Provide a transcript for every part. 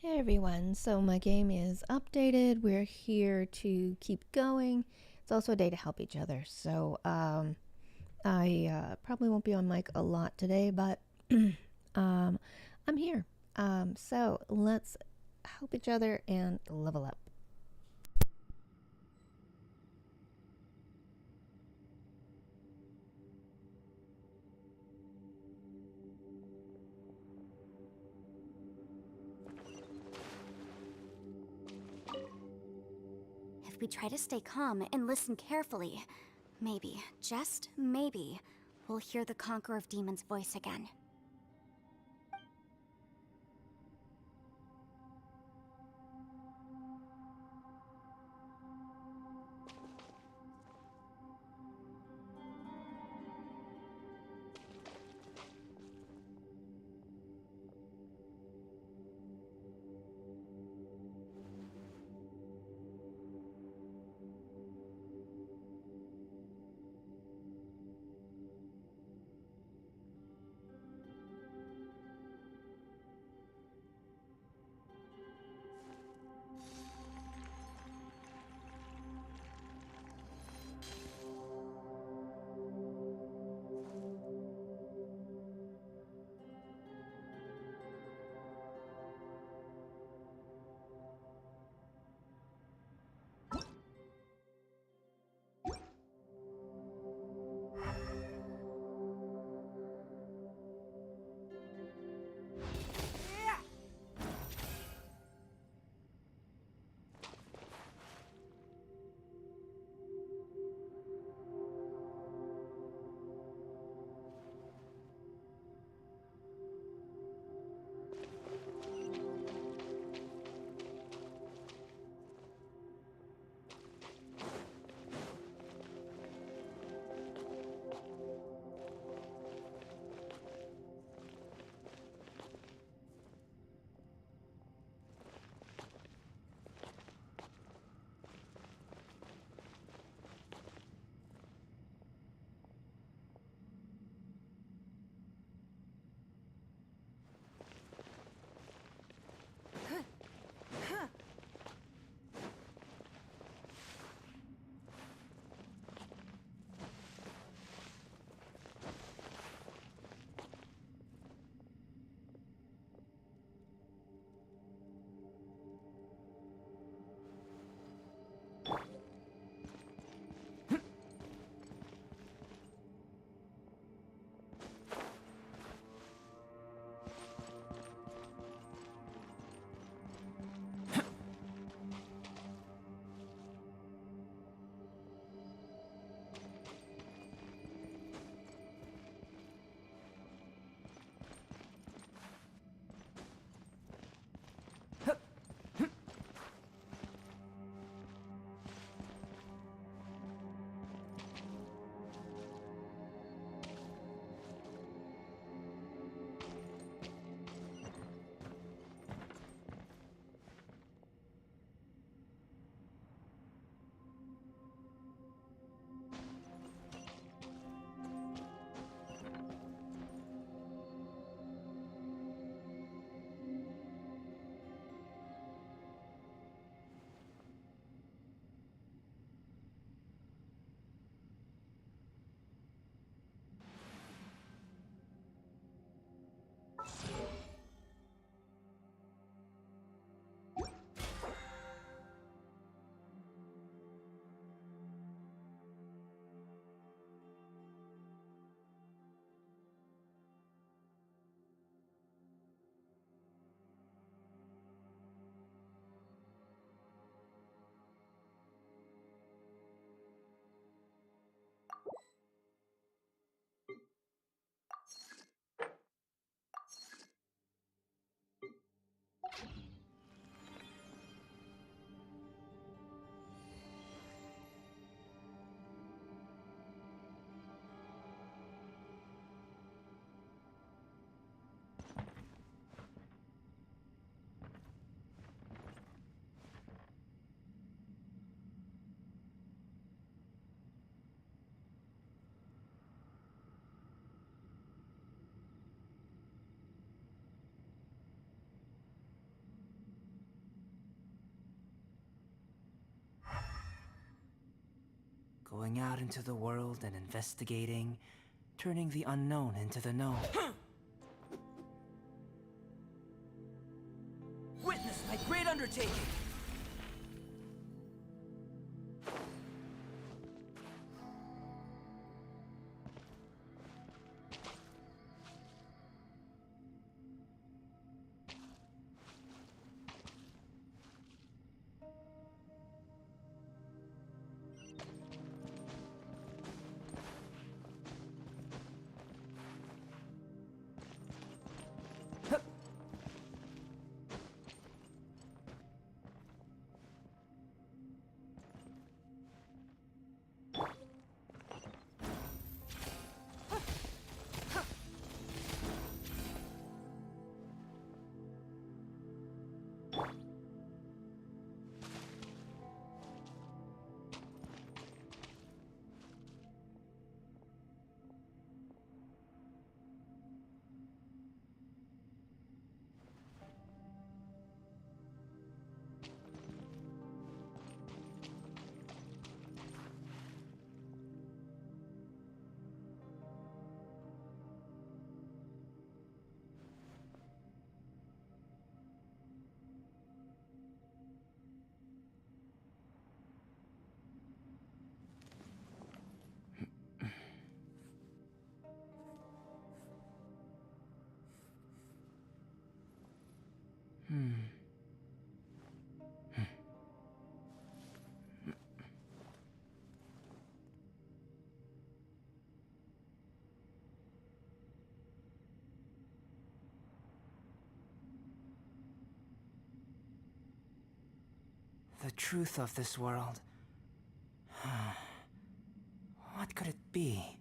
Hey everyone, so my game is updated. We're here to keep going. It's also a day to help each other. I probably won't be on mic a lot today, but um, I'm here. So let's help each other and level up. If we try to stay calm and listen carefully, maybe, just maybe, we'll hear the Conqueror of Demons' voice again. going out into the world and investigating, turning the unknown into the known. Witness my great undertaking! The truth of this world. What could it be?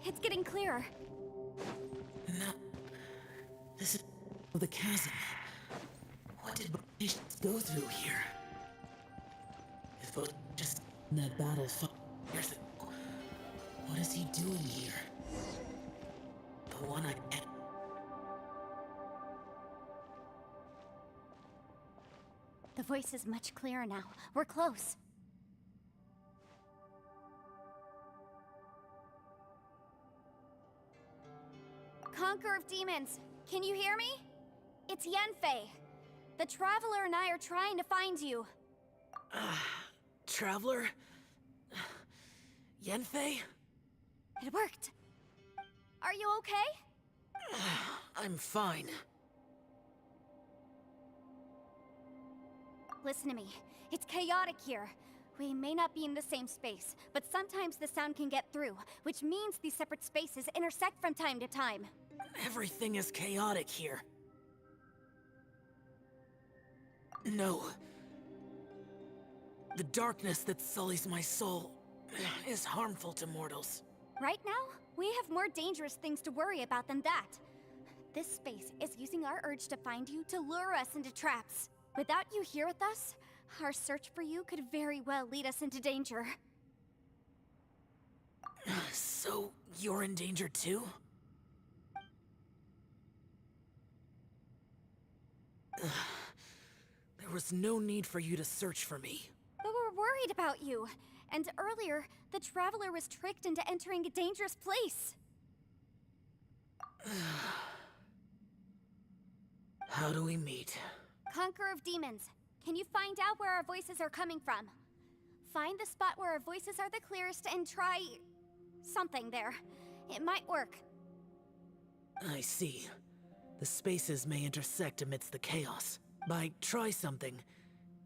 It's getting clearer. No. This is the chasm. What did British go through here? If it was just in that battle 5 years ago, what is he doing here? The one I can't. The voice is much clearer now. We're close. Conqueror of Demons, can you hear me? It's Yanfei. The Traveler and I are trying to find you. Traveler? Yanfei? It worked. Are you okay? I'm fine. Listen to me. It's chaotic here. We may not be in the same space, but sometimes the sound can get through, which means these separate spaces intersect from time to time. Everything is chaotic here. No. The darkness that sullies my soul is harmful to mortals. Right now, we have more dangerous things to worry about than that. This space is using our urge to find you to lure us into traps. Without you here with us, our search for you could very well lead us into danger. So, you're in danger too? There was no need for you to search for me. But we're worried about you. And earlier, the Traveler was tricked into entering a dangerous place. How do we meet? Conqueror of Demons, can you find out where our voices are coming from? Find the spot where our voices are the clearest and try... something there. It might work. I see. The spaces may intersect amidst the chaos. By try something,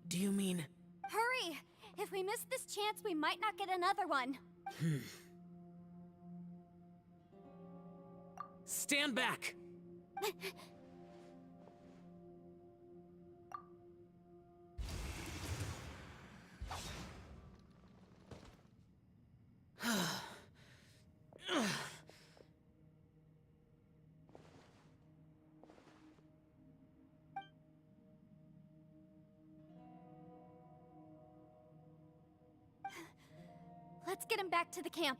do you mean... Hurry! If we miss this chance, we might not get another one. Stand back! Let's get him back to the camp.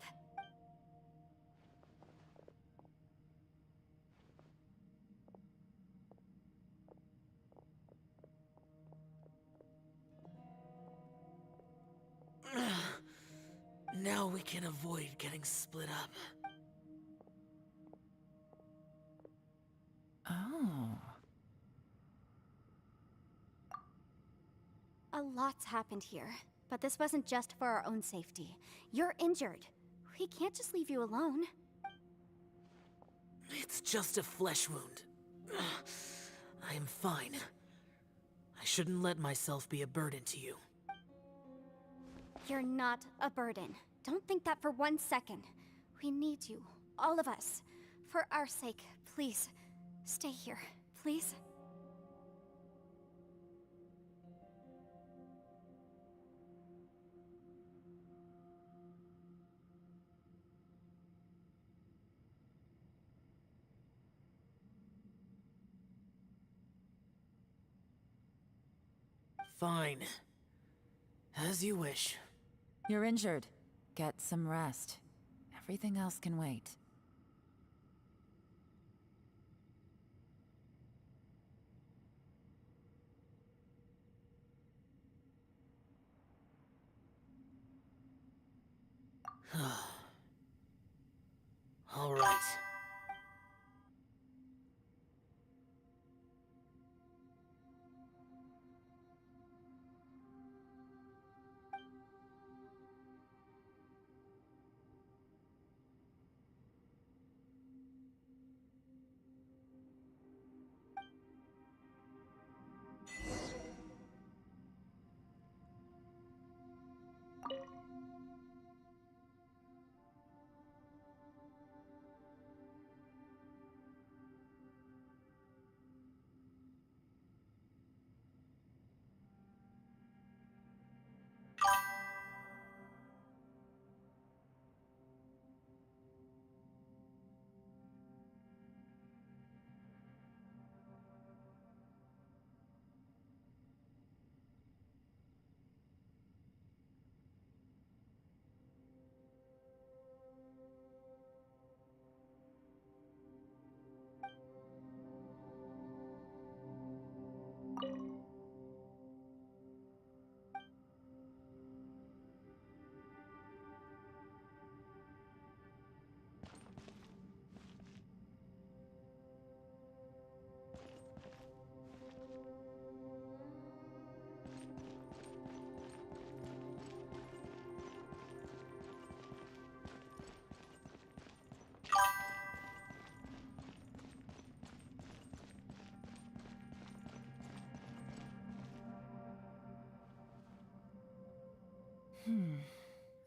Now we can avoid getting split up. Oh. A lot's happened here, but this wasn't just for our own safety. You're injured. We can't just leave you alone. It's just a flesh wound. I am fine. I shouldn't let myself be a burden to you. You're not a burden. Don't think that for 1 second. We need you, all of us. For our sake, please, stay here, please. Fine. As you wish. You're injured. Get some rest. Everything else can wait. All right.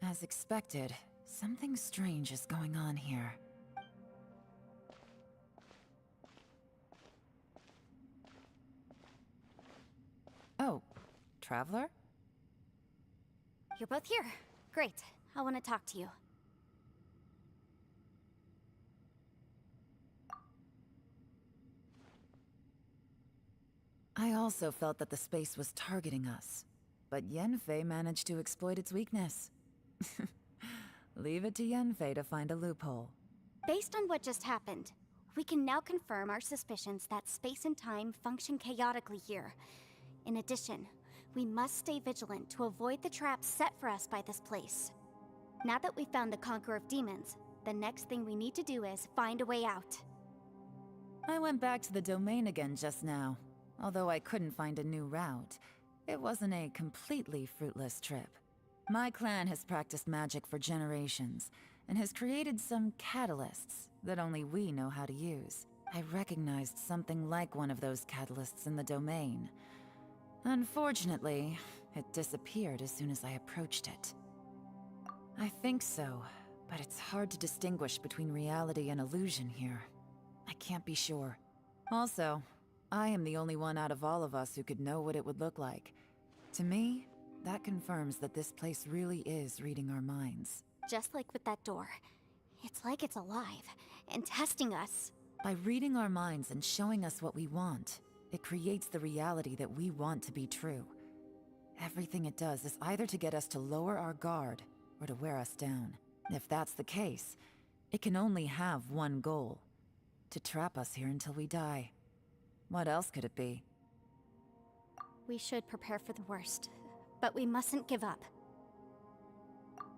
As expected, something strange is going on here. Oh, Traveler? You're both here. Great. I want to talk to you. I also felt that the space was targeting us, but Yanfei managed to exploit its weakness. Leave it to Yanfei to find a loophole. Based on what just happened, we can now confirm our suspicions that space and time function chaotically here. In addition, we must stay vigilant to avoid the traps set for us by this place. Now that we've found the Conqueror of Demons, the next thing we need to do is find a way out. I went back to the domain again just now. Although I couldn't find a new route, it wasn't a completely fruitless trip. My clan has practiced magic for generations, and has created some catalysts that only we know how to use. I recognized something like one of those catalysts in the domain. Unfortunately, It disappeared as soon as I approached it. I think so, but it's hard to distinguish between reality and illusion here. I can't be sure. Also, I am the only one out of all of us who could know what it would look like. To me, that confirms that this place really is reading our minds. Just like with that door. It's like it's alive and testing us. By reading our minds and showing us what we want, it creates the reality that we want to be true. Everything it does is either to get us to lower our guard or to wear us down. If that's the case, it can only have one goal: to trap us here until we die. What else could it be? We should prepare for the worst, but we mustn't give up.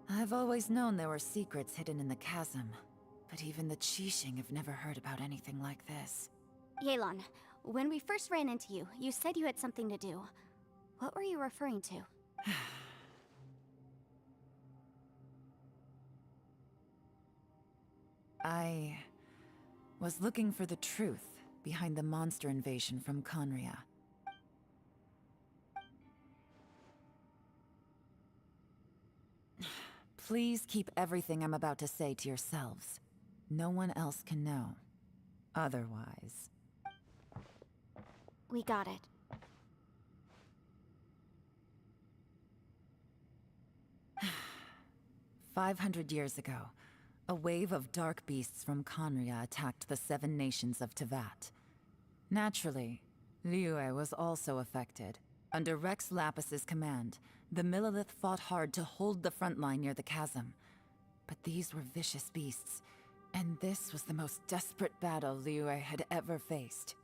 I've always known there were secrets hidden in the chasm, but even the Qixing have never heard about anything like this. Yelan, when we first ran into you, you said you had something to do. What were you referring to? I was looking for the truth behind the monster invasion from Conria. Please keep everything I'm about to say to yourselves. No one else can know. Otherwise... We got it. — 500 years ago, a wave of dark beasts from Conria attacked the 7 nations of Teyvat. Naturally, Liyue was also affected. Under Rex Lapis's command, the Millelith fought hard to hold the front line near the chasm. But these were vicious beasts, and this was the most desperate battle Liyue had ever faced.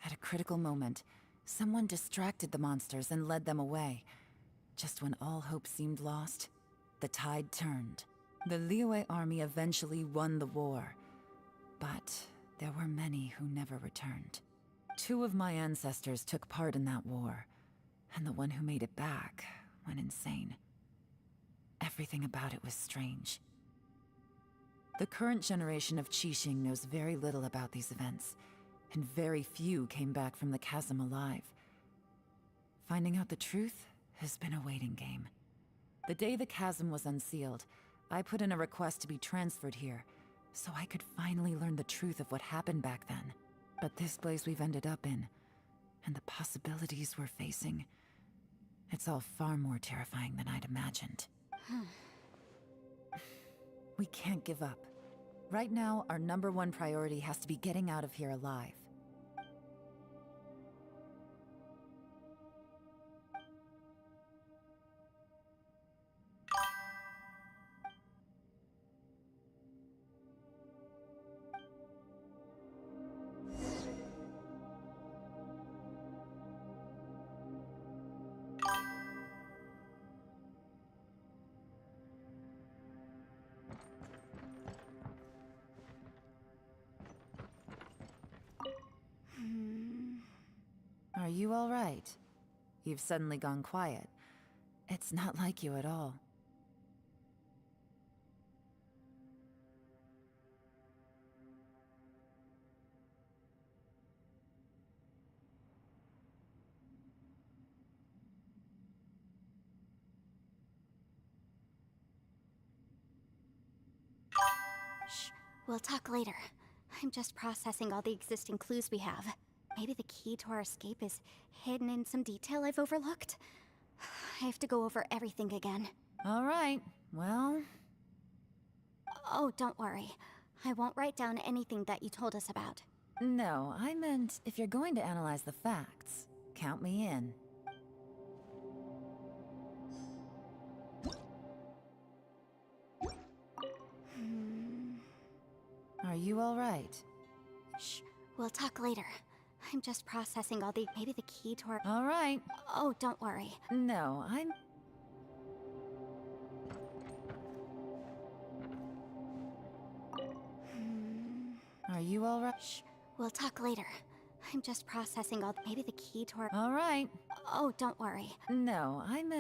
At a critical moment, someone distracted the monsters and led them away. Just when all hope seemed lost, the tide turned. The Liyue army eventually won the war, but there were many who never returned. 2 of my ancestors took part in that war, and the one who made it back went insane. Everything about it was strange. The current generation of Qixing knows very little about these events, and very few came back from the chasm alive. Finding out the truth has been a waiting game. The day the chasm was unsealed, I put in a request to be transferred here, so I could finally learn the truth of what happened back then. But this place we've ended up in, and the possibilities we're facing, it's all far more terrifying than I'd imagined. We can't give up. Right now, our #1 priority has to be getting out of here alive. Are you all right? You've suddenly gone quiet. It's not like you at all. Shh, we'll talk later. I'm just processing all the existing clues we have. Maybe the key to our escape is hidden in some detail I've overlooked. I have to go over everything again. All right, well... Oh, don't worry. I won't write down anything that you told us about. No, I meant if you're going to analyze the facts, count me in. Are you all right? Shh, we'll talk later. I'm just processing all the... Maybe the key to our... All right. Oh, don't worry. No, I'm... Are you all right? Shh, we'll talk later. I'm just processing all... Maybe the key to our... All right. Oh, don't worry. No, I'm...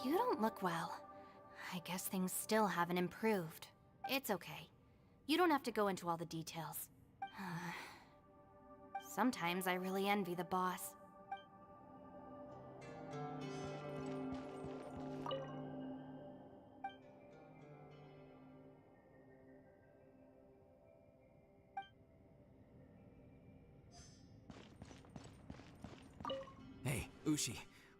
You don't doesn't look well. I guess things still haven't improved. It's okay. You don't have to go into all the details. Sometimes I really envy the boss. Hey, Ushi.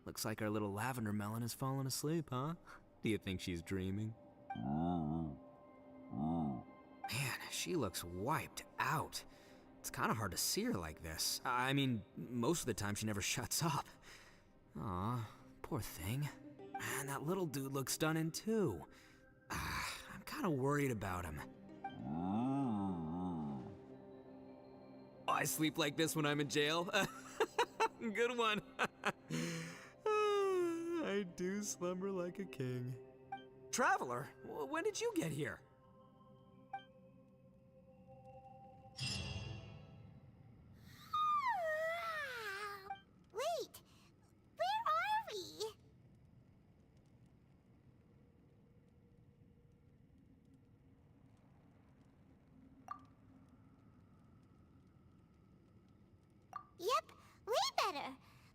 Looks like our little lavender melon has fallen asleep, huh? Do you think she's dreaming? Man, she looks wiped out. It's kind of hard to see her like this. I mean, most of the time she never shuts up. Aw, poor thing. Man, that little dude looks stunning too. I'm kind of worried about him. I sleep like this when I'm in jail. Good one. I do slumber like a king. Traveler, when did you get here? Wait, where are we? Yep, way better.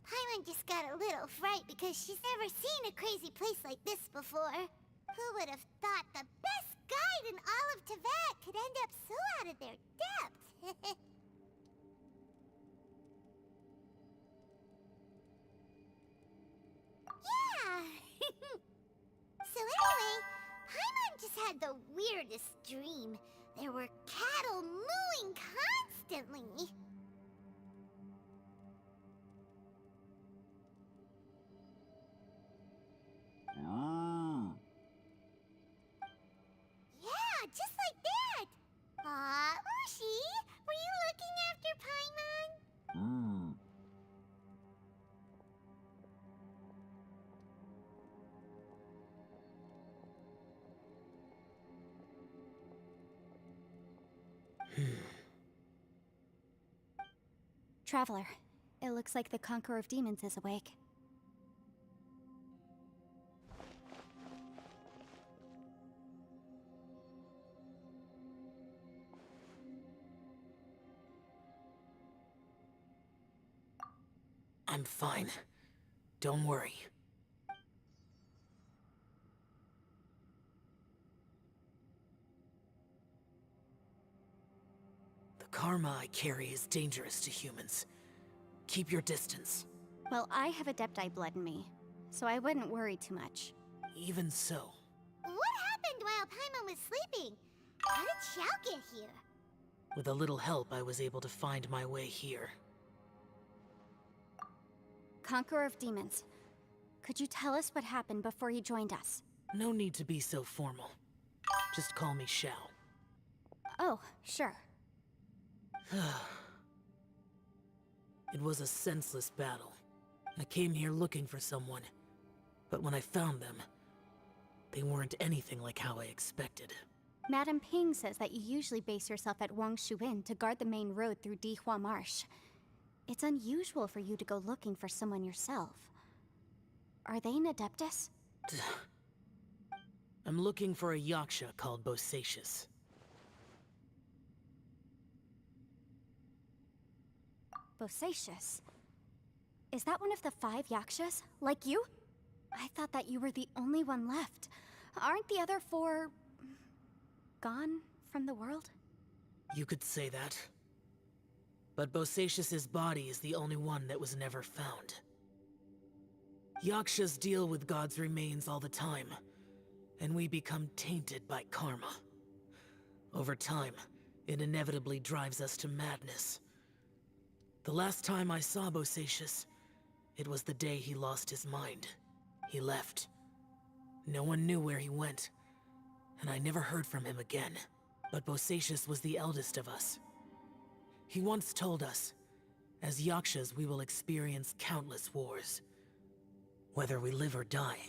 Paimon just got a little fright because she's never seen a crazy place like this before. Who would have thought the best guide in all of Teyvat could end up so out of their depth? Yeah! So anyway, Paimon just had the weirdest dream. There were cattle mooing constantly. Yeah, just like that! Aw, Ushi, were you looking after Paimon? Traveler, it looks like the Conqueror of Demons is awake. I'm fine. Don't worry. The karma I carry is dangerous to humans. Keep your distance. Well, I have Adepti blood in me, so I wouldn't worry too much. Even so, What happened while Paimon was sleeping? How did Xiao get here? with a little help, I was able to find my way here. Conqueror of Demons, could you tell us what happened before you joined us? No need to be so formal. Just call me Xiao. Oh, sure. It was a senseless battle. I came here looking for someone, but when I found them, they weren't anything like how I expected. Madam Ping says that you usually base yourself at Wangshu Inn to guard the main road through Dihua Marsh. It's unusual for you to go looking for someone yourself. Are they an Adeptus? I'm looking for a Yaksha called Bosacius. Bosacius? Is that one of the 5 Yakshas? Like you? I thought that you were the only one left. Aren't the other 4... gone from the world? You could say that. But Bosacius's body is the only one that was never found. Yakshas deal with God's remains all the time, and we become tainted by karma. Over time, it inevitably drives us to madness. The last time I saw Bosacius, it was the day he lost his mind. He left. No one knew where he went, and I never heard from him again. But Bosacius was the eldest of us. He once told us, as Yakshas we will experience countless wars. Whether we live or die,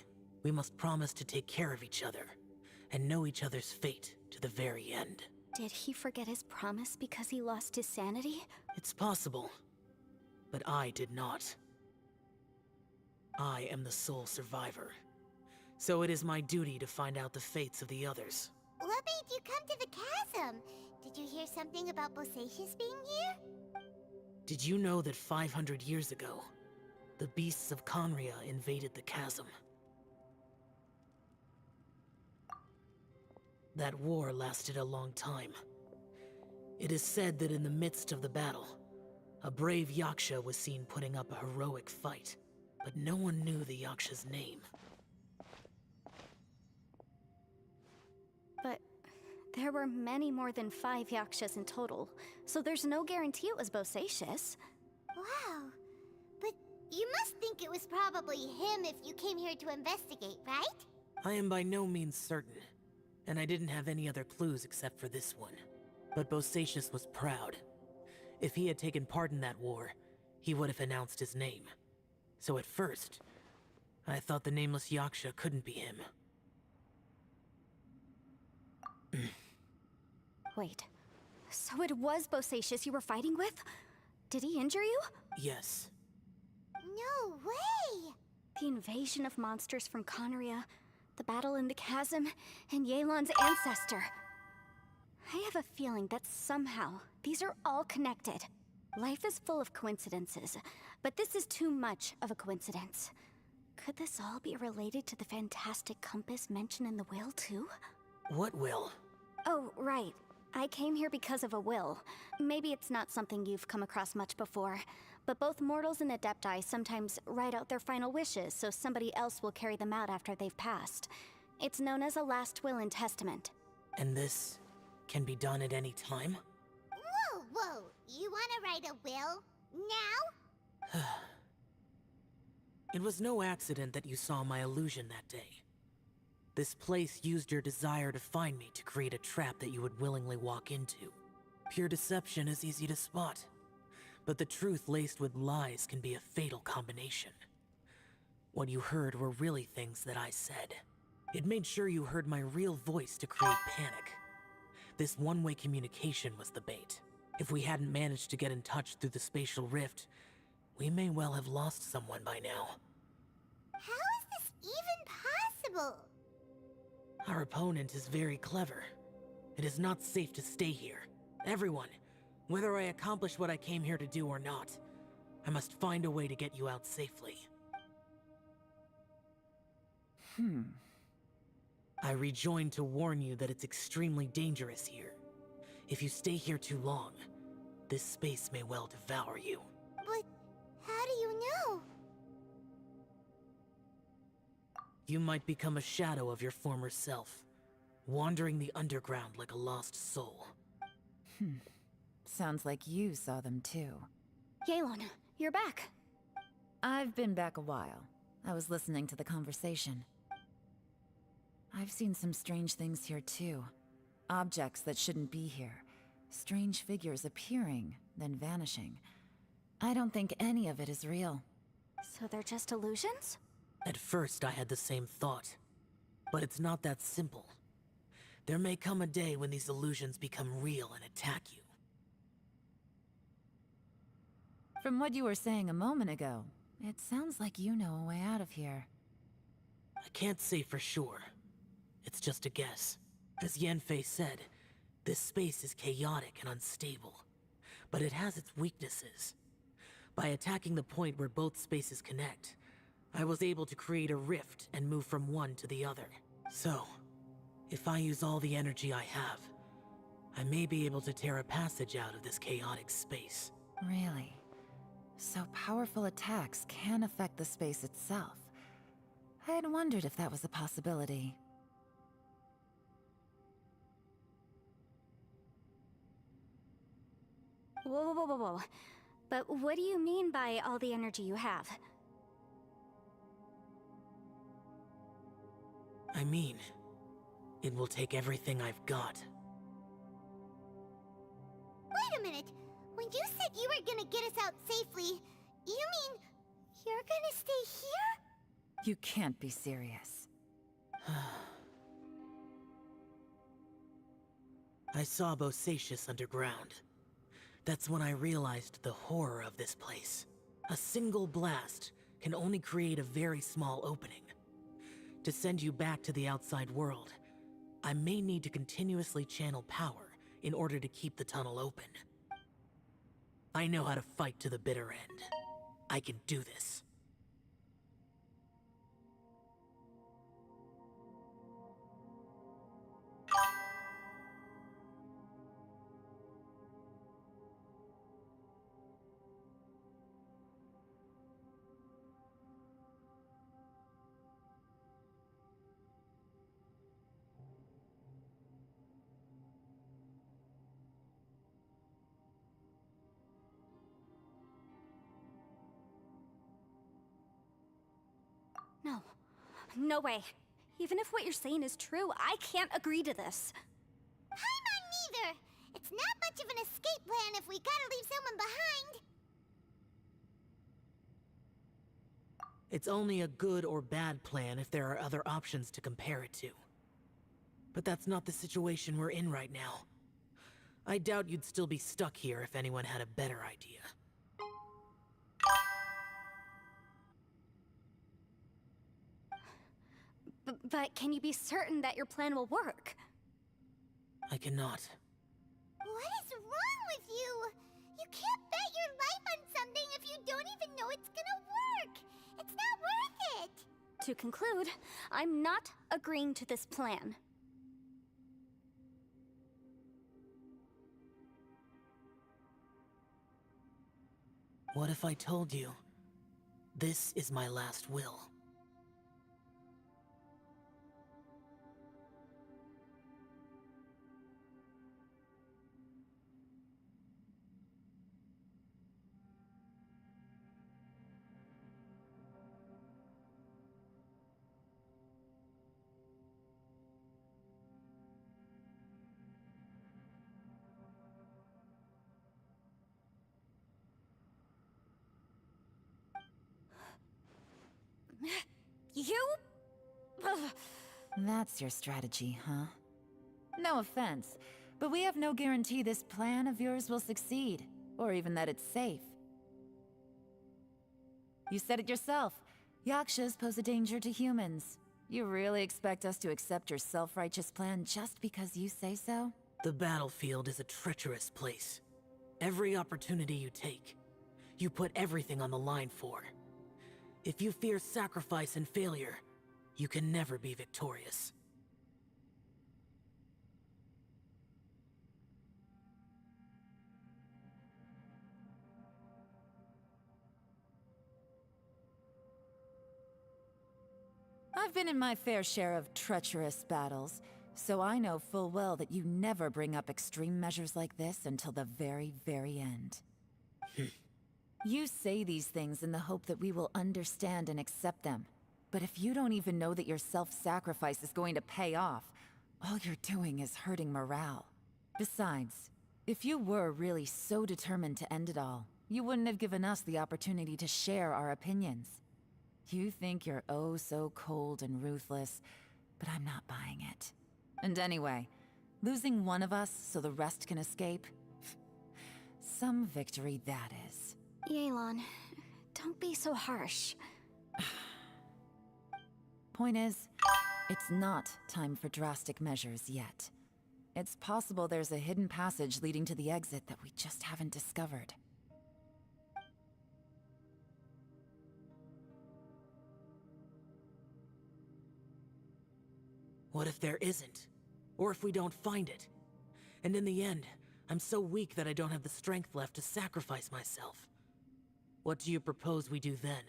we must promise to take care of each other, and know each other's fate to the very end. Did he forget his promise because he lost his sanity? It's possible, but I did not. I am the sole survivor. so it is my duty to find out the fates of the others. What made you come to the chasm? Did you hear something about Bosacius being here? Did you know that 500 years ago, the beasts of Conria invaded the chasm? That war lasted a long time. It is said that in the midst of the battle, a brave Yaksha was seen putting up a heroic fight, but no one knew the Yaksha's name. But there were many more than 5 Yakshas in total, so there's no guarantee it was Bosacius. Wow. But you must think it was probably him if you came here to investigate, right? I am by no means certain, and I didn't have any other clues except for this one. But Bosacius was proud. If he had taken part in that war, he would have announced his name. So at first, I thought the nameless Yaksha couldn't be him. Wait, so it was Bosacius you were fighting with? Did he injure you? Yes. No way! The invasion of monsters from Conria, the battle in the chasm, and Yelan's ancestor. I have a feeling that somehow these are all connected. Life is full of coincidences, but this is too much of a coincidence. Could this all be related to the fantastic compass mentioned in the will, too? What will? Oh, right. I came here because of a will. Maybe it's not something you've come across much before, but both mortals and Adepti sometimes write out their final wishes so somebody else will carry them out after they've passed. It's known as a last will and testament. And this can be done at any time? Whoa, whoa! You wanna write a will? Now? It was no accident that you saw my illusion that day. This place used your desire to find me to create a trap that you would willingly walk into. Pure deception is easy to spot, but the truth laced with lies can be a fatal combination. What you heard were really things that I said. It made sure you heard my real voice to create panic. This one-way communication was the bait. If we hadn't managed to get in touch through the spatial rift, we may well have lost someone by now. How is this even possible? Our opponent is very clever. It is not safe to stay here. Everyone, whether I accomplish what I came here to do or not, I must find a way to get you out safely. I rejoined to warn you that it's extremely dangerous here. If you stay here too long, this space may well devour you. But how do you know? You might become a shadow of your former self, wandering the underground like a lost soul. Sounds like you saw them too. Yelan, you're back. I've been back a while. I was listening to the conversation. I've seen some strange things here too. Objects that shouldn't be here. Strange figures appearing, then vanishing. I don't think any of it is real. So they're just illusions? At first, I had the same thought. But it's not that simple. There may come a day when these illusions become real and attack you. From what you were saying a moment ago, it sounds like you know a way out of here. I can't say for sure. It's just a guess. As Yanfei said, this space is chaotic and unstable. But it has its weaknesses. By attacking the point where both spaces connect, I was able to create a rift and move from one to the other. So, if I use all the energy I have, I may be able to tear a passage out of this chaotic space. Really? So powerful attacks can affect the space itself. I had wondered if that was a possibility. Whoa, whoa, whoa, whoa. But what do you mean by all the energy you have? I mean, it will take everything I've got. Wait a minute. When you said you were gonna get us out safely, you mean you're gonna stay here? You can't be serious. I saw Bosacius underground. That's when I realized the horror of this place. A single blast can only create a very small opening. To send you back to the outside world, I may need to continuously channel power in order to keep the tunnel open. I know how to fight to the bitter end. I can do this. No. No way. Even if what you're saying is true, I can't agree to this. Paimon neither! It's not much of an escape plan if we gotta leave someone behind. It's only a good or bad plan if there are other options to compare it to. But that's not the situation we're in right now. I doubt you'd still be stuck here if anyone had a better idea. But can you be certain that your plan will work? I cannot. What is wrong with you? You can't bet your life on something if you don't even know it's gonna work. It's not worth it. To conclude, I'm not agreeing to this plan. What if I told you, this is my last will? You? Ugh. That's your strategy, huh? No offense, but we have no guarantee this plan of yours will succeed, or even that it's safe. You said it yourself. Yakshas pose a danger to humans. You really expect us to accept your self-righteous plan just because you say so? The battlefield is a treacherous place. Every opportunity you take, you put everything on the line for. If you fear sacrifice and failure, you can never be victorious. I've been in my fair share of treacherous battles, so I know full well that you never bring up extreme measures like this until the very, very end. You say these things in the hope that we will understand and accept them. But if you don't even know that your self-sacrifice is going to pay off, all you're doing is hurting morale. Besides, if you were really so determined to end it all, you wouldn't have given us the opportunity to share our opinions. You think you're oh so cold and ruthless, but I'm not buying it. And anyway, losing one of us so the rest can escape? Some victory that is. Yelan, don't be so harsh. Point is, it's not time for drastic measures yet. It's possible there's a hidden passage leading to the exit that we just haven't discovered. What if there isn't? Or if we don't find it? And in the end, I'm so weak that I don't have the strength left to sacrifice myself. What do you propose we do then?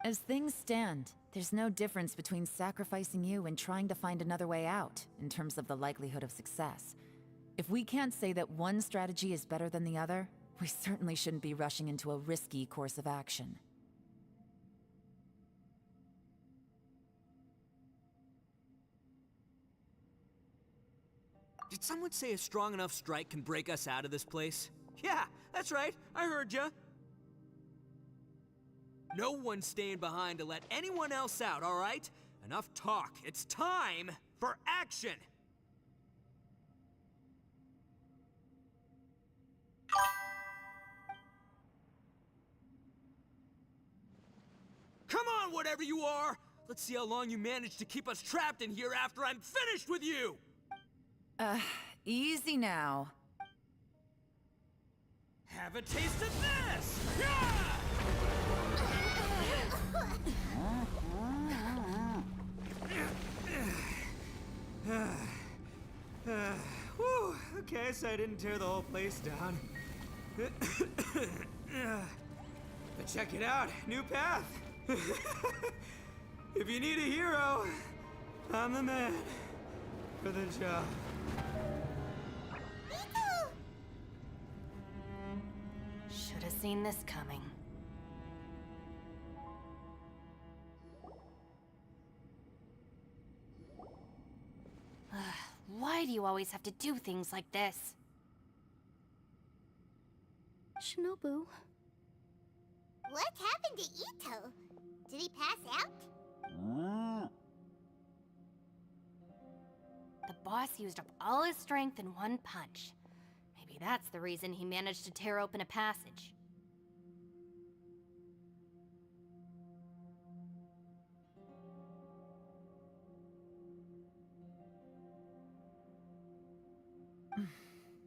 As things stand, there's no difference between sacrificing you and trying to find another way out, in terms of the likelihood of success. If we can't say that one strategy is better than the other, we certainly shouldn't be rushing into a risky course of action. Did someone say a strong enough strike can break us out of this place? Yeah, that's right. I heard ya. No one's staying behind to let anyone else out, all right? Enough talk. It's time for action! Come on, on, whatever you are! Let's see how long you manage to keep us trapped in here after I'm finished with you! Easy now. Have a taste of this! Yeah! Whew, okay, so I didn't tear the whole place down. But check it out, new path. If you need a hero, I'm the man for the job. Should have seen this coming. Why do you always have to do things like this? Shinobu, What happened to Ito? Did he pass out? The boss used up all his strength in one punch. Maybe that's the reason he managed to tear open a passage.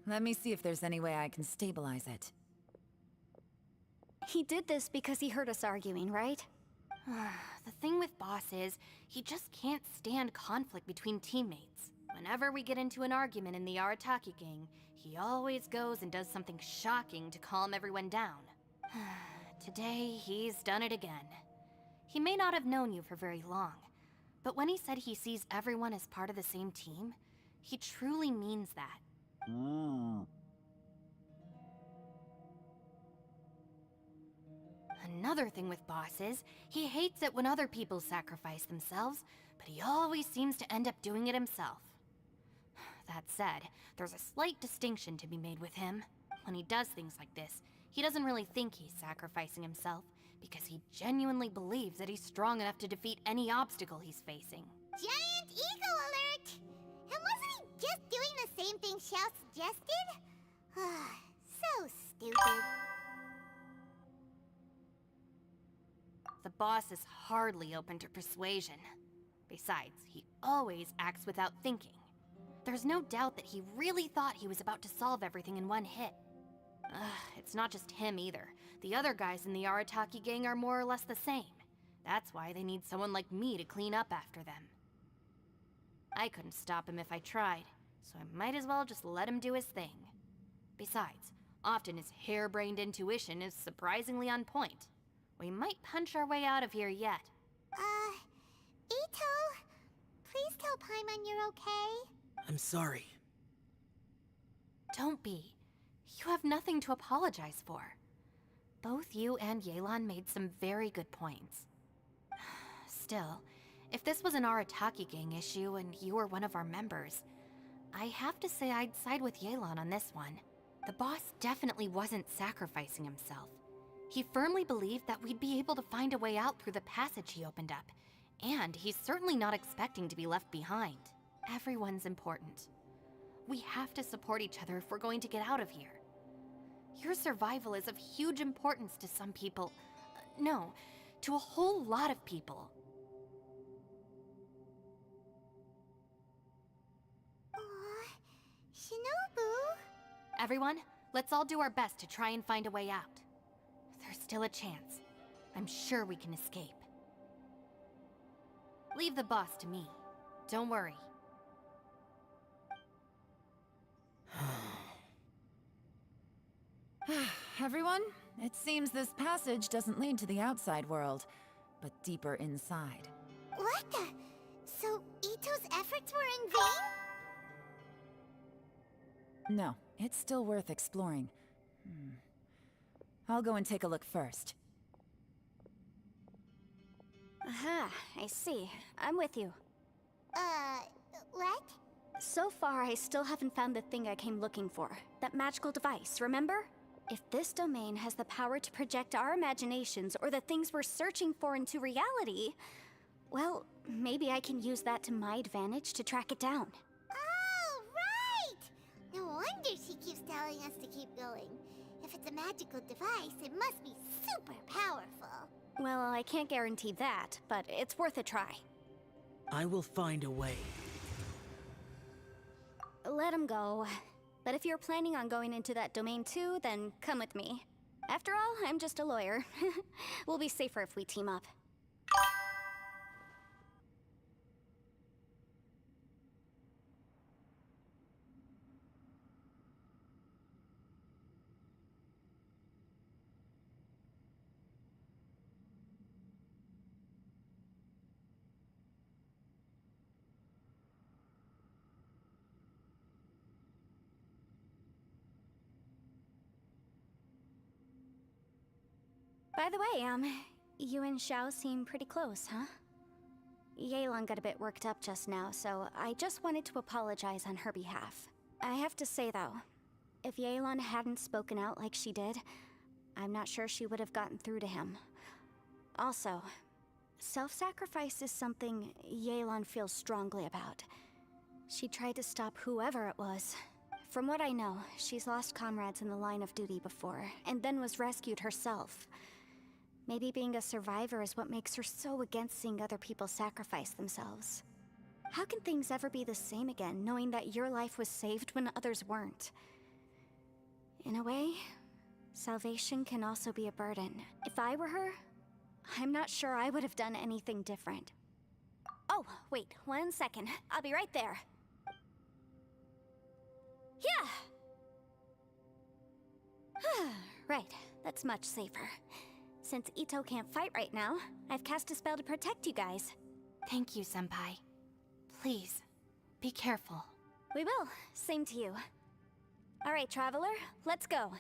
Let me see if there's any way I can stabilize it. he did this because he heard us arguing, right? The thing with Boss is, he just can't stand conflict between teammates. Whenever we get into an argument in the Arataki gang, he always goes and does something shocking to calm everyone down. Today, he's done it again. He may not have known you for very long, but when he said he sees everyone as part of the same team, he truly means that. Another thing with Boss is, he hates it when other people sacrifice themselves, but he always seems to end up doing it himself. That said, there's a slight distinction to be made with him. When he does things like this, he doesn't really think he's sacrificing himself, because he genuinely believes that he's strong enough to defeat any obstacle he's facing. Giant ego alert! And wasn't he just doing the same thing Xiao suggested? So stupid. The boss is hardly open to persuasion. Besides, he always acts without thinking. There's no doubt that he really thought he was about to solve everything in one hit. It's not just him either. The other guys in the Arataki gang are more or less the same. That's why they need someone like me to clean up after them. I couldn't stop him if I tried, so I might as well just let him do his thing. Besides, often his harebrained intuition is surprisingly on point. We might punch our way out of here yet. Ito, please tell Paimon you're okay. I'm sorry. Don't be. You have nothing to apologize for. Both you and Yelan made some very good points. Still, if this was an Arataki gang issue and you were one of our members, I have to say I'd side with Yelan on this one. The boss definitely wasn't sacrificing himself. He firmly believed that we'd be able to find a way out through the passage he opened up, and he's certainly not expecting to be left behind. Everyone's important. We have to support each other if we're going to get out of here. Your survival is of huge importance to some people. No, to a whole lot of people. Shinobu? Everyone, let's all do our best to try and find a way out. There's still a chance. I'm sure we can escape. Leave the boss to me. Don't worry. Everyone, it seems this passage doesn't lead to the outside world, but deeper inside. What the? So Ito's efforts were in vain? No, it's still worth exploring. I'll go and take a look first. Aha, I see. I'm with you. What? So far, I still haven't found the thing I came looking for. That magical device, remember? If this domain has the power to project our imaginations or the things we're searching for into reality, well, maybe I can use that to my advantage to track it down. Oh, right! No wonder she keeps telling us to keep going. If it's a magical device, it must be super powerful. Well, I can't guarantee that, but it's worth a try. I will find a way. Let him go. But if you're planning on going into that domain too, then come with me. After all, I'm just a lawyer. We'll be safer if we team up. By the way, you and Xiao seem pretty close, huh? Yelan got a bit worked up just now, so I just wanted to apologize on her behalf. I have to say though, if Yelan hadn't spoken out like she did, I'm not sure she would have gotten through to him. Also, self-sacrifice is something Yelan feels strongly about. She tried to stop whoever it was. From what I know, she's lost comrades in the line of duty before, and then was rescued herself. Maybe being a survivor is what makes her so against seeing other people sacrifice themselves. How can things ever be the same again, knowing that your life was saved when others weren't? In a way, salvation can also be a burden. If I were her, I'm not sure I would have done anything different. Oh, wait, 1 second. I'll be right there. Yeah! Right, that's much safer. Since Ito can't fight right now, I've cast a spell to protect you guys. Thank you, Senpai. Please, be careful. We will. Same to you. Alright, Traveler, let's go.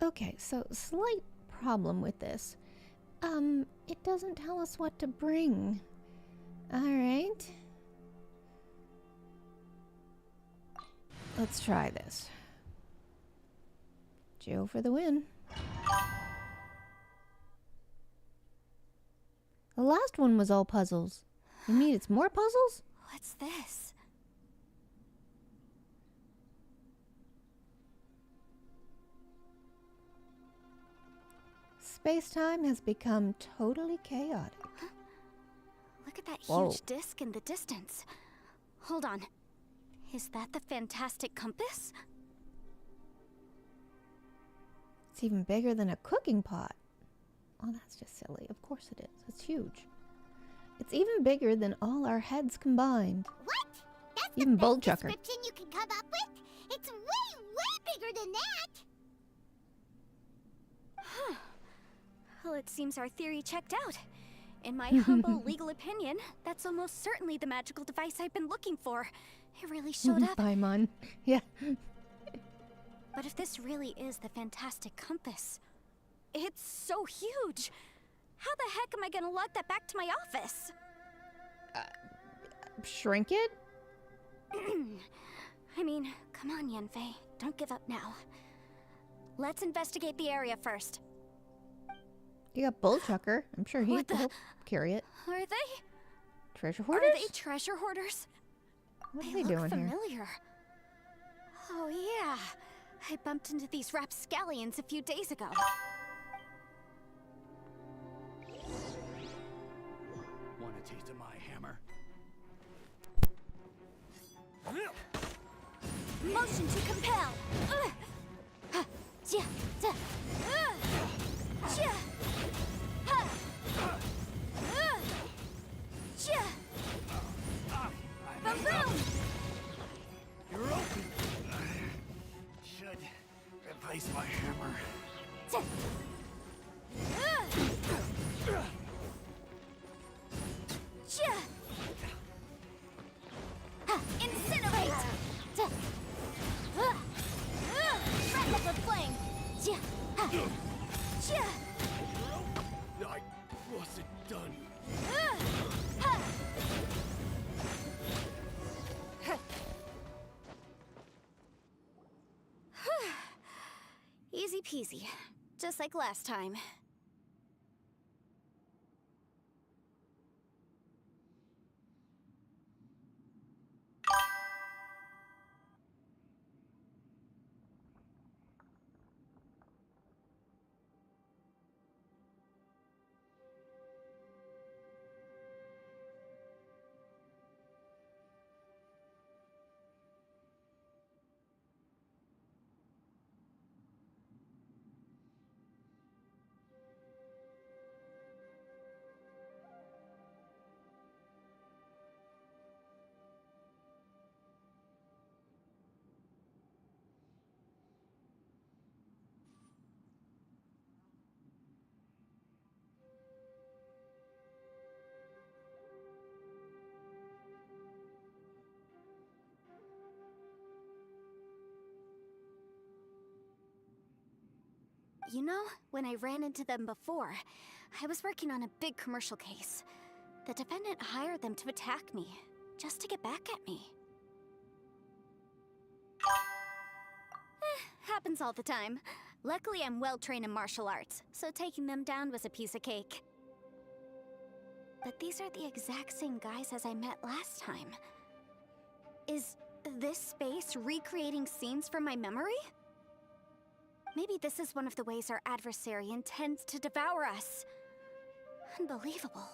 Okay, so slight problem with this. It doesn't tell us what to bring. Alright. Let's try this. Joe for the win. The last one was all puzzles. You mean it's more puzzles? What's this? Space-time has become totally chaotic. Look at that Whoa. huge disc in the distance. Hold on. Is that the fantastic compass? It's even bigger than a cooking pot. Oh, that's just silly. Of course it is. It's huge. It's even bigger than all our heads combined. What? That's Even the Bull best Chucker. description you can come up with? It's way, way bigger than that! Well, it seems our theory checked out. In my humble legal opinion, that's almost certainly the magical device I've been looking for. It really showed up. Paimon. Yeah. But if this really is the fantastic compass, it's so huge. How the heck am I gonna lug that back to my office? Shrink it? I mean, come on, Yanfei. Don't give up now. Let's investigate the area first. You got Bull Chucker. I'm sure What the- he'll carry it. Are they? Treasure Are hoarders? they treasure hoarders? What are They they look doing here? familiar. Oh yeah, I bumped into these rapscallions a few days ago. Want a taste of my hammer? Motion to compel. Jia, da, jia, ha, jia, boom, boom. You're open. Should replace my hammer. Jia. Jia. Ha, incinerate. Da. Wrap up the flame. Jia, ha, jia. I wasn't done. Ha. Easy peasy, just like last time. You know, when I ran into them before, I was working on a big commercial case. The defendant hired them to attack me, just to get back at me. Happens all the time. Luckily, I'm well trained in martial arts, so taking them down was a piece of cake. But these are the exact same guys as I met last time. Is this space recreating scenes from my memory? Maybe this is one of the ways our adversary intends to devour us. Unbelievable.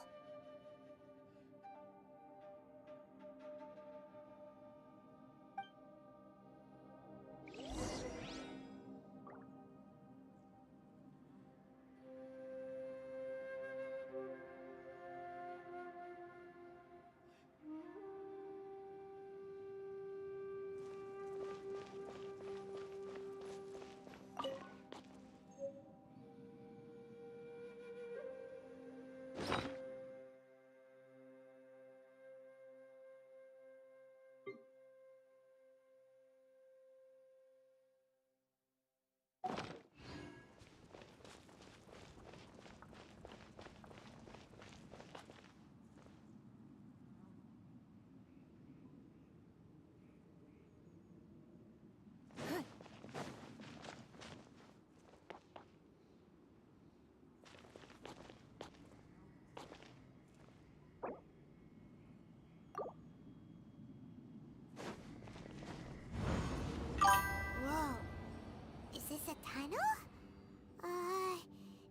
Whoa. Is this a tunnel?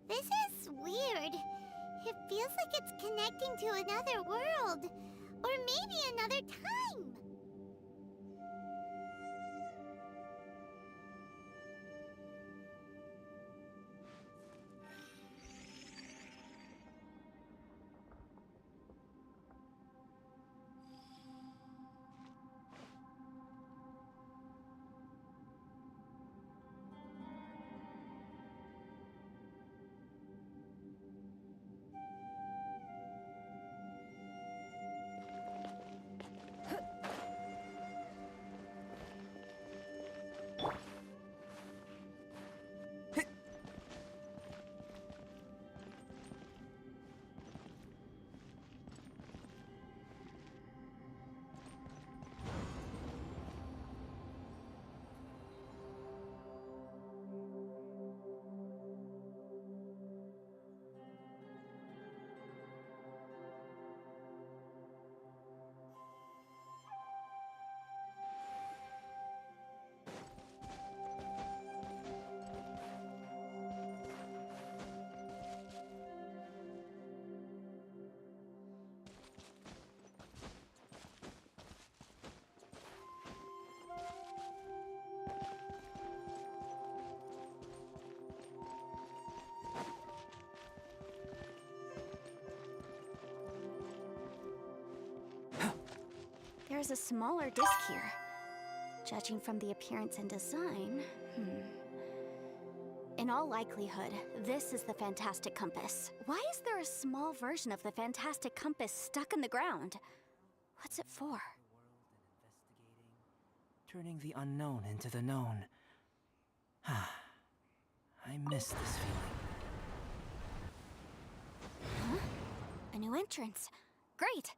This is weird. It feels like it's connecting to another world. Or maybe another time. There's a smaller disc here. Judging from the appearance and design, In all likelihood, this is the Fantastic Compass. Why is there a small version of the Fantastic Compass stuck in the ground? What's it for? Turning the unknown into the known. I miss this feeling. Huh? A new entrance. Great!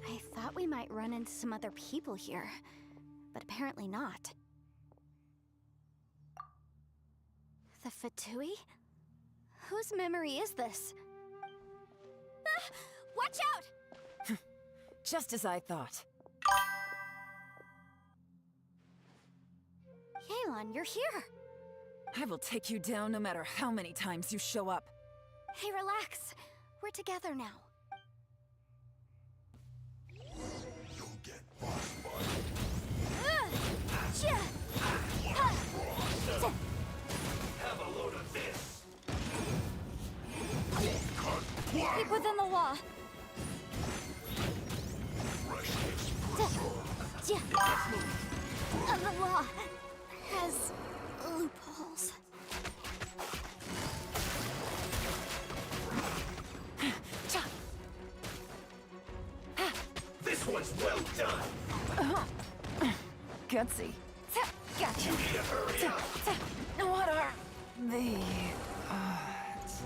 I thought we might run into some other people here, but apparently not. The Fatui? Whose memory is this? Ah! Watch out! Just as I thought. Yelan, you're here! I will take you down no matter how many times you show up. Hey, relax. We're together now. Have a load of this. Keep within the law. The law has loopholes. This one's well done. Gutsy. Gotcha. You need to hurry up. What are the odds?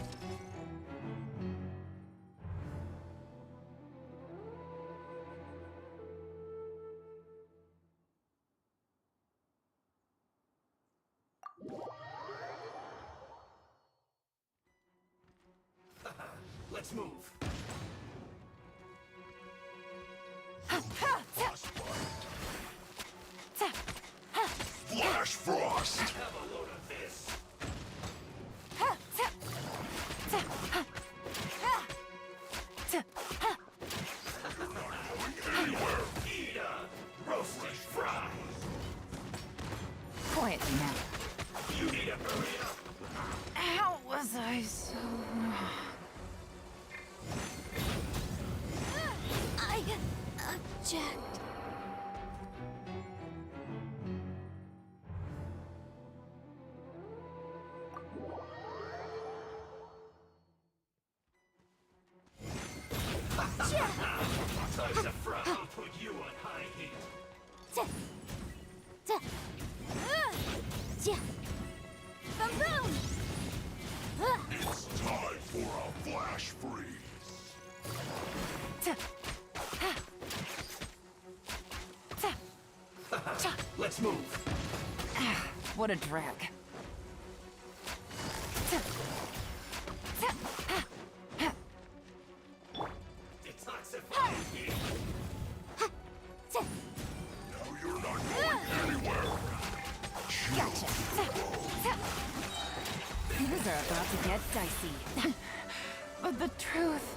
Let's move. Flash Frost! Have a load of this. Anywhere! Eat a roasted fry. Quietly now. You need to hurry up. How was I so... I object. Time to fry. I'll put you on high heat. Boom boom! It's time for a flash freeze! Let's move. What a drag. Detoxify me. Now you're not going anywhere! Gotcha. Things are about to get dicey. But the truth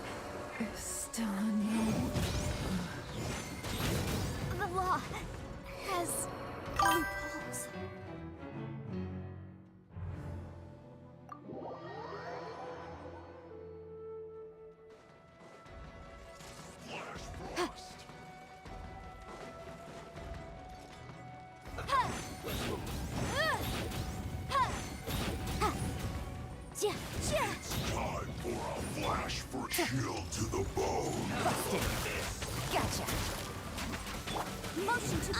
is still unknown. The law has loopholes. Flash Frost! It's time for a flash for chill to the bone! Busted. Gotcha. Motion to I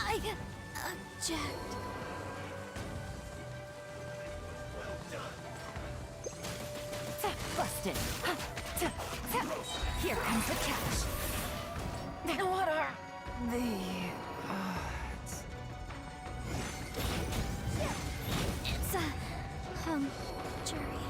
object. Busted. Here comes the catch. What are the odds? It's a jury.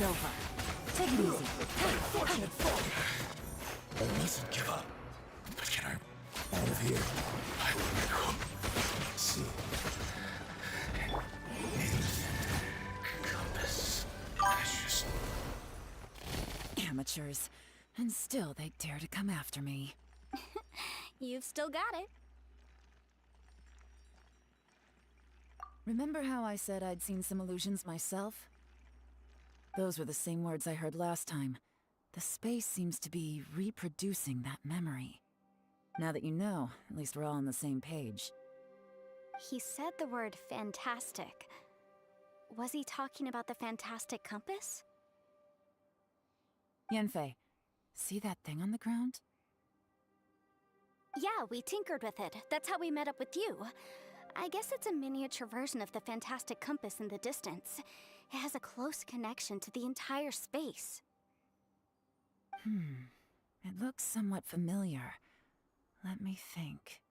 it's over. Take it easy. I mustn't give up. But can I out of here? I will become. See. Compass. Precious. Amateurs. And still they dare to come after me. You've still got it. Remember how I said I'd seen some illusions myself? Those were the same words I heard last time. The space seems to be reproducing that memory. Now that you know, at least we're all on the same page. He said the word fantastic. Was he talking about the fantastic compass? Yanfei, see that thing on the ground? Yeah, we tinkered with it. That's how we met up with you. I guess it's a miniature version of the fantastic compass in the distance. It has a close connection to the entire space. It looks somewhat familiar. Let me think.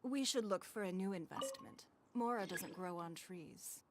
We should look for a new investment. Mora doesn't grow on trees.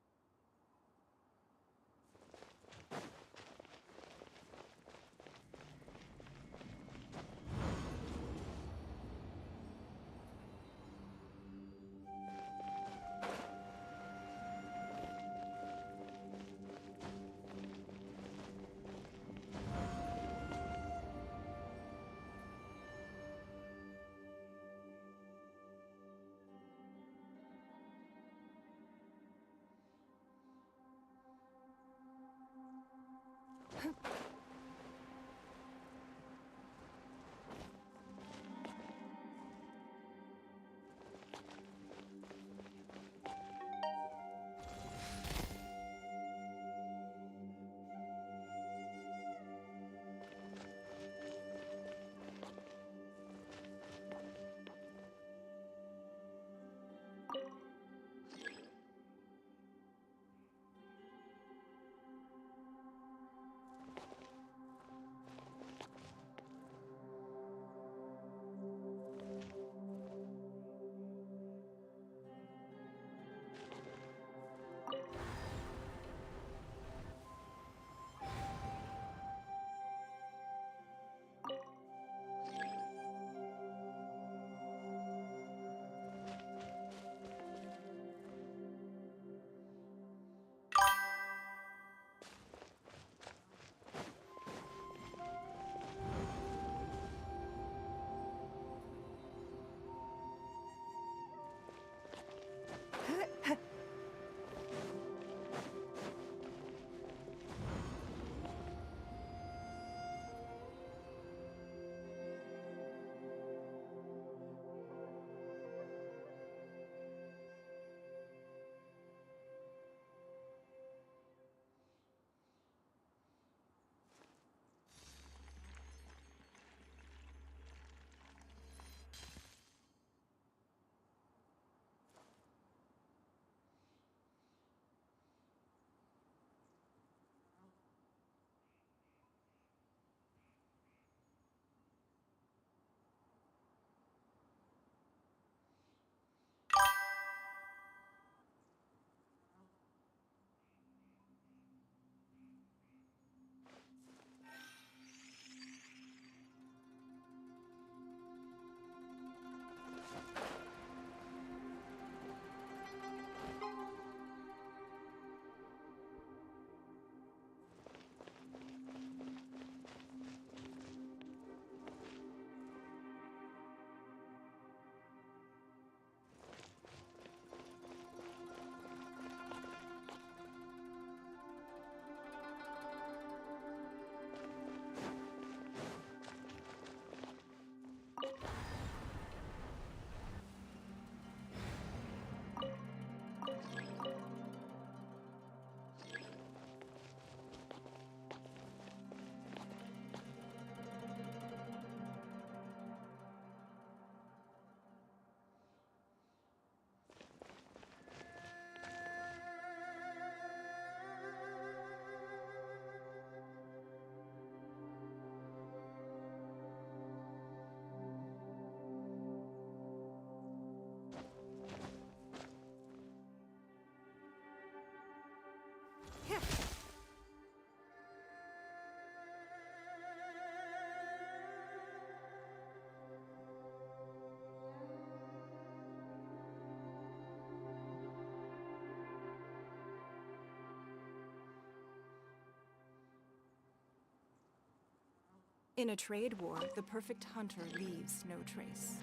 In a trade war, the perfect hunter leaves no trace.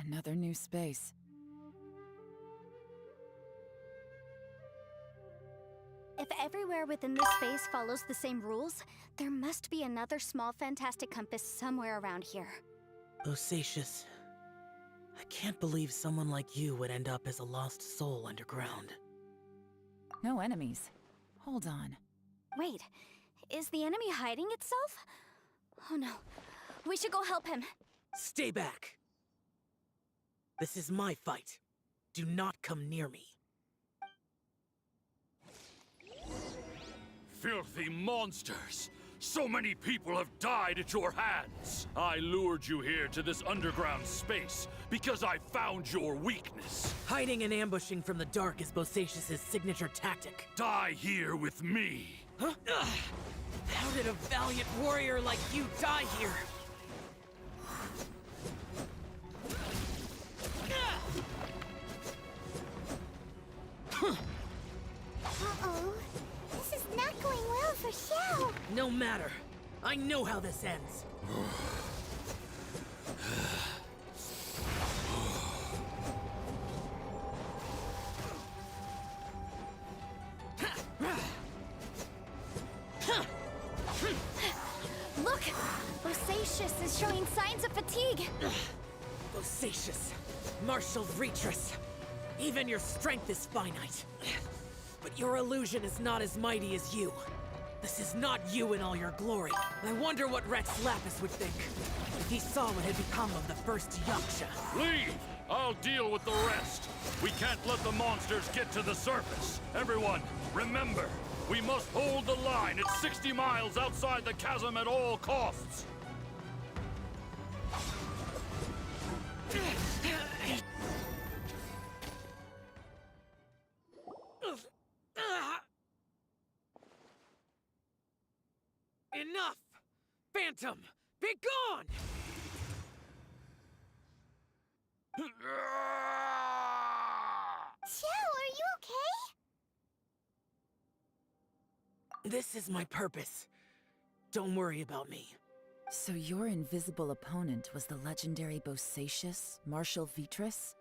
Another new space. If everywhere within this space follows the same rules, there must be another small fantastic compass somewhere around here. Bosacius. I can't believe someone like you would end up as a lost soul underground. No enemies. Hold on. Wait, is the enemy hiding itself? Oh no, we should go help him. Stay back! This is my fight. Do not come near me. Filthy monsters! So many people have died at your hands! I lured you here to this underground space because I found your weakness. Hiding and ambushing from the dark is Bosacius' signature tactic. Die here with me! Huh? Ugh. How did a valiant warrior like you die here? Uh-oh. This is not going well for Xiao. No matter. I know how this ends. Look! Bosacius is showing signs of fatigue. Bosacius, Marshal Vitris. Even your strength is finite. But your illusion is not as mighty as you. This is not you in all your glory. I wonder what Rex Lapis would think if he saw what had become of the first Yaksha. Leave! I'll deal with the rest. We can't let the monsters get to the surface. Everyone, remember, we must hold the line at 60 miles outside the chasm at all costs. Enough! Phantom, be gone! Xiao, are you okay? This is my purpose. Don't worry about me. So your invisible opponent was the legendary Bosacius, Marshal Vitris?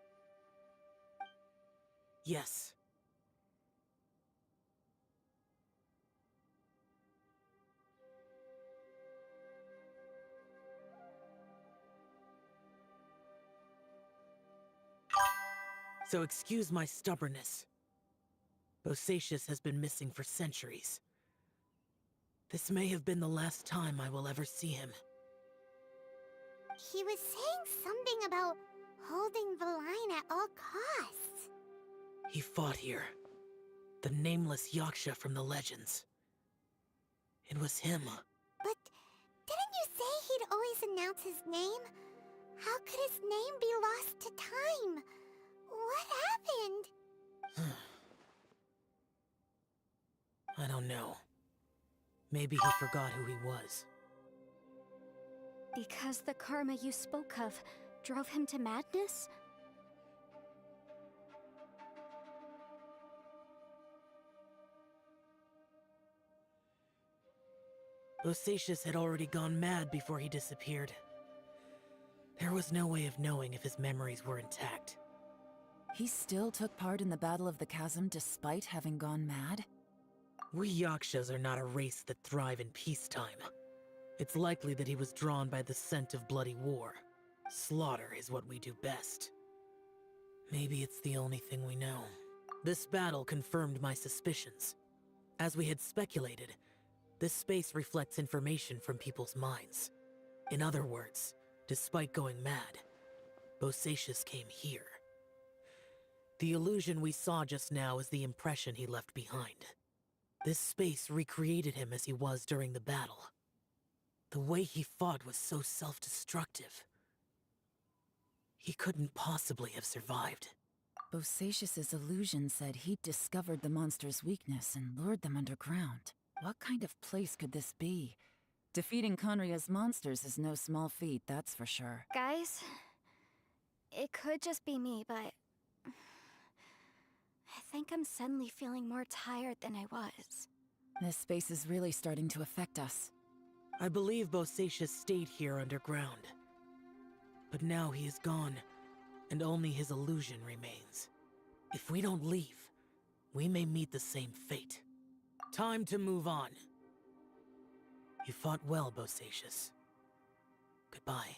Yes. So excuse my stubbornness. Bosacius has been missing for centuries. This may have been the last time I will ever see him. He was saying something about holding the line at all costs. He fought here. The nameless Yaksha from the legends. It was him. But didn't you say he'd always announce his name? How could his name be lost to time? What happened? I don't know. Maybe he forgot who he was. Because the karma you spoke of drove him to madness? Bosacius had already gone mad before he disappeared. There was no way of knowing if his memories were intact. He still took part in the Battle of the Chasm despite having gone mad? We Yakshas are not a race that thrive in peacetime. It's likely that he was drawn by the scent of bloody war. Slaughter is what we do best. Maybe it's the only thing we know. This battle confirmed my suspicions. As we had speculated, this space reflects information from people's minds. In other words, despite going mad, Bosacius came here. The illusion we saw just now is the impression he left behind. This space recreated him as he was during the battle. The way he fought was so self-destructive. He couldn't possibly have survived. Bosacius's illusion said he'd discovered the monster's weakness and lured them underground. What kind of place could this be? Defeating Conria's monsters is no small feat, that's for sure. Guys, it could just be me, but I think I'm suddenly feeling more tired than I was. This space is really starting to affect us. I believe Bosacius stayed here underground. But now he is gone, and only his illusion remains. If we don't leave, we may meet the same fate. Time to move on. You fought well, Bosacius. Goodbye.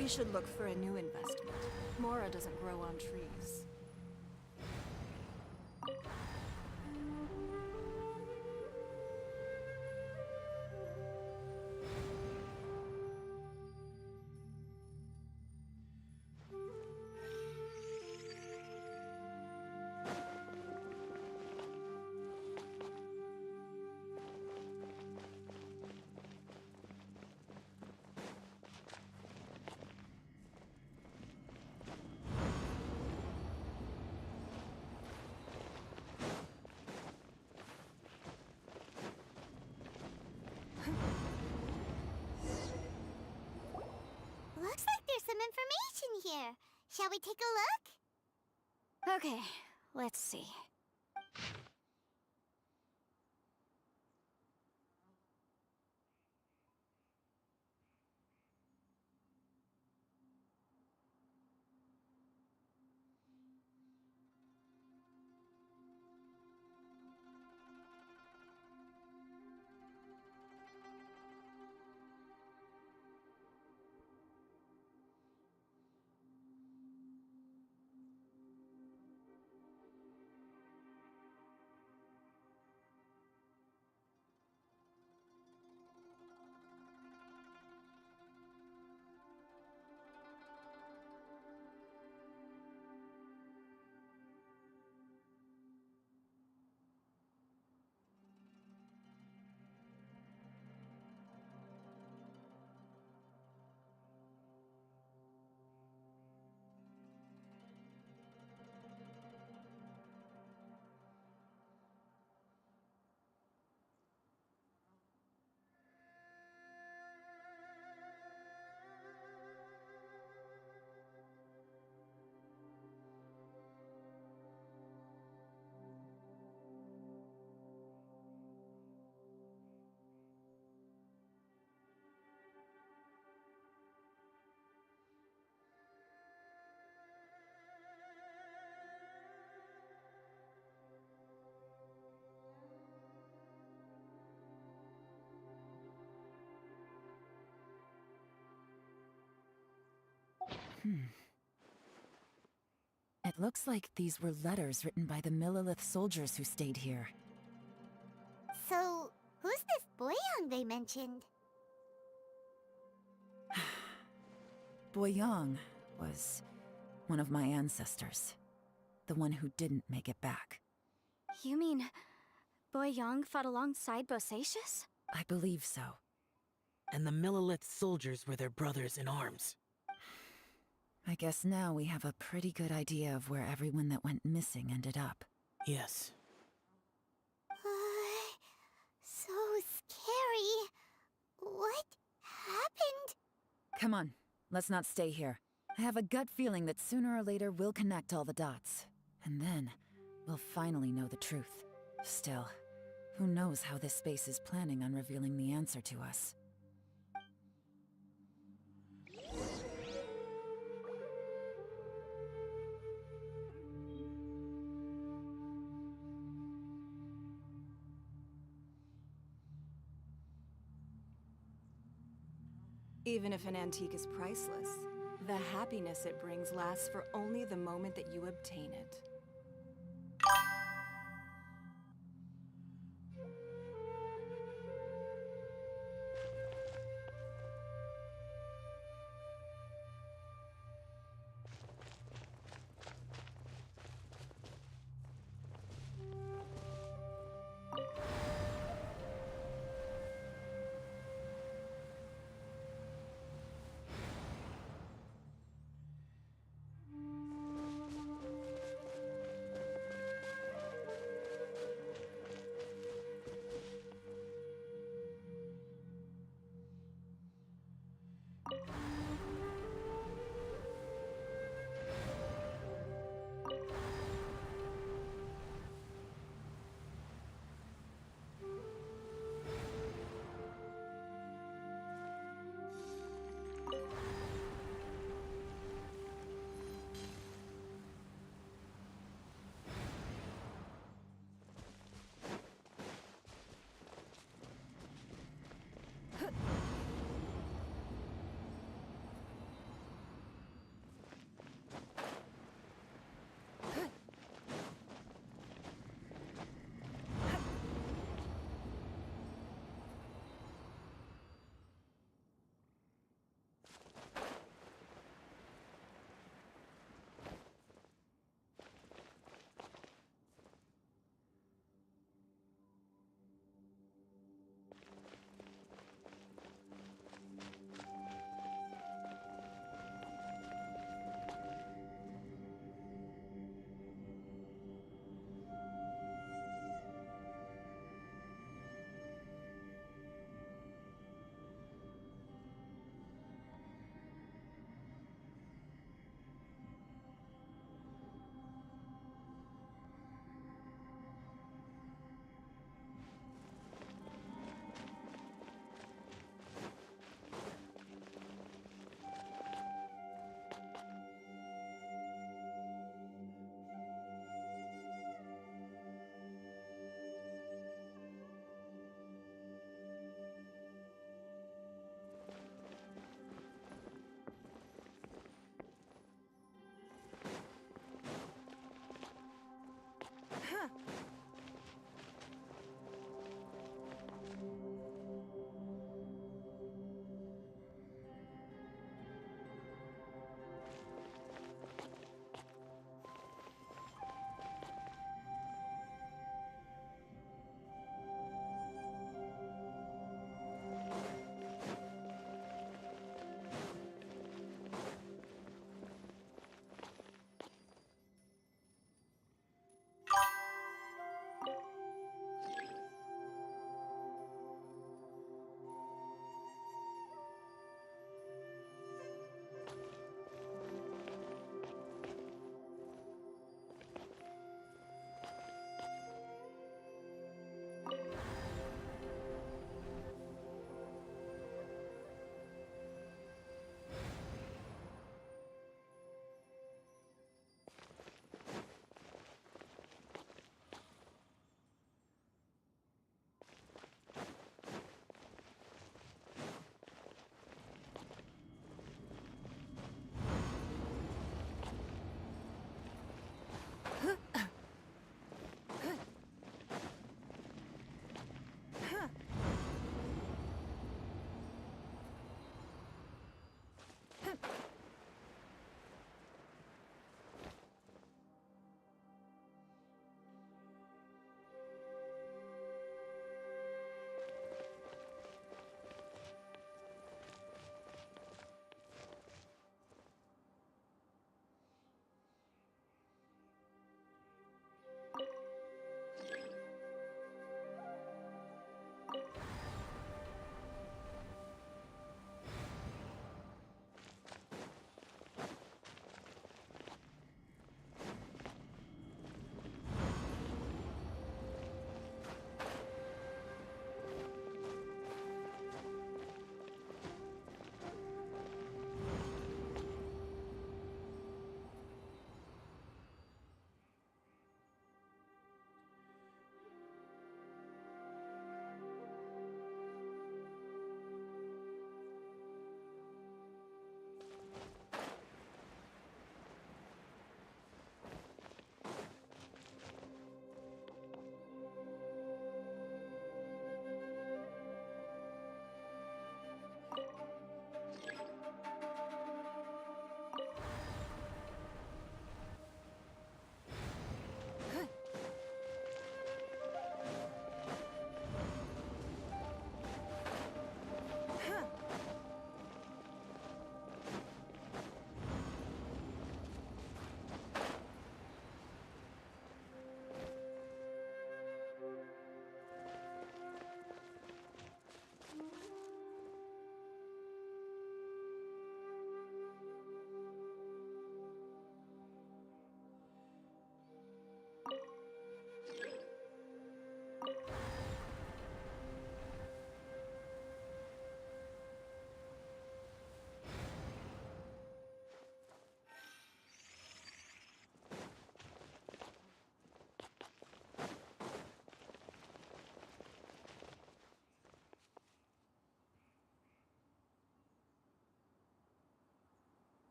We should look for a new investment. Mora doesn't grow on trees. Looks like there's some information here. Shall we take a look? Okay, let's see. It looks like these were letters written by the Millelith soldiers who stayed here. So, who's this Boyang they mentioned? Boyang was one of my ancestors. The one who didn't make it back. You mean Boyang fought alongside Bosacius? I believe so. And the Millelith soldiers were their brothers in arms. I guess now we have a pretty good idea of where everyone that went missing ended up. Yes. So scary. What happened? Come on, let's not stay here. I have a gut feeling that sooner or later we'll connect all the dots. And then, we'll finally know the truth. Still, who knows how this space is planning on revealing the answer to us. Even if an antique is priceless, the happiness it brings lasts for only the moment that you obtain it.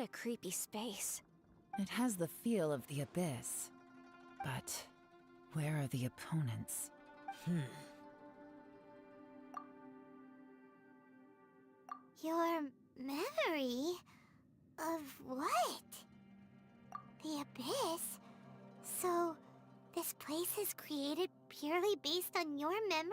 a creepy space. It has the feel of the Abyss. But where are the opponents? Your memory of what? The Abyss? So, this place is created purely based on your memory?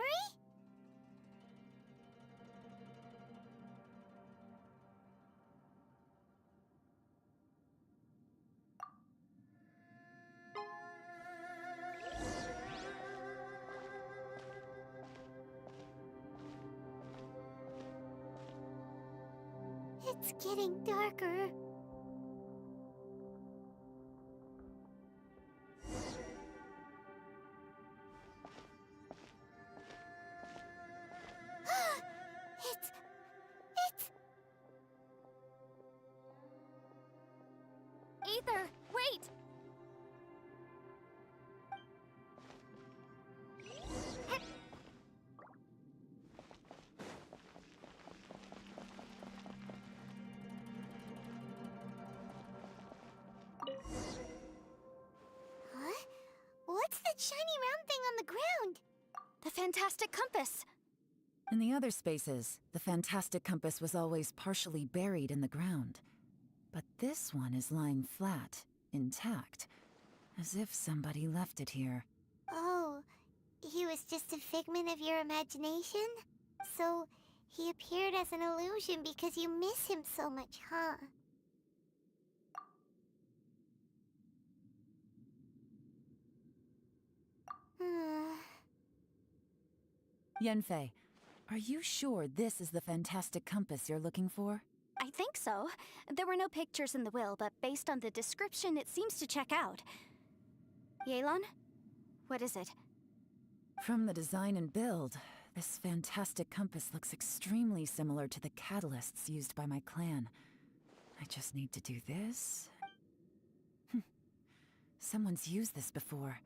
It's getting darker. It's... Aether, wait! Huh? What's that shiny round thing on the ground? The Fantastic Compass! In the other spaces, the Fantastic Compass was always partially buried in the ground. But this one is lying flat, intact, as if somebody left it here. Oh, he was just a figment of your imagination? So, he appeared as an illusion because you miss him so much, huh? Yanfei, are you sure this is the Fantastic Compass you're looking for? I think so. There were no pictures in the will, but based on the description, it seems to check out. Yelan? What is it? From the design and build, this Fantastic Compass looks extremely similar to the catalysts used by my clan. I just need to do this. Someone's used this before.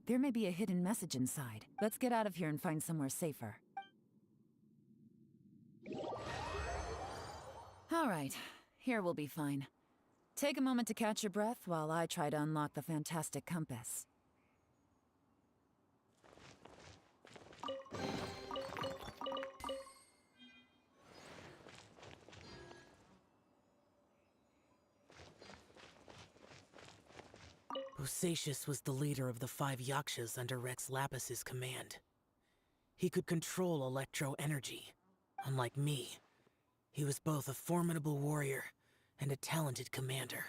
There may be a hidden message inside. Let's get out of here and find somewhere safer. All right, here we'll be fine. Take a moment to catch your breath while I try to unlock the Fantastic Compass. Bosacius was the leader of the 5 Yakshas under Rex Lapis's command. He could control electro energy. Unlike me, he was both a formidable warrior and a talented commander.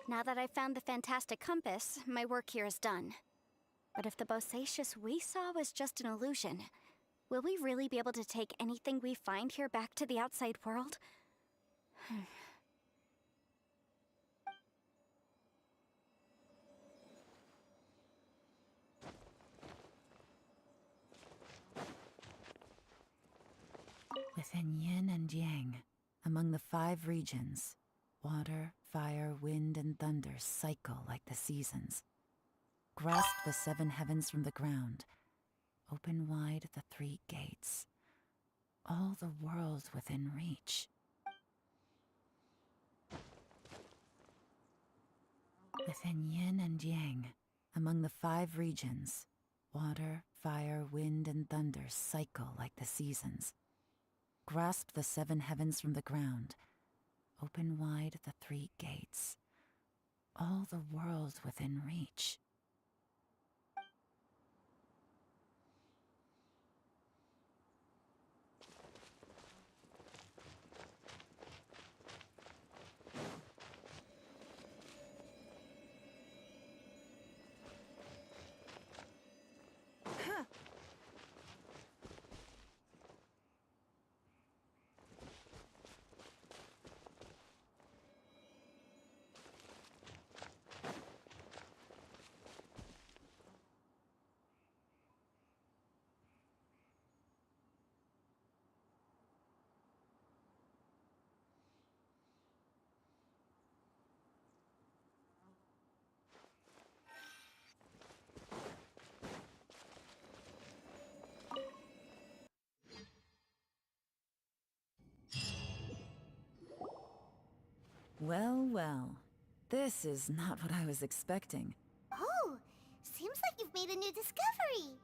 Now that I've found the Fantastic Compass, my work here is done. But if the Bosacius we saw was just an illusion, will we really be able to take anything we find here back to the outside world? Within yin and yang, among the 5 regions, water, fire, wind, and thunder cycle like the seasons. Grasp the 7 heavens from the ground. Open wide the 3 gates. All the world within reach. Within yin and yang, among the 5 regions, water, fire, wind, and thunder cycle like the seasons. Grasp the 7 heavens from the ground. Open wide the 3 gates. All the world within reach. Well, well. This is not what I was expecting. Oh, seems like you've made a new discovery.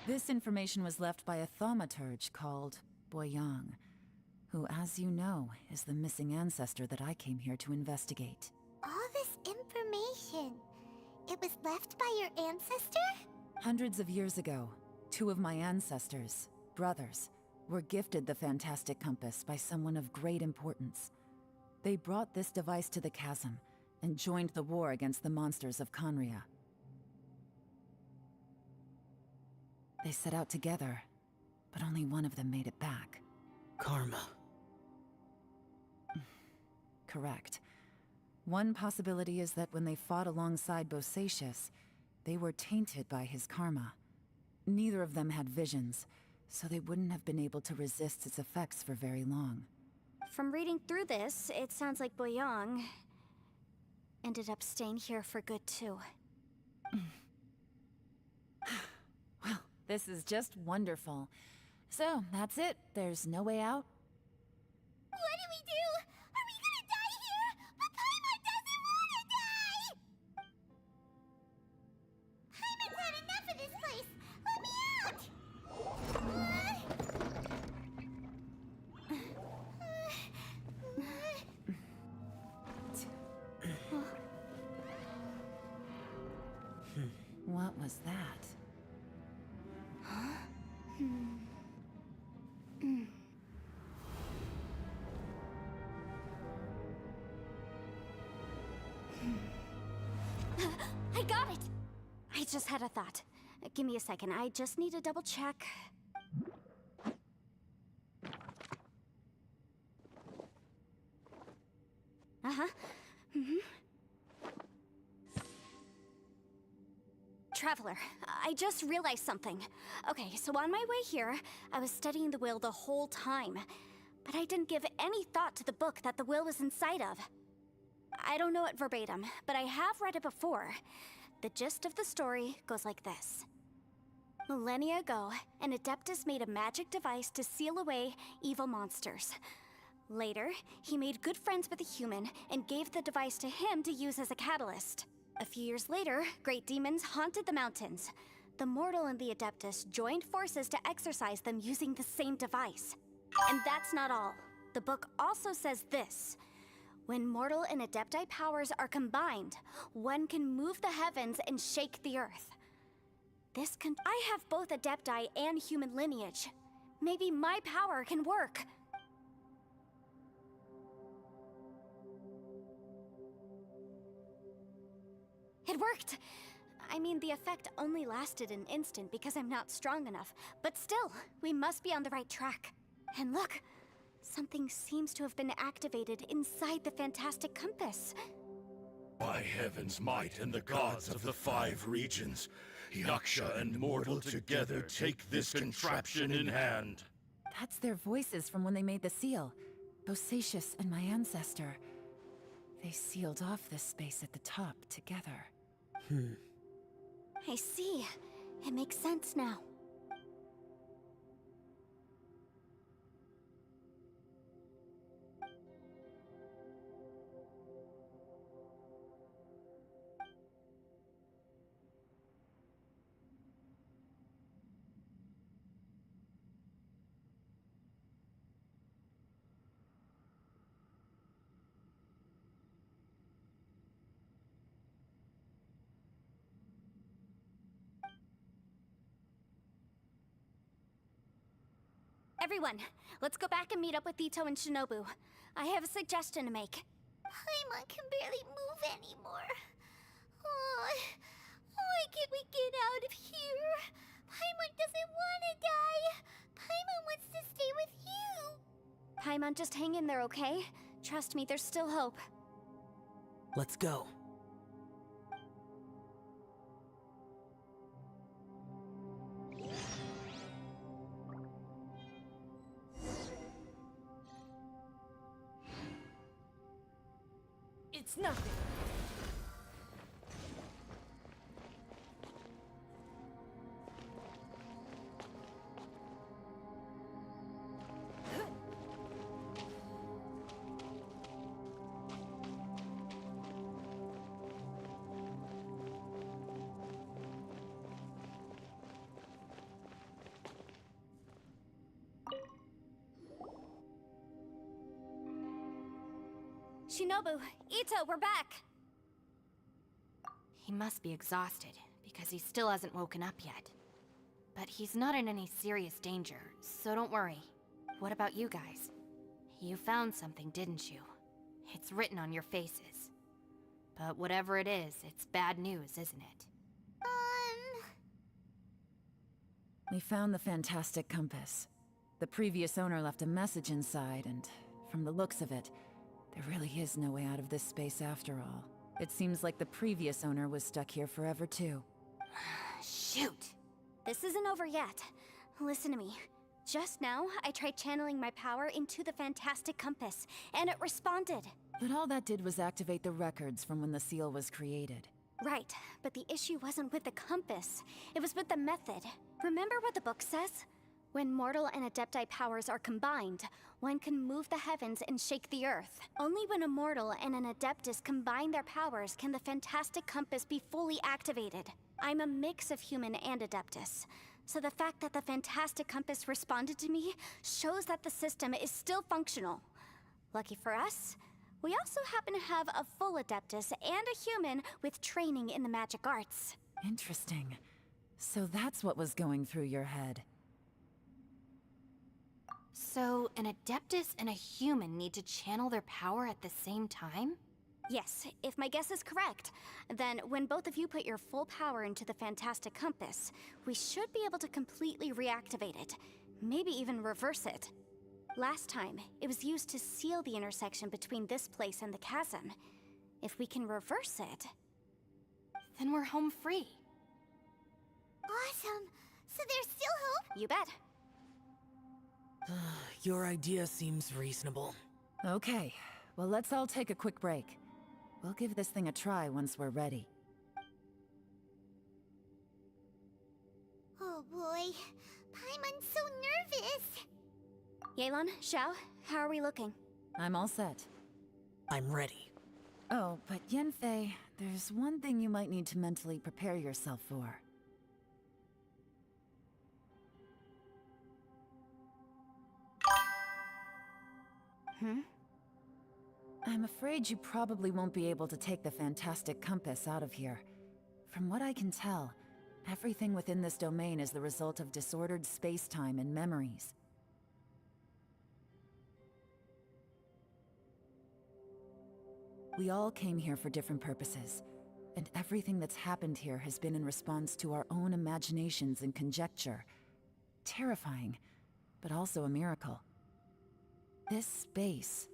This information was left by a thaumaturge called Boyang, who, as you know, is the missing ancestor that I came here to investigate. All this information, it was left by your ancestor? Hundreds of years ago, two of my ancestors, brothers, were gifted the Fantastic Compass by someone of great importance. They brought this device to the chasm and joined the war against the monsters of Conria. They set out together, but only one of them made it back. Karma. Correct. One possibility is that when they fought alongside Bosacius, they were tainted by his karma. Neither of them had visions, so they wouldn't have been able to resist its effects for very long. From reading through this, it sounds like Boyang ended up staying here for good too. Well, this is just wonderful. So, that's it. There's no way out? What do we do? Are we gonna die here? But Paimon doesn't wanna die! Paimon's had enough of this place! Let me out! What was that? I got it! I just had a thought. Give me a second, I just need to double check. Uh-huh. Traveler, I just realized something. Okay, so on my way here, I was studying the will the whole time. But I didn't give any thought to the book that the will was inside of. I don't know it verbatim, but I have read it before. The gist of the story goes like this. Millennia ago, an Adeptus made a magic device to seal away evil monsters. Later, he made good friends with a human and gave the device to him to use as a catalyst. A few years later, great demons haunted the mountains. The mortal and the Adeptus joined forces to exorcise them using the same device. And that's not all. The book also says this. When mortal and Adepti powers are combined, one can move the heavens and shake the earth. I have both Adepti and human lineage. Maybe my power can work. It worked! I mean, the effect only lasted an instant because I'm not strong enough. But still, we must be on the right track. And look, something seems to have been activated inside the Fantastic Compass. By heaven's might and the gods of the 5 regions, Yaksha and mortal together take this contraption in hand. That's their voices from when they made the seal. Bosacius and my ancestor. They sealed off this space at the top together. I see. It makes sense now. Everyone, let's go back and meet up with Ito and Shinobu. I have a suggestion to make. Paimon can barely move anymore. Oh, why can't we get out of here? Paimon doesn't want to die. Paimon wants to stay with you. Paimon, just hang in there, okay? Trust me, there's still hope. Let's go. It's nothing. Shinobu, Ito, we're back! He must be exhausted, because he still hasn't woken up yet. But he's not in any serious danger, so don't worry. What about you guys? You found something, didn't you? It's written on your faces. But whatever it is, it's bad news, isn't it? We found the Fantastic Compass. The previous owner left a message inside, and from the looks of it, there really is no way out of this space after all. It seems like the previous owner was stuck here forever too. Shoot! This isn't over yet. Listen to me. Just now, I tried channeling my power into the Fantastic Compass, and it responded. But all that did was activate the records from when the seal was created. Right, but the issue wasn't with the compass. It was with the method. Remember what the book says? When mortal and Adepti powers are combined, one can move the heavens and shake the earth. Only when a mortal and an Adeptus combine their powers can the Fantastic Compass be fully activated. I'm a mix of human and Adeptus, so the fact that the Fantastic Compass responded to me shows that the system is still functional. Lucky for us, we also happen to have a full Adeptus and a human with training in the magic arts. Interesting. So that's what was going through your head. So, an Adeptus and a human need to channel their power at the same time? Yes, if my guess is correct, then when both of you put your full power into the Fantastic Compass, we should be able to completely reactivate it, maybe even reverse it. Last time, it was used to seal the intersection between this place and the chasm. If we can reverse it, then we're home free. Awesome! So there's still hope? You bet. Your idea seems reasonable. Okay, well let's all take a quick break. We'll give this thing a try once we're ready. Oh boy, Paimon's so nervous! Yelan, Xiao, how are we looking? I'm all set. I'm ready. Oh, but Yanfei, there's one thing you might need to mentally prepare yourself for. I'm afraid you probably won't be able to take the Fantastic Compass out of here. From what I can tell, everything within this domain is the result of disordered space-time and memories. We all came here for different purposes, and everything that's happened here has been in response to our own imaginations and conjecture. Terrifying, but also a miracle. This space,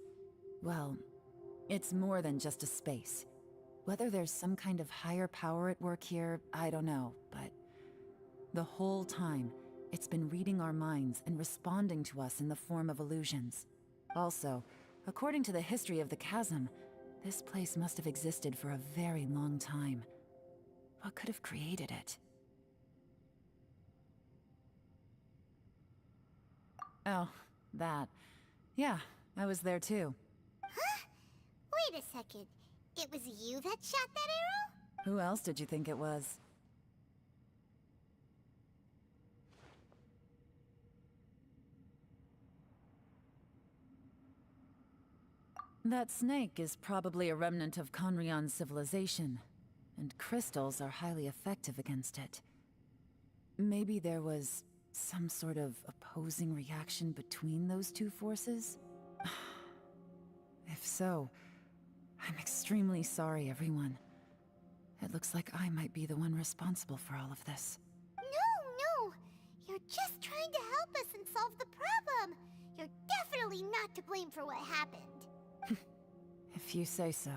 well, it's more than just a space. Whether there's some kind of higher power at work here, I don't know, but the whole time, it's been reading our minds and responding to us in the form of illusions. Also, according to the history of the chasm, this place must have existed for a very long time. What could have created it? Oh, that. Yeah, I was there too. Huh? Wait a second. It was you that shot that arrow? Who else did you think it was? That snake is probably a remnant of Conrion's civilization, and crystals are highly effective against it. Maybe there was some sort of opposing reaction between those two forces? If so, I'm extremely sorry, everyone. It looks like I might be the one responsible for all of this. No! You're just trying to help us and solve the problem! You're definitely not to blame for what happened. If you say so.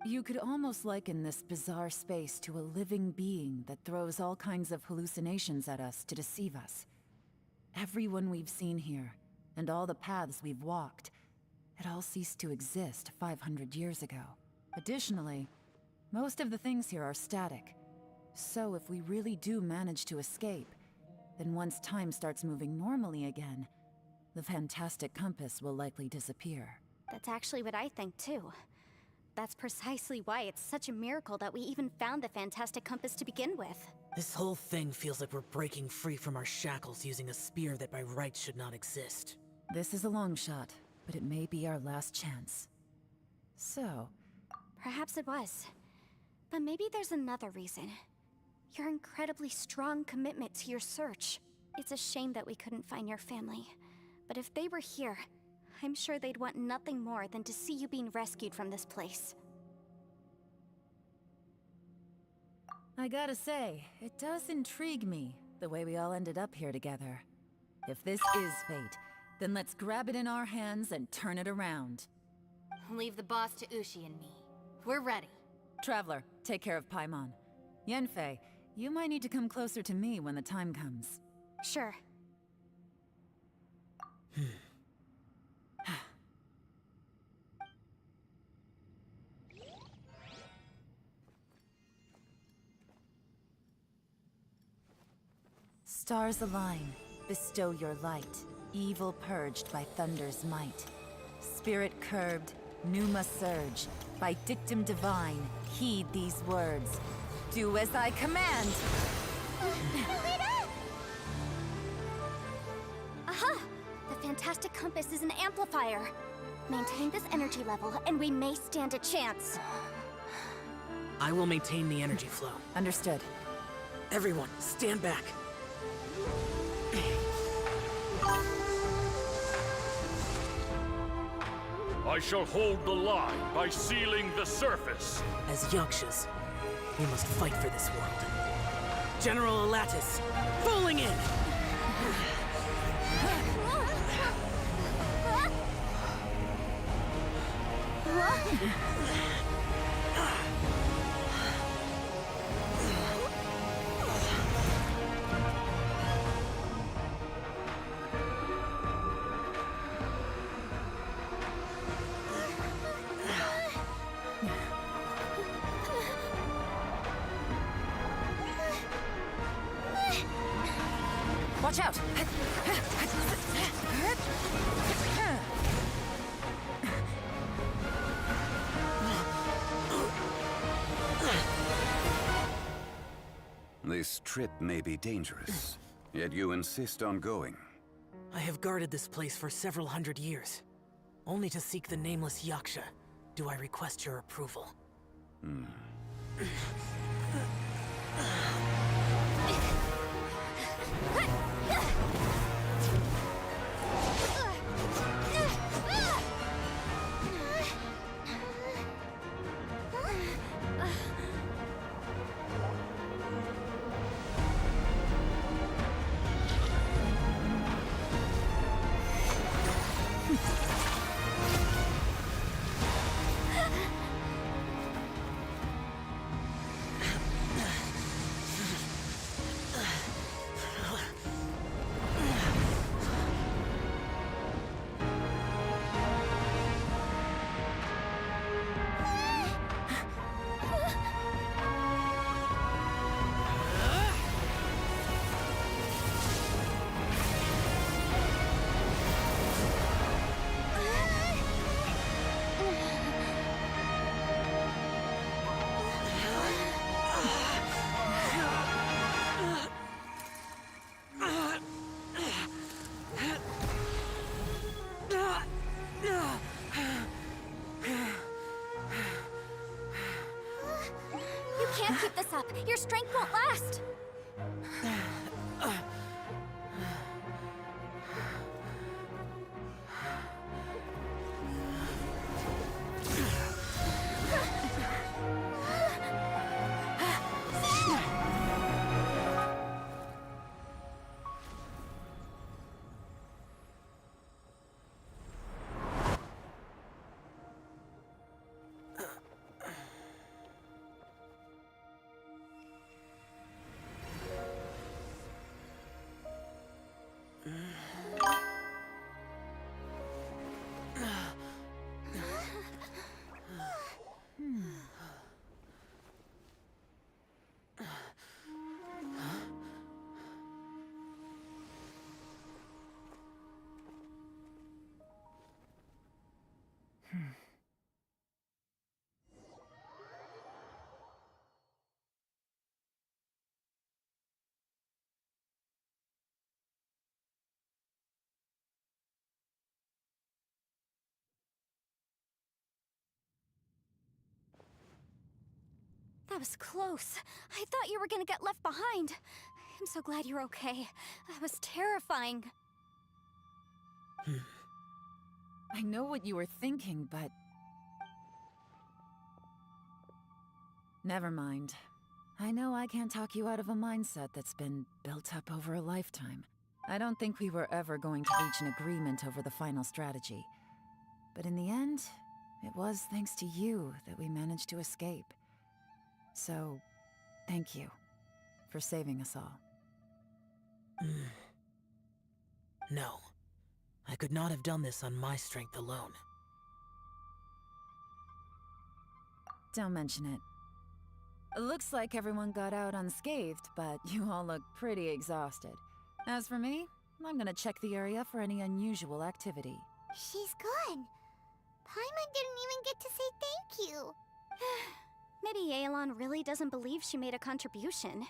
You could almost liken this bizarre space to a living being that throws all kinds of hallucinations at us to deceive us. Everyone we've seen here, and all the paths we've walked, it all ceased to exist 500 years ago. Additionally, most of the things here are static. So if we really do manage to escape, then once time starts moving normally again, the Fantastic Compass will likely disappear. That's actually what I think too. That's precisely why it's such a miracle that we even found the Fantastic Compass to begin with. This whole thing feels like we're breaking free from our shackles using a spear that by rights should not exist. This is a long shot, but it may be our last chance. So, Perhaps it was. But maybe there's another reason. Your incredibly strong commitment to your search. It's a shame that we couldn't find your family. But if they were here, I'm sure they'd want nothing more than to see you being rescued from this place. I gotta say, it does intrigue me, the way we all ended up here together. If this is fate, then let's grab it in our hands and turn it around. Leave the boss to Ushi and me. We're ready. Traveler, take care of Paimon. Yanfei, you might need to come closer to me when the time comes. Sure. Stars align, bestow your light. Evil purged by thunder's might. Spirit curbed, pneuma surge. By dictum divine, heed these words. Do as I command! Aha! The fantastic compass is an amplifier. Maintain this energy level, and we may stand a chance. I will maintain the energy flow. Understood. Everyone, stand back. I shall hold the line by sealing the surface. As Yakshas, we must fight for this world. General Alatus, falling in! Watch out! This trip may be dangerous, yet you insist on going. I have guarded this place for several hundred years. Only to seek the nameless Yaksha do I request your approval. You can't keep this up. Your strength won't last. That was close. I thought you were gonna get left behind. I'm so glad you're okay. That was terrifying. I know what you were thinking, but... Never mind. I know I can't talk you out of a mindset that's been built up over a lifetime. I don't think we were ever going to reach an agreement over the final strategy. But in the end, it was thanks to you that we managed to escape. So, thank you for saving us all. No. I could not have done this on my strength alone. Don't mention it. Looks like everyone got out unscathed, but you all look pretty exhausted. As for me, I'm gonna check the area for any unusual activity. She's gone. Paimon didn't even get to say thank you. Maybe Yelan really doesn't believe she made a contribution.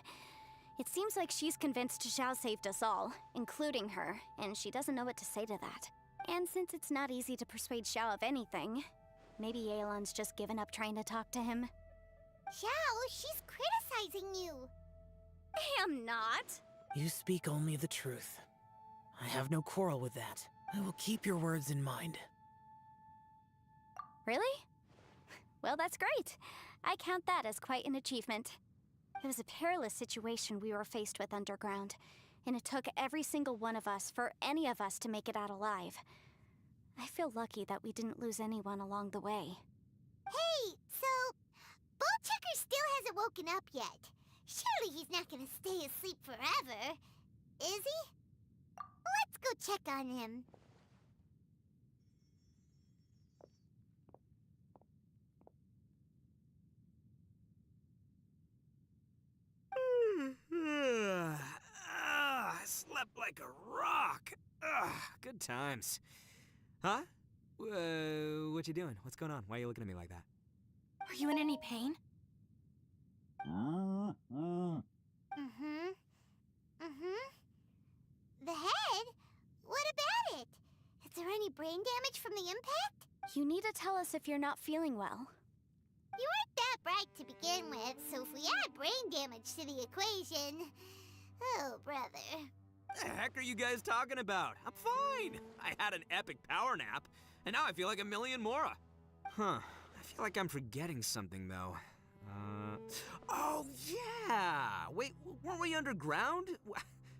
It seems like she's convinced Xiao saved us all, including her, and she doesn't know what to say to that. And since it's not easy to persuade Xiao of anything, maybe Yelan's just given up trying to talk to him. Xiao, she's criticizing you. I am not. You speak only the truth. I have no quarrel with that. I will keep your words in mind. Really? Well, that's great. I count that as quite an achievement. It was a perilous situation we were faced with underground, and it took every single one of us for any of us to make it out alive. I feel lucky that we didn't lose anyone along the way. Hey, so... Ballchecker still hasn't woken up yet. Surely he's not gonna stay asleep forever, is he? Let's go check on him. I slept like a rock. Good times. Huh? What you doing? What's going on? Why are you looking at me like that? Are you in any pain? The head? What about it? Is there any brain damage from the impact? You need to tell us if you're not feeling well. You weren't that bright to begin with, so if we add brain damage to the equation... Oh, brother. The heck are you guys talking about? I'm fine. I had an epic power nap, and now I feel like a million more. Huh. I feel like I'm forgetting something, though. Oh, yeah! Wait, weren't we underground?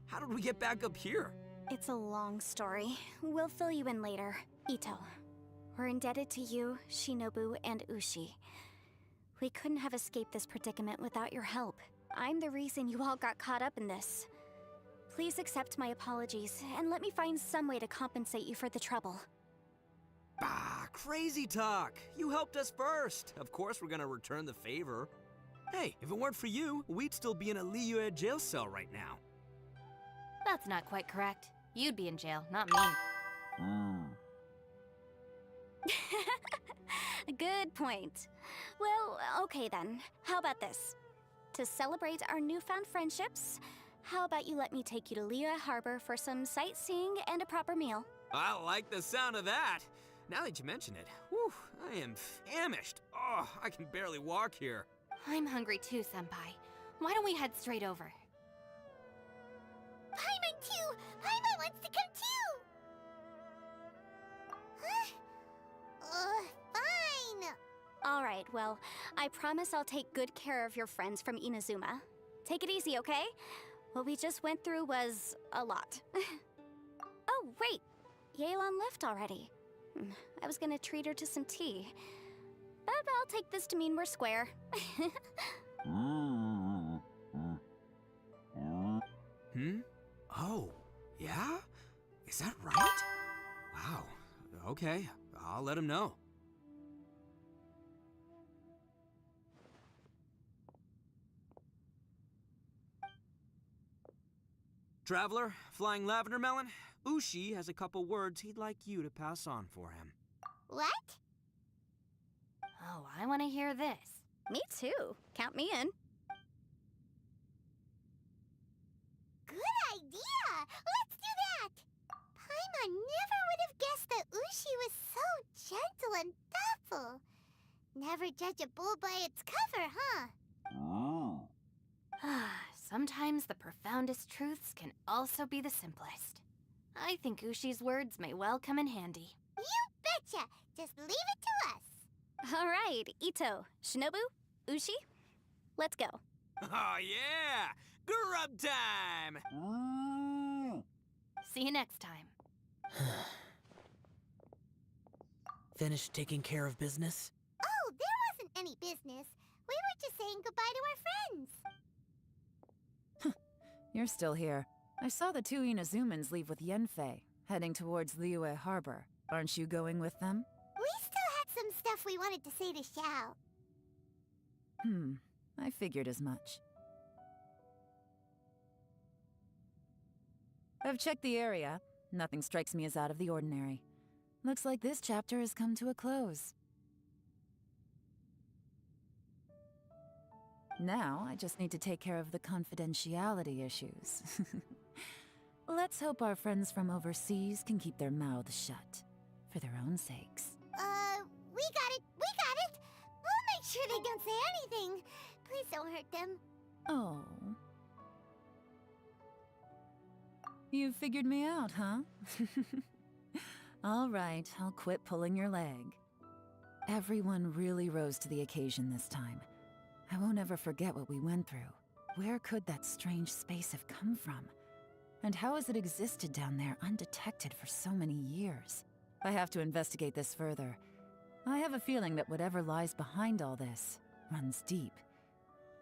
How did we get back up here? It's a long story. We'll fill you in later. Ito, we're indebted to you, Shinobu, and Ushi. We couldn't have escaped this predicament without your help. I'm the reason you all got caught up in this. Please accept my apologies, and let me find some way to compensate you for the trouble. Bah, crazy talk! You helped us first! Of course we're gonna return the favor. Hey, if it weren't for you, we'd still be in a Liyue jail cell right now. That's not quite correct. You'd be in jail, not me. Good point. Well, okay then. How about this? To celebrate our newfound friendships, how about you let me take you to Liyue Harbor for some sightseeing and a proper meal? I like the sound of that! Now that you mention it, whew, I am famished. Oh, I can barely walk here. I'm hungry too, Senpai. Why don't we head straight over? Paimon too! Paimon wants to come too! Huh? Fine! Alright, well, I promise I'll take good care of your friends from Inazuma. Take it easy, okay? What we just went through was a lot. Oh, wait! Yelan left already. I was gonna treat her to some tea. But I'll take this to mean we're square. Oh, yeah? Is that right? Wow. Okay, I'll let him know. Traveler, Flying Lavender Melon, Ushi has a couple words he'd like you to pass on for him. What? Oh, I want to hear this. Me too. Count me in. Good idea! Let's do that! Paimon never would have guessed that Ushi was so gentle and thoughtful. Never judge a bull by its cover, huh? Sometimes the profoundest truths can also be the simplest. I think Ushi's words may well come in handy. You betcha! Just leave it to us! Alright, Ito, Shinobu, Ushi, let's go. Oh, yeah! Grub time! See you next time. Finished taking care of business? Oh, there wasn't any business. We were just saying goodbye to our friends. You're still here. I saw the two Inazumans leave with Yenfei, heading towards Liyue Harbor. Aren't you going with them? We still had some stuff we wanted to say to Xiao. I figured as much. I've checked the area. Nothing strikes me as out of the ordinary. Looks like this chapter has come to a close. Now, I just need to take care of the confidentiality issues. Let's hope our friends from overseas can keep their mouths shut. For their own sakes. We got it! We'll make sure they don't say anything. Please don't hurt them. Oh. You figured me out, huh? All right, I'll quit pulling your leg. Everyone really rose to the occasion this time. I won't ever forget what we went through. Where could that strange space have come from? And how has it existed down there undetected for so many years? I have to investigate this further. I have a feeling that whatever lies behind all this runs deep.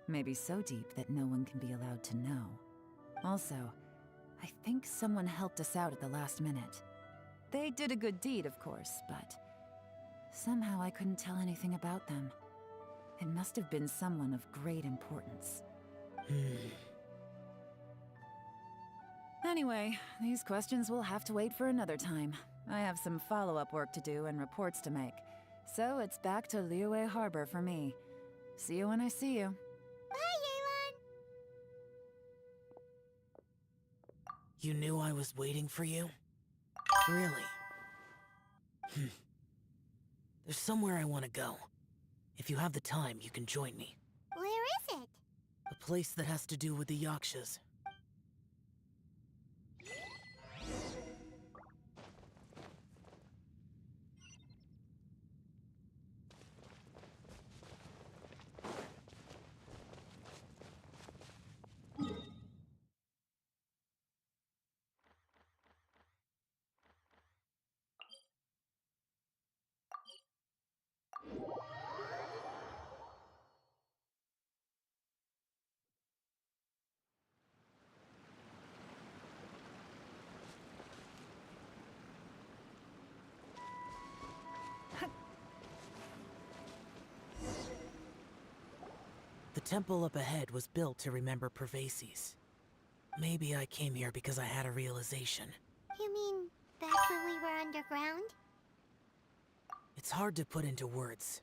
Maybe so deep that no one can be allowed to know. Also, I think someone helped us out at the last minute. They did a good deed, of course, but somehow I couldn't tell anything about them. It must have been someone of great importance. Anyway, these questions will have to wait for another time. I have some follow-up work to do and reports to make. So it's back to Liyue Harbor for me. See you when I see you. Bye, Yelan! You knew I was waiting for you? Really? There's somewhere I want to go. If you have the time, you can join me. Where is it? A place that has to do with the Yakshas. The temple up ahead was built to remember Pervases. Maybe I came here because I had a realization. You mean back when we were underground? It's hard to put into words.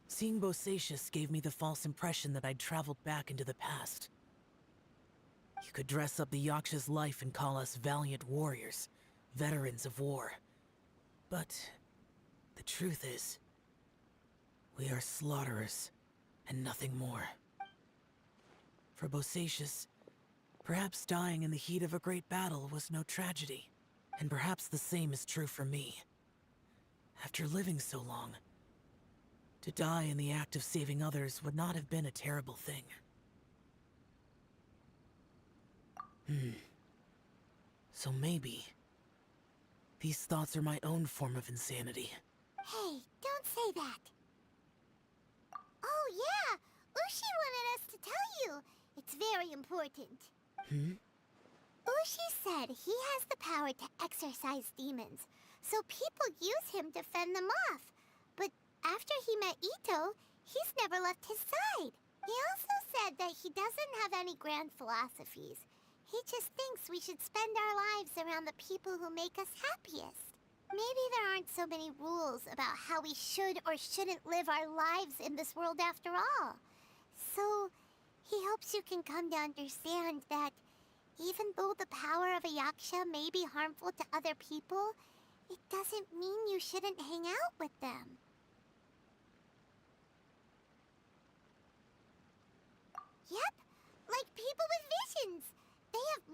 Seeing Bosacius gave me the false impression that I'd traveled back into the past. You could dress up the Yaksha's life and call us valiant warriors, veterans of war. But the truth is, we are slaughterers, and nothing more. For Bosacius, perhaps dying in the heat of a great battle was no tragedy, and perhaps the same is true for me. After living so long, to die in the act of saving others would not have been a terrible thing. So maybe these thoughts are my own form of insanity. Hey, don't say that. Oh yeah, Ushi wanted us to tell you. It's very important. Ushi said he has the power to exorcise demons, so people use him to fend them off. But after he met Ito, he's never left his side. He also said that he doesn't have any grand philosophies. He just thinks we should spend our lives around the people who make us happiest. Maybe there aren't so many rules about how we should or shouldn't live our lives in this world after all. So, he hopes you can come to understand that even though the power of a Yaksha may be harmful to other people, it doesn't mean you shouldn't hang out with them.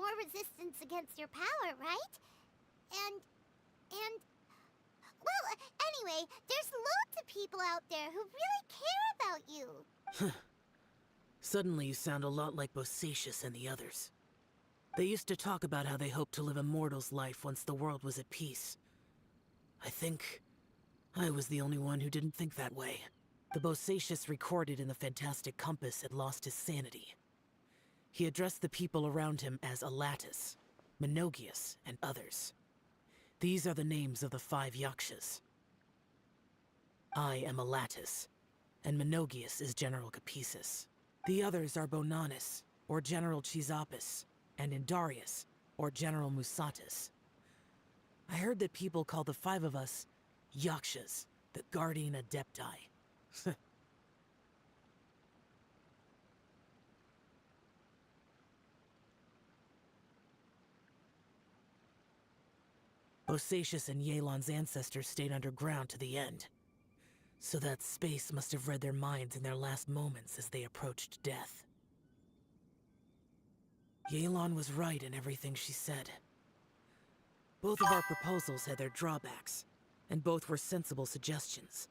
more resistance against your power, right? Well, anyway, there's loads of people out there who really care about you. Suddenly you sound a lot like Bosacius and the others. They used to talk about how they hoped to live a mortal's life once the world was at peace. I think I was the only one who didn't think that way. The Bosacius recorded in the Fantastic Compass had lost his sanity. He addressed the people around him as Alatus, Menogias, and others. These are the names of the 5 Yakshas. I am Alatus, and Menogias is General Capesus. The others are Bonanis, or General Chisapis, and Indarius, or General Musatus. I heard that people call the 5 of us Yakshas, the Guardian Adepti. Bosacius and Yelan's ancestors stayed underground to the end. So that space must have read their minds in their last moments as they approached death. Yelan was right in everything she said. Both of our proposals had their drawbacks, and both were sensible suggestions.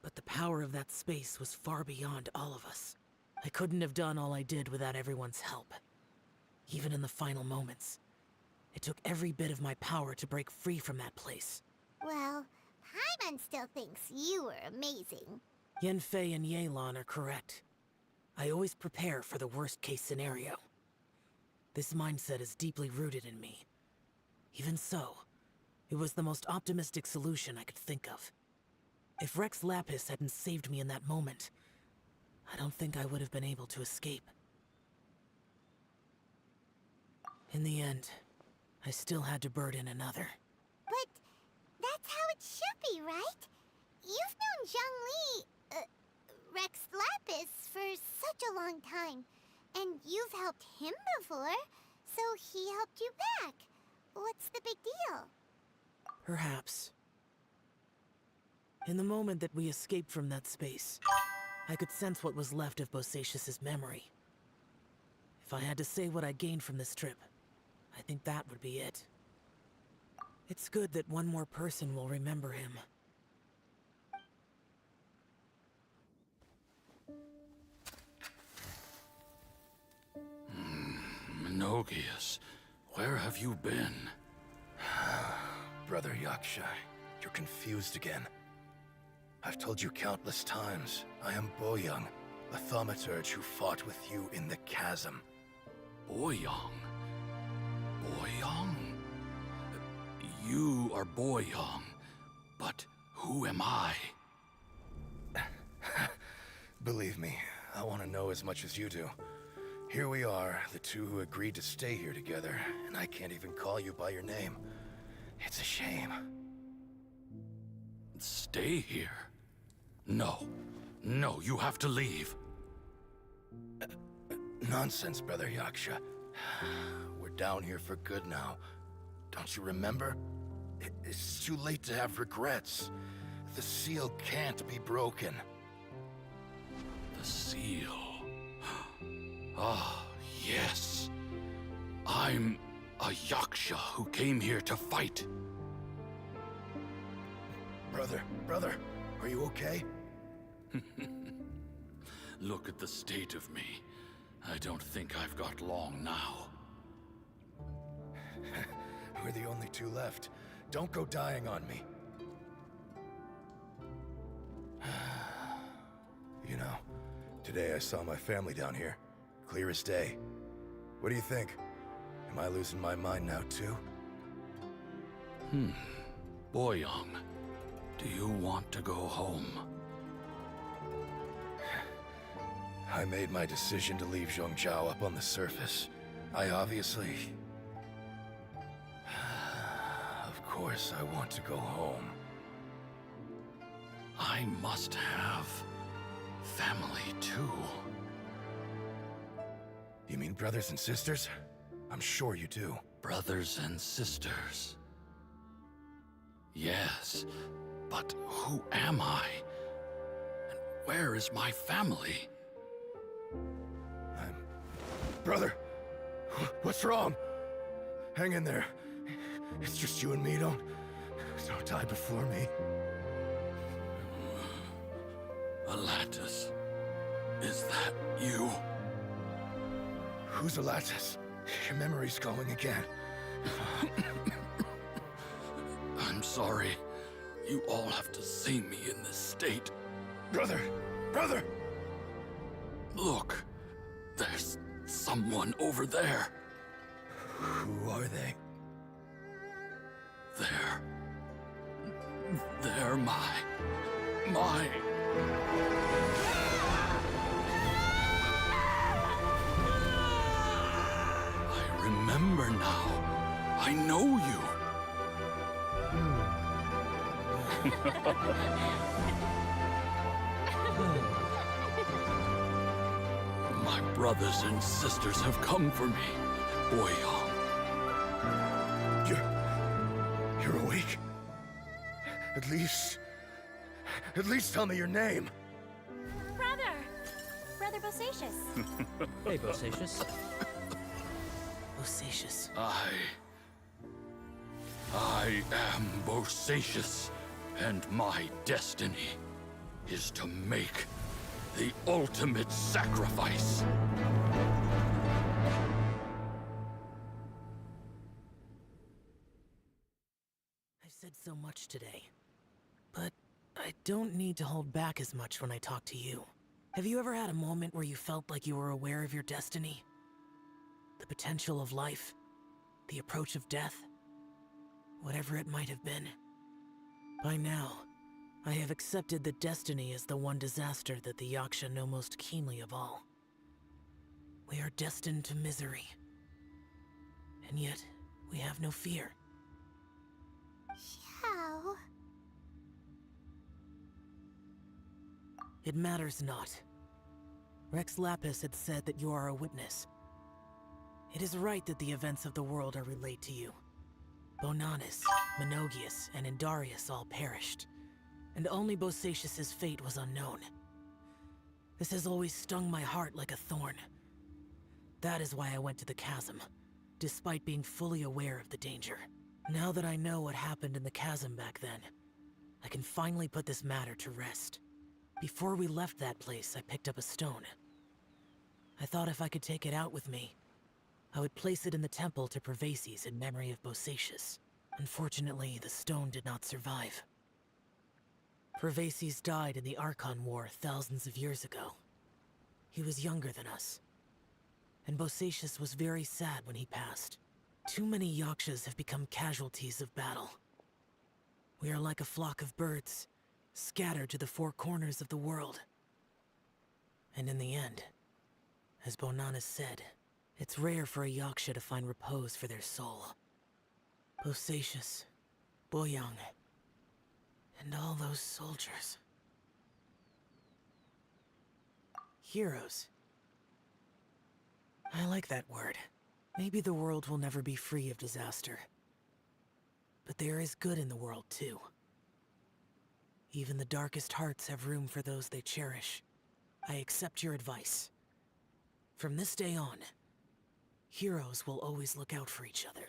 But the power of that space was far beyond all of us. I couldn't have done all I did without everyone's help. Even in the final moments, it took every bit of my power to break free from that place. Well, Paimon still thinks you were amazing. Yanfei and Yelan are correct. I always prepare for the worst-case scenario. This mindset is deeply rooted in me. Even so, it was the most optimistic solution I could think of. If Rex Lapis hadn't saved me in that moment, I don't think I would have been able to escape. In the end, I still had to burden another. But that's how it should be, right? You've known Zhongli, Rex Lapis, for such a long time. And you've helped him before, so he helped you back. What's the big deal? Perhaps. In the moment that we escaped from that space, I could sense what was left of Bosacius's memory. If I had to say what I gained from this trip, I think that would be it. It's good that one more person will remember him. Menogias, where have you been? Brother Yaksha, you're confused again. I've told you countless times, I am Boyoung, a thaumaturge who fought with you in the chasm. Boyoung? Boyoung? You are Boyoung, but who am I? Believe me, I want to know as much as you do. Here we are, the two who agreed to stay here together, and I can't even call you by your name. It's a shame. Stay here? No. No, you have to leave. Nonsense, Brother Yaksha. We're down here for good now. Don't you remember? It's too late to have regrets. The seal can't be broken. The seal. Ah, yes. I'm a Yaksha who came here to fight. Brother, are you okay? Look at the state of me. I don't think I've got long now. We're the only two left. Don't go dying on me. You know, today I saw my family down here. Clear as day. What do you think? Am I losing my mind now too? Boyoung, do you want to go home? I made my decision to leave Zhongzhou up on the surface. I obviously... Of course I want to go home. I must have family too. You mean brothers and sisters? I'm sure you do. Brothers and sisters. Yes, but who am I? And where is my family? Brother! What's wrong? Hang in there. It's just you and me, don't die before me. Alatus, is that you? Who's Alatus? Your memory's going again. I'm sorry. You all have to see me in this state. Brother! Brother! Look, there's someone over there. Who are they? They're my... I remember now. I know you. My brothers and sisters have come for me, Boyang. You're awake? At least tell me your name. Brother Bosacius. Hey, Bosacius. Bosacius. I am Bosacius, and my destiny is to make the ultimate sacrifice. I've said so much today, but I don't need to hold back as much when I talk to you. Have you ever had a moment where you felt like you were aware of your destiny? The potential of life? The approach of death? Whatever it might have been. By now, I have accepted that destiny is the one disaster that the Yaksha know most keenly of all. We are destined to misery. And yet, we have no fear. How? It matters not. Rex Lapis had said that you are a witness. It is right that the events of the world are relayed to you. Bonanis, Menogias, and Indarius all perished, and only Bosacius' fate was unknown. This has always stung my heart like a thorn. That is why I went to the chasm, despite being fully aware of the danger. Now that I know what happened in the chasm back then, I can finally put this matter to rest. Before we left that place, I picked up a stone. I thought if I could take it out with me, I would place it in the temple to Pervases in memory of Bosacius. Unfortunately, the stone did not survive. Pervases died in the Archon War thousands of years ago. He was younger than us. And Bosacius was very sad when he passed. Too many Yakshas have become casualties of battle. We are like a flock of birds, scattered to the four corners of the world. And in the end, as Bonanis said, it's rare for a Yaksha to find repose for their soul. Bosacius, Boyang, and all those soldiers. Heroes. I like that word. Maybe the world will never be free of disaster. But there is good in the world, too. Even the darkest hearts have room for those they cherish. I accept your advice. From this day on, heroes will always look out for each other.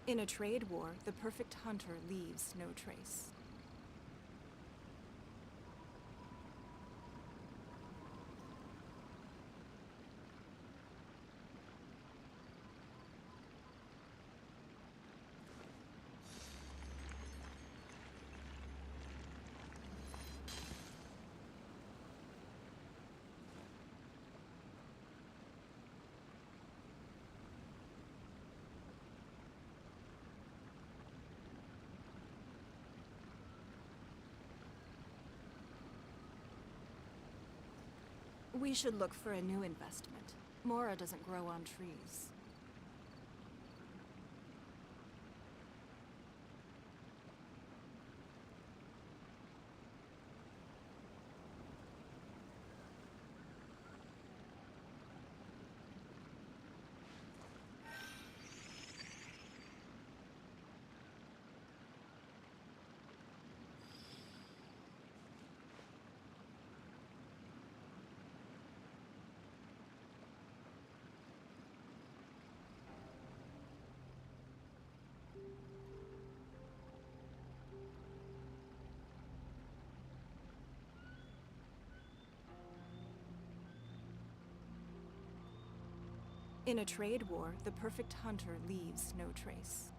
In a trade war, the perfect hunter leaves no trace. We should look for a new investment. Mora doesn't grow on trees. In a trade war, the perfect hunter leaves no trace.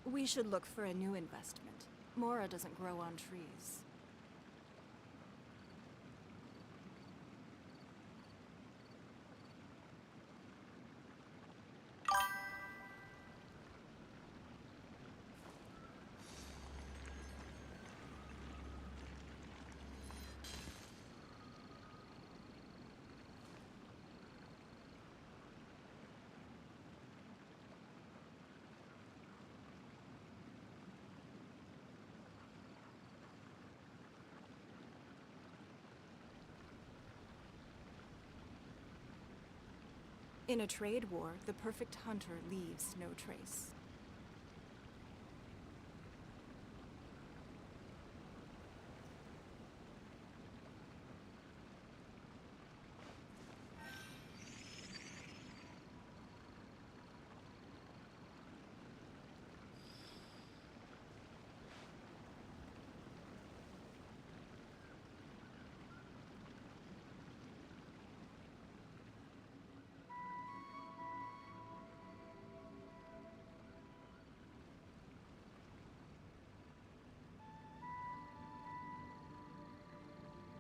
We should look for a new investment. Mora doesn't grow on trees. In a trade war, the perfect hunter leaves no trace.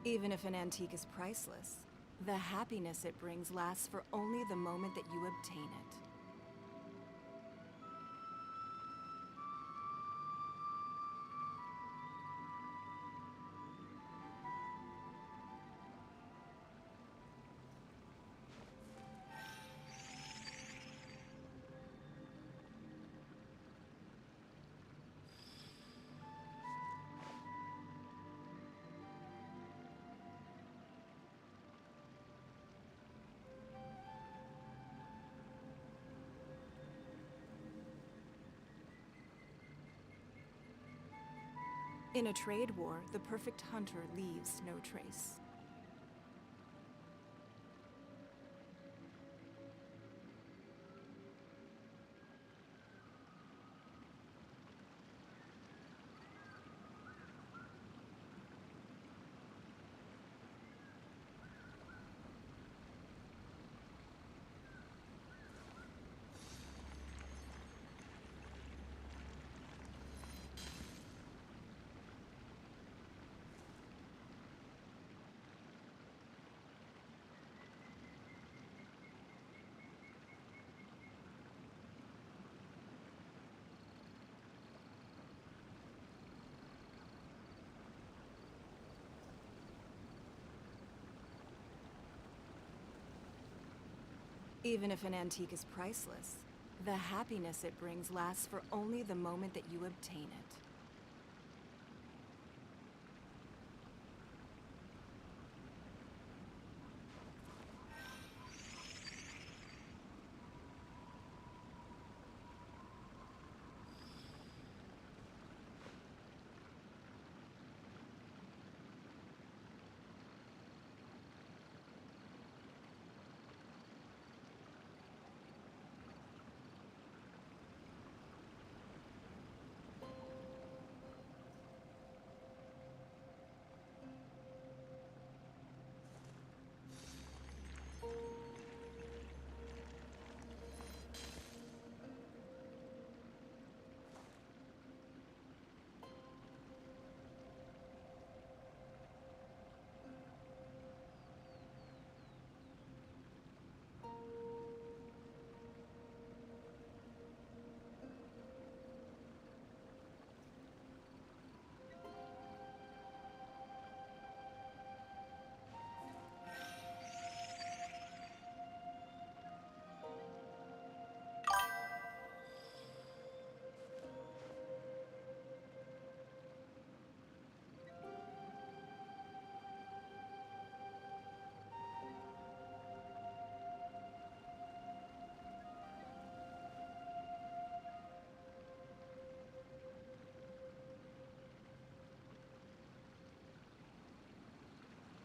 Even if an antique is priceless, the happiness it brings lasts for only the moment that you obtain it. In a trade war, the perfect hunter leaves no trace. Even if an antique is priceless, the happiness it brings lasts for only the moment that you obtain it.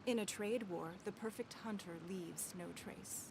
In a trade war, the perfect hunter leaves no trace.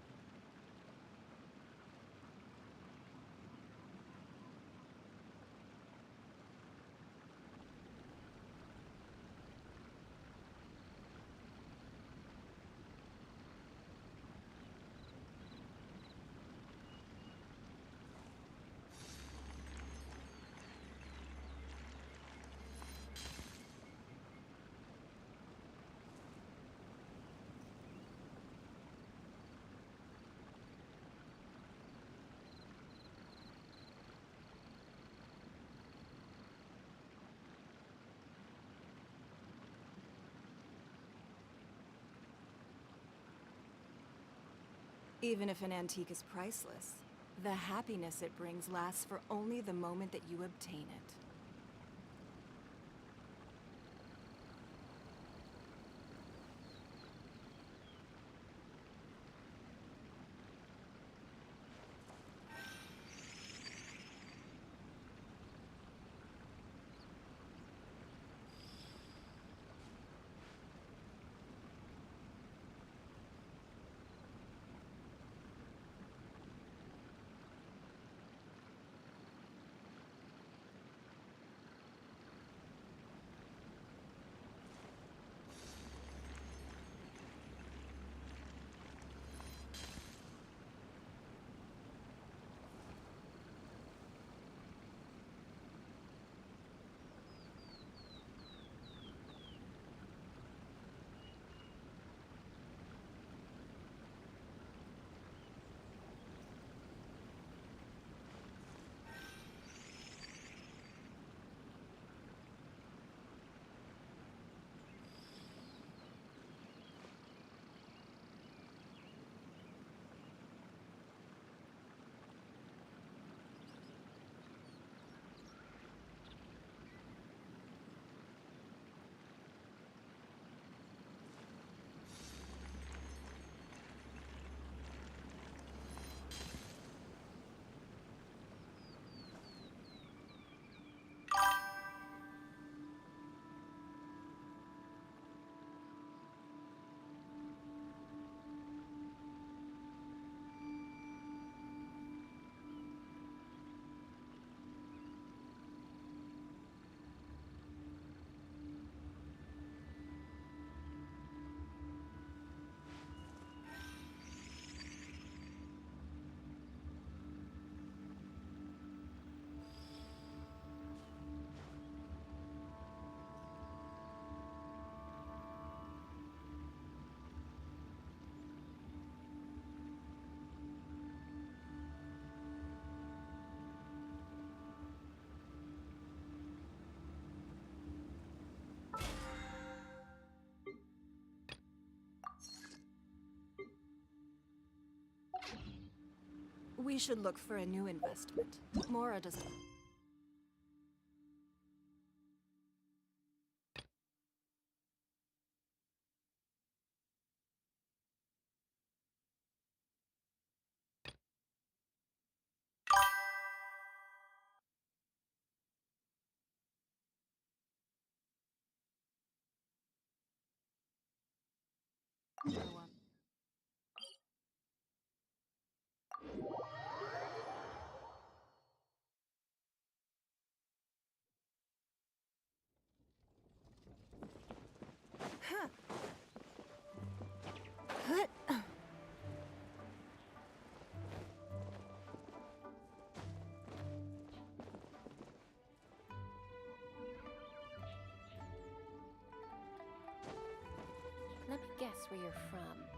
Even if an antique is priceless, the happiness it brings lasts for only the moment that you obtain it. We should look for a new investment. Mora doesn't. Let me guess where you're from.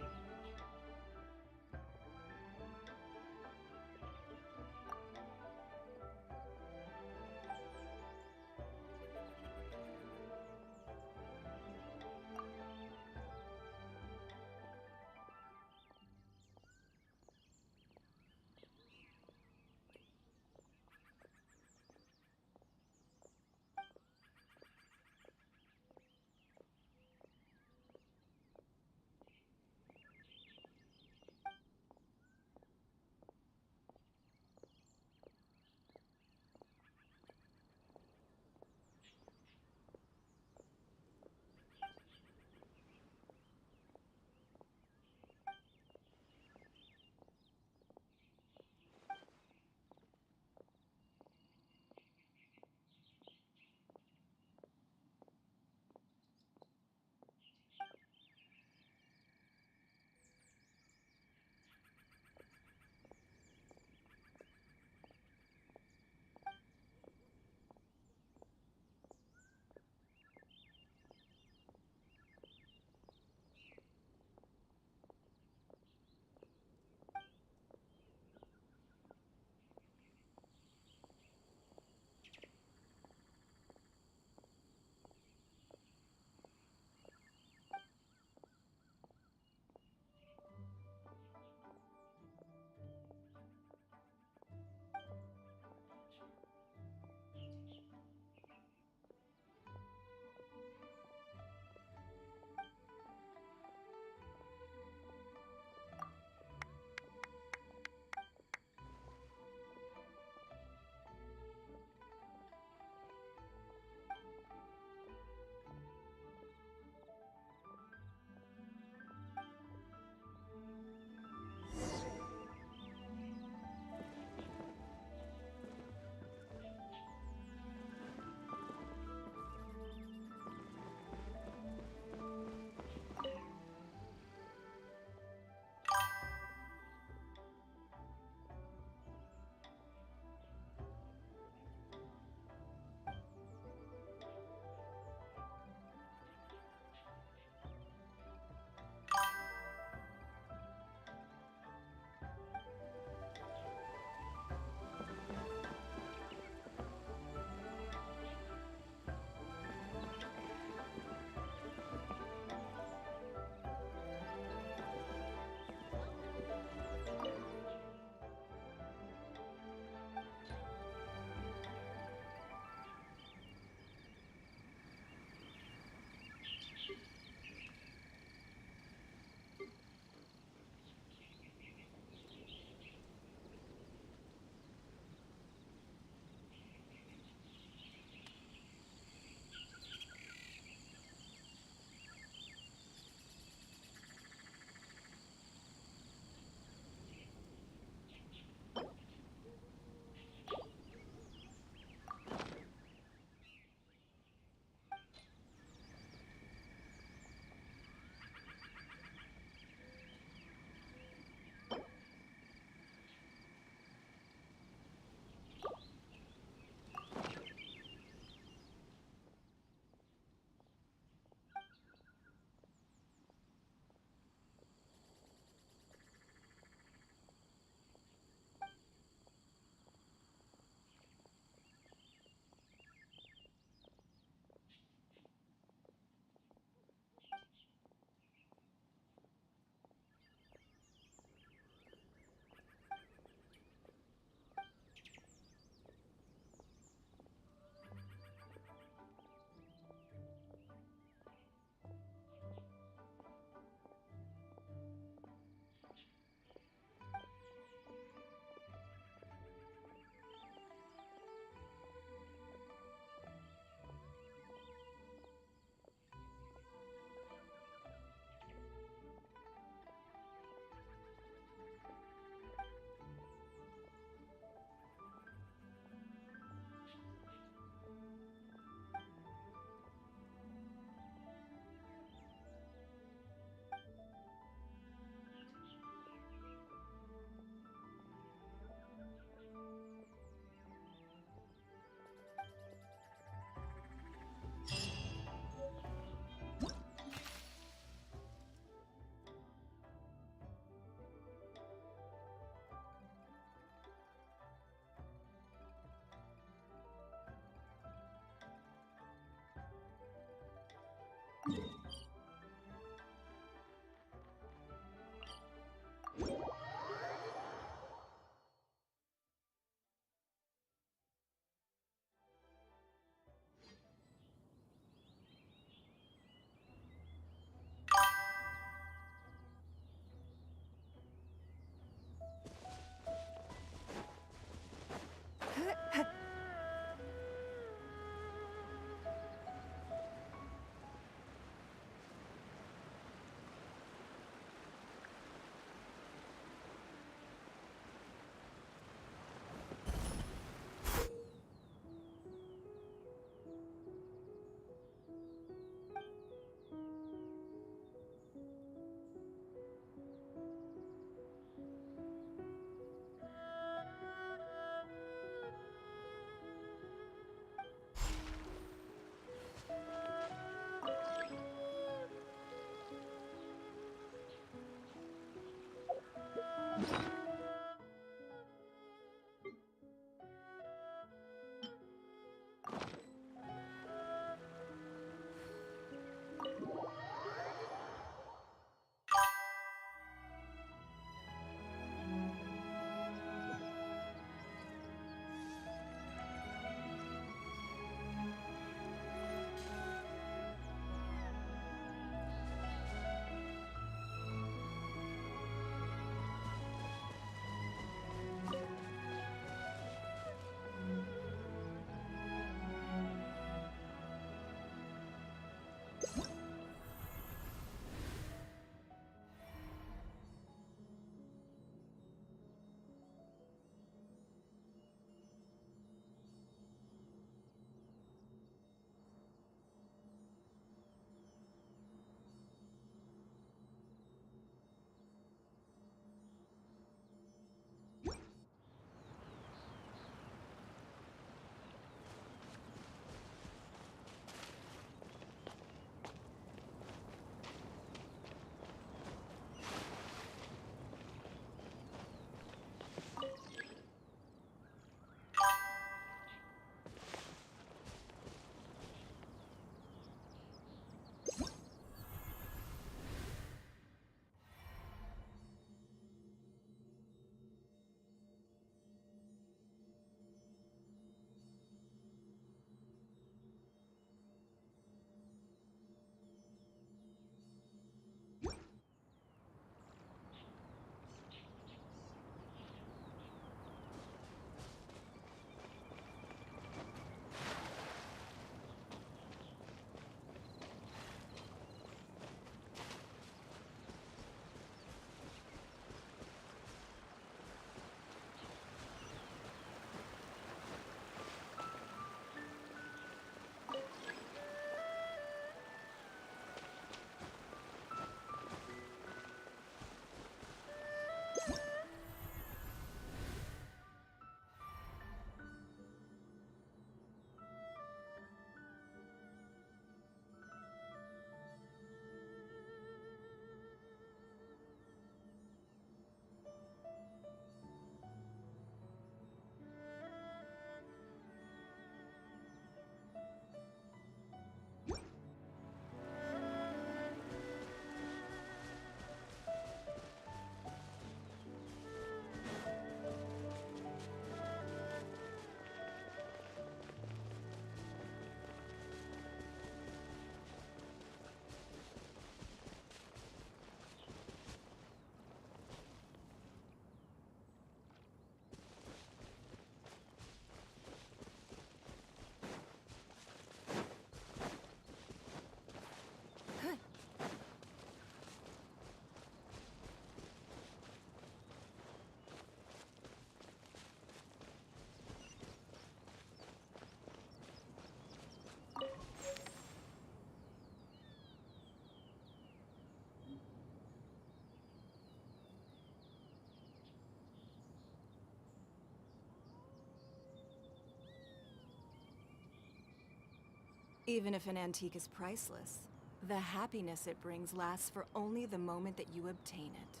Even if an antique is priceless, the happiness it brings lasts for only the moment that you obtain it.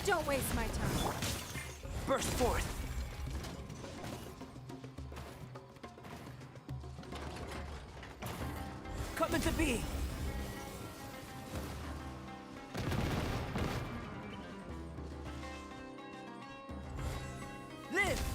Don't waste my time. Burst forth! Come into being! Live!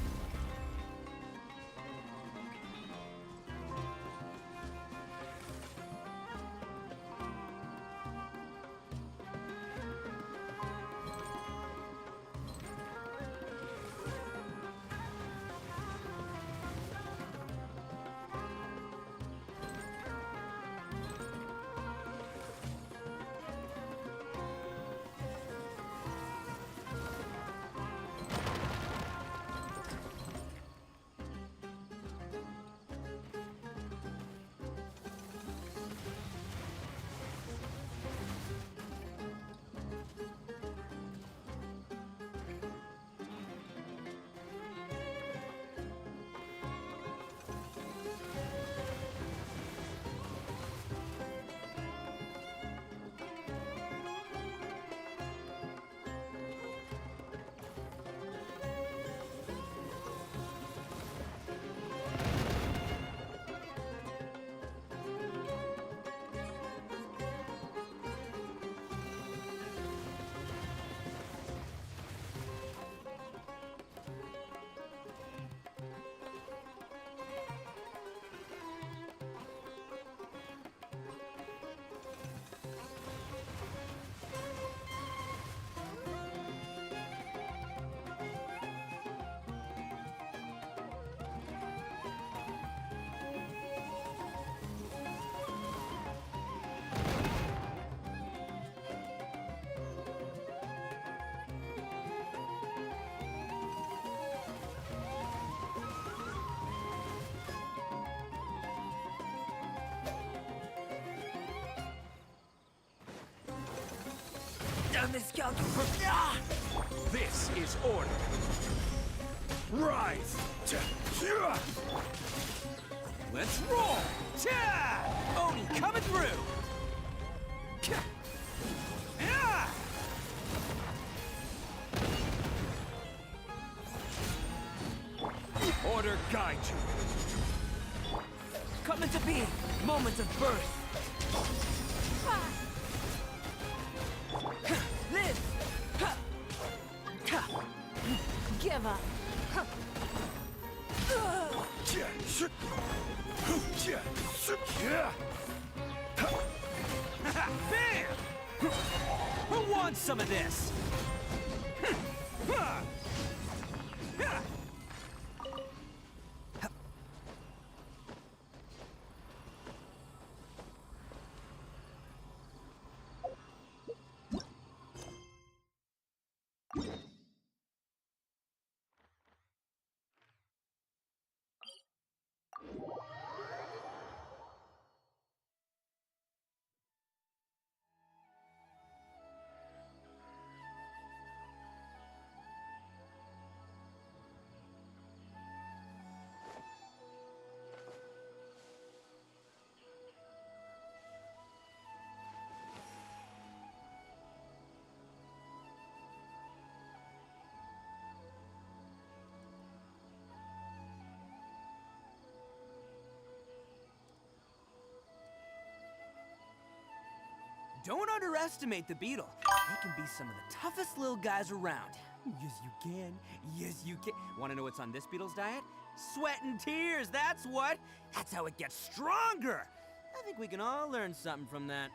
down this skeleton for... This is order. Rise! Let's roll! Oni coming through! Order guide you. Come into being! Moments of birth! Live! Give up! Bam! Who wants some of this? Don't underestimate the beetle. They can be some of the toughest little guys around. Yes, you can. Yes, you can. Want to know what's on this beetle's diet? Sweat and tears, that's what. That's how it gets stronger. I think we can all learn something from that.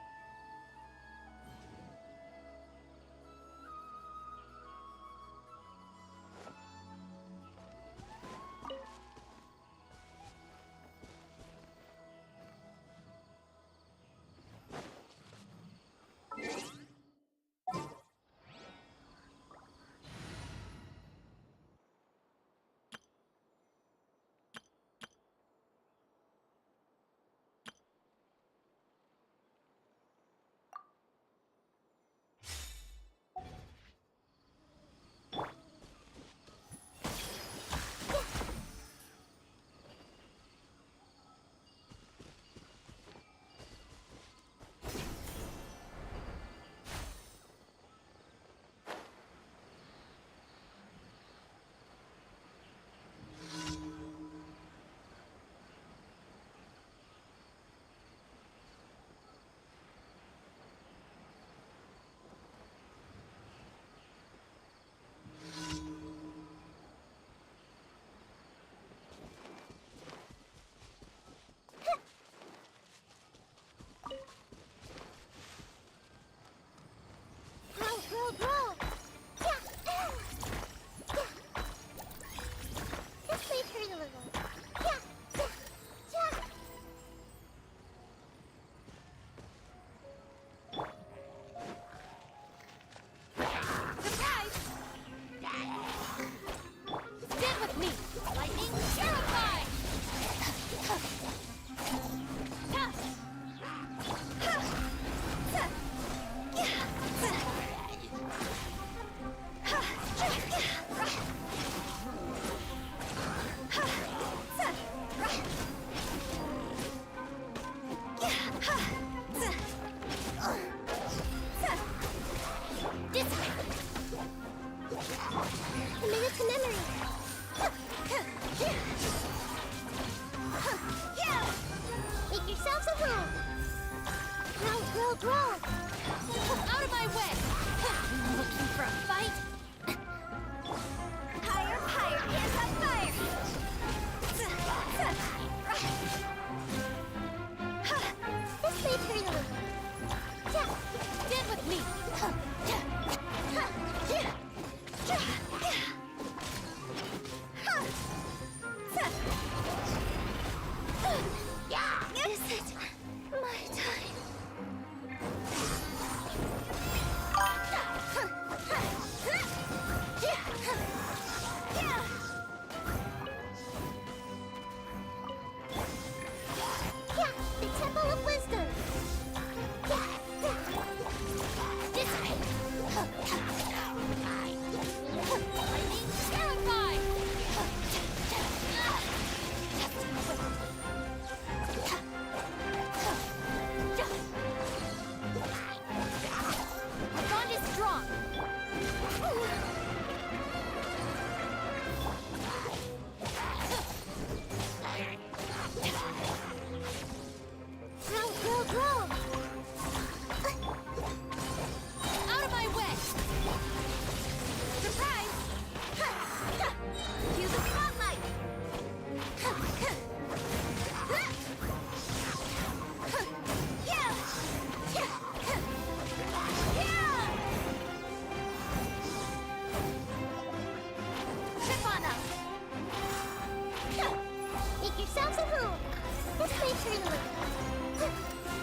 turn a little.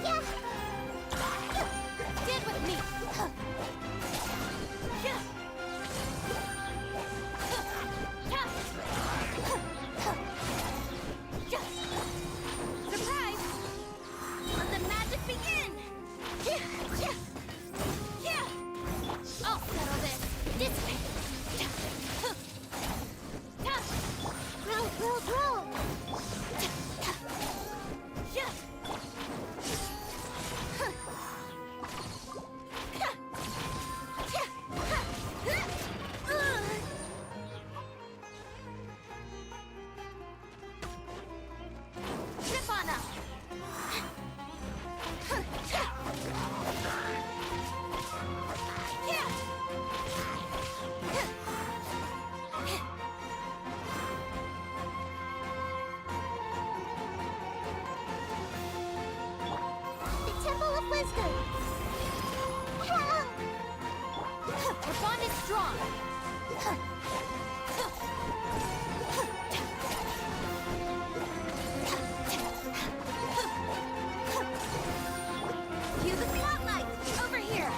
Yeah. Stand with me! Surprise! Let the magic begin! I'll settle this! This way! Roll. Trip on up! The Temple of Wisdom. Help! Our bond is strong! Cue the spotlight! Over here!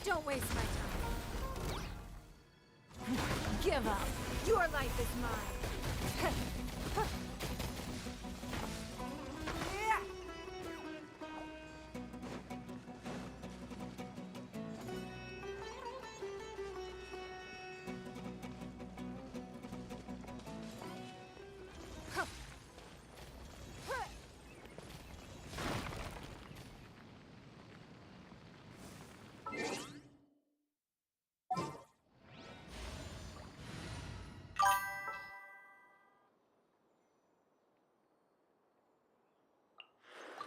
Don't waste my time. Give up. Your life is mine.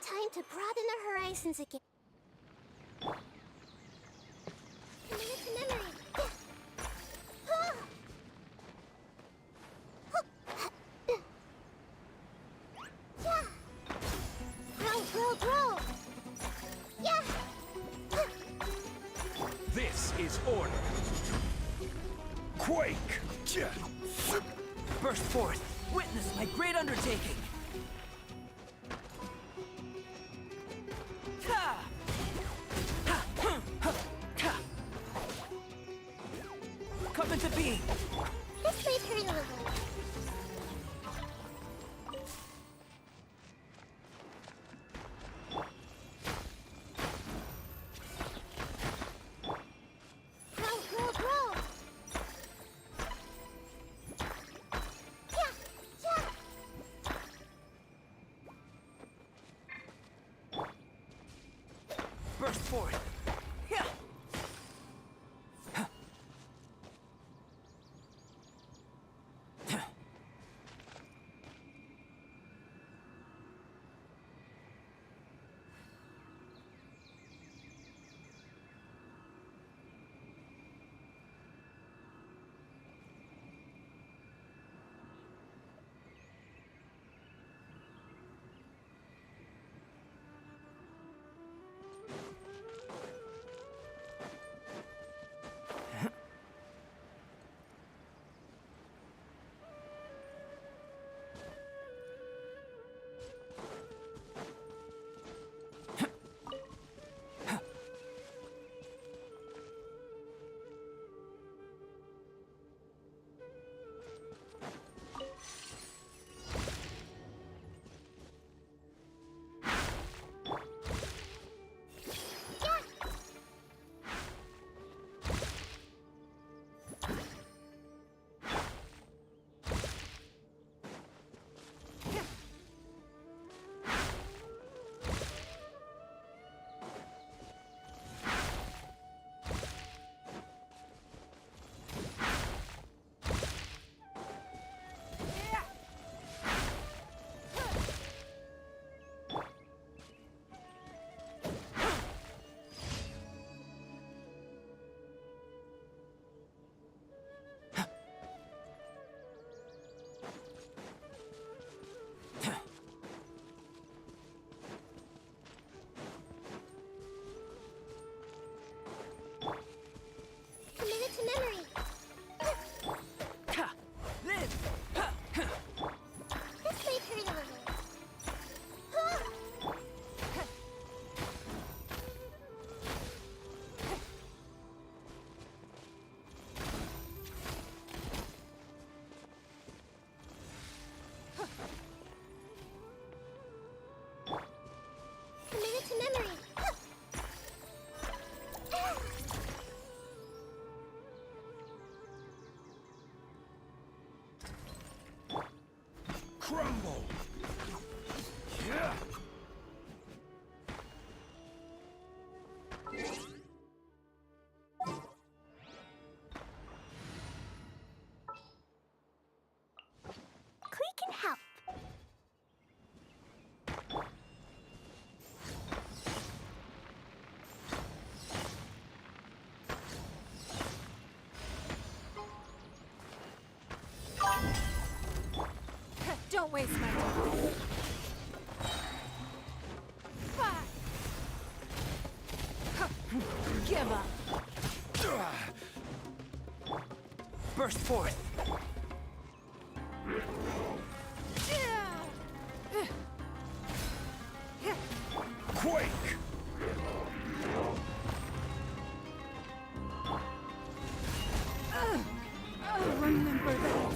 Time to broaden our horizons again. Commit to memory. Roll. Yeah. This is order. Quake! Burst forth. Witness my great undertaking. Come into being. This may turn a little. Roll. Yeah. Burst forth. to memory. Crumble! Yeah! Klee can help. Don't waste my time. Give up. Burst forth. Quake! Remember that.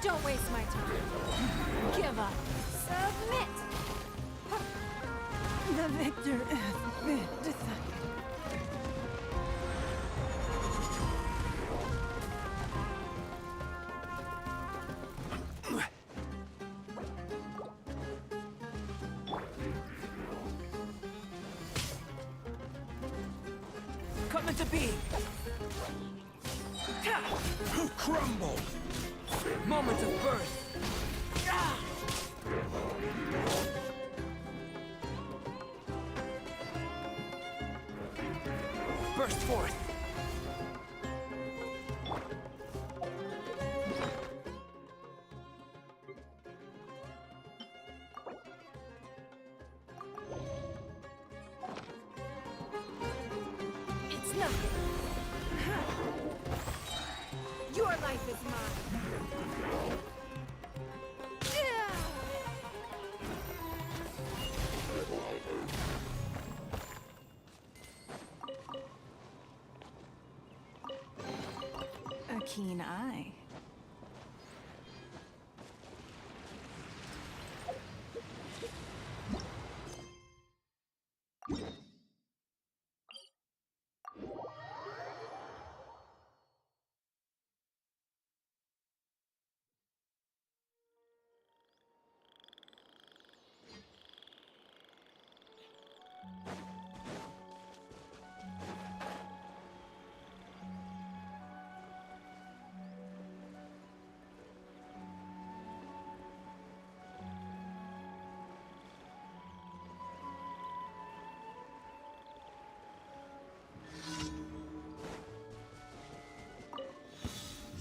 Don't waste my time. Give up. Submit. The victor has been decided. Coming to be. Crumble! Moment of birth. Burst forth. It's nothing. Your life is mine. A keen eye.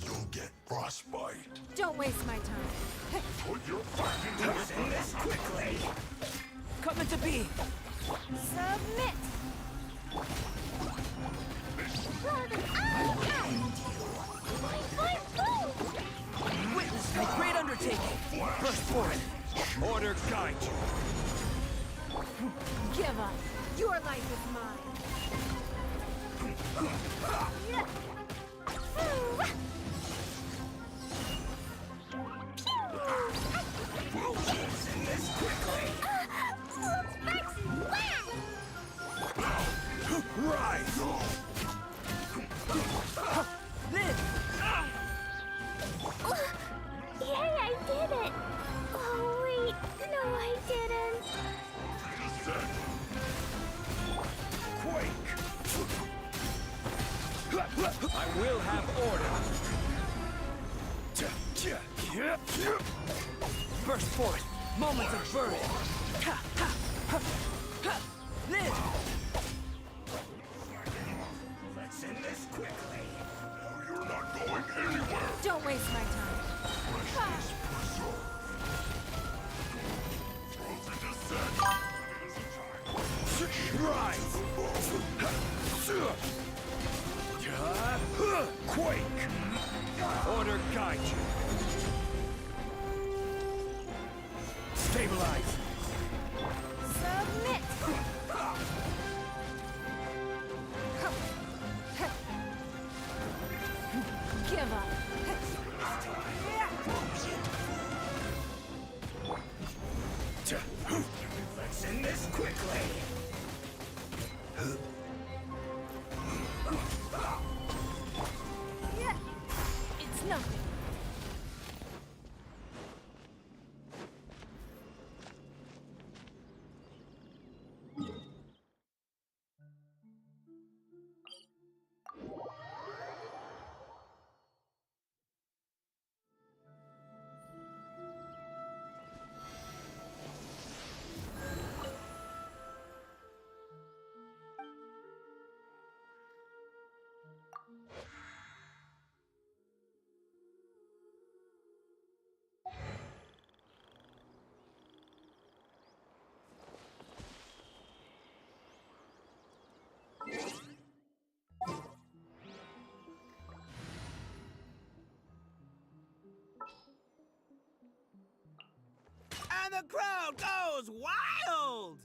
You'll get frostbite. Don't waste my time. Put your fighting in this quickly! Coming to be. Submit. Witness my great undertaking. Burst forth. Order guide you. Give up. Your life is mine. Rise! Live. Yay, I did it! Oh, wait. No, I didn't. Quake! I will have order. Burst forth. Moments of birth. Ha, ha, ha, ha. Live. Let's end this quickly. No, you're not going anywhere. Don't waste my time. Rise! Quake! Order guide you. Stabilize. Submit. give up. Let's end this quickly. It's nothing. And the crowd goes wild!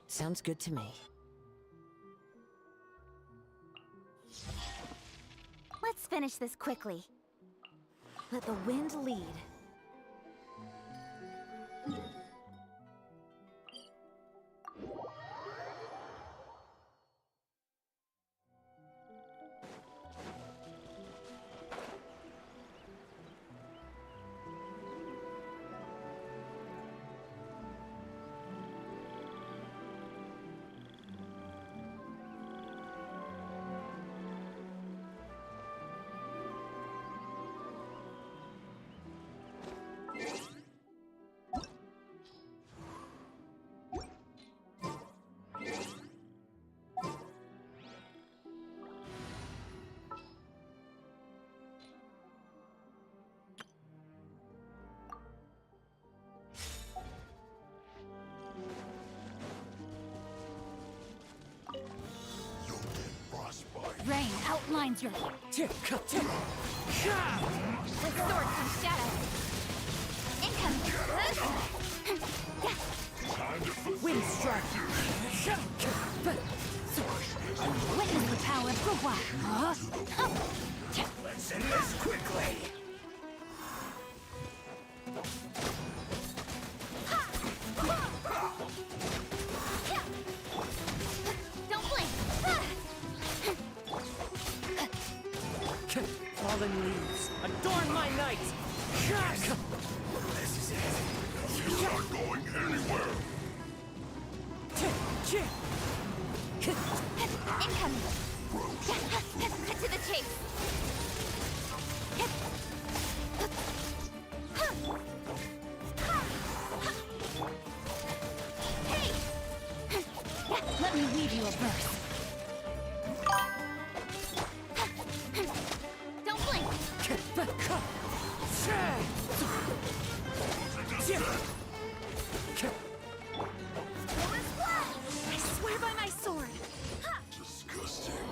Sounds good to me. Let's finish this quickly. Let the wind lead. Rain outlines your... With swords and shadows. Incoming! Wind strike. Witness the power of Gugwa. Let's end this quickly. Don't blink! Fallen leaves, adorn my night! This is it. You're not going anywhere. Incoming! Cut to the chase! Hey! Let me weave you a verse. Don't blink! I swear by my sword! Disgusting.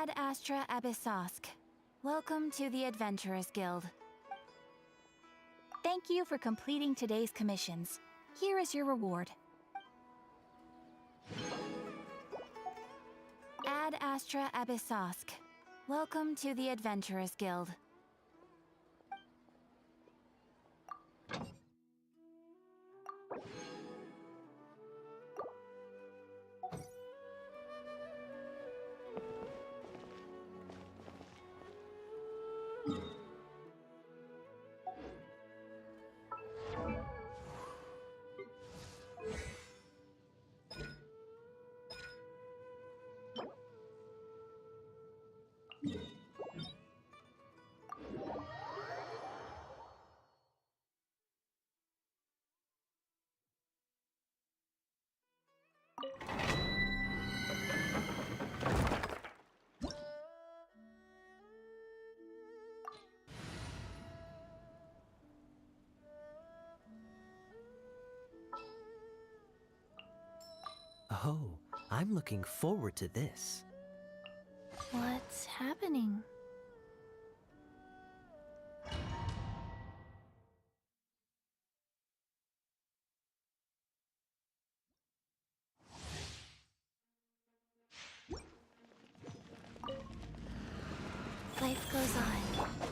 Ad Astra Abyssosk. Welcome to the Adventurers Guild. Thank you for completing today's commissions. Here is your reward. Ad Astra Abyssosk. Welcome to the Adventurers Guild. Oh, I'm looking forward to this. What's happening? Life goes on.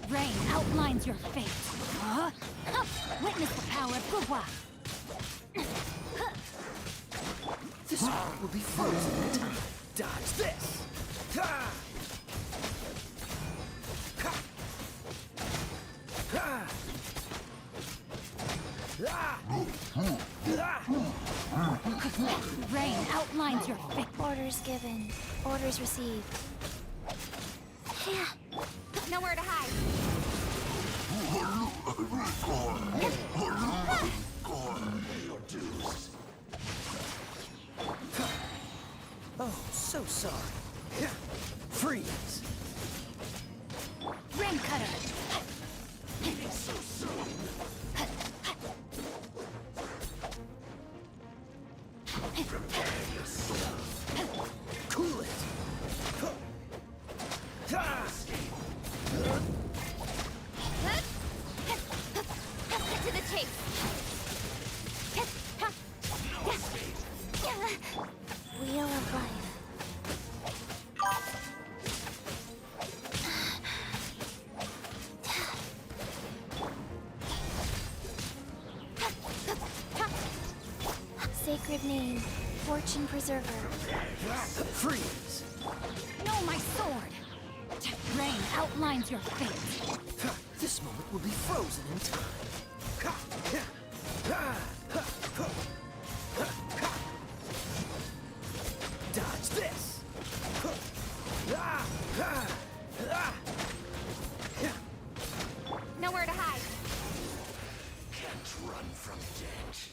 Rain outlines your fate. Huh? Witness the power of Gugwa. This one will be frozen in time. Dodge this! Ha! Ha! Ha! Rain outlines your fate. Orders given. Orders received. Yeah. Nowhere to hide. Oh, so sorry. Freeze! Rain cutter. Cool it! To the chase. Wheel of life. Sacred name, fortune preserver. Freeze! No, my sword! Rain outlines your fate. This moment will be frozen in time. Dodge this! Nowhere to hide. Can't run from death.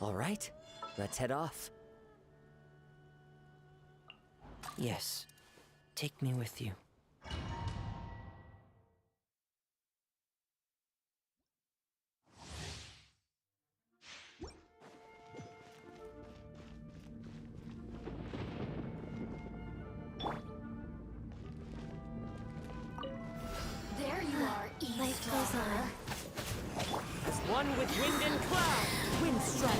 All right, let's head off. Yes, take me with you. with wind and cloud. Wind strike.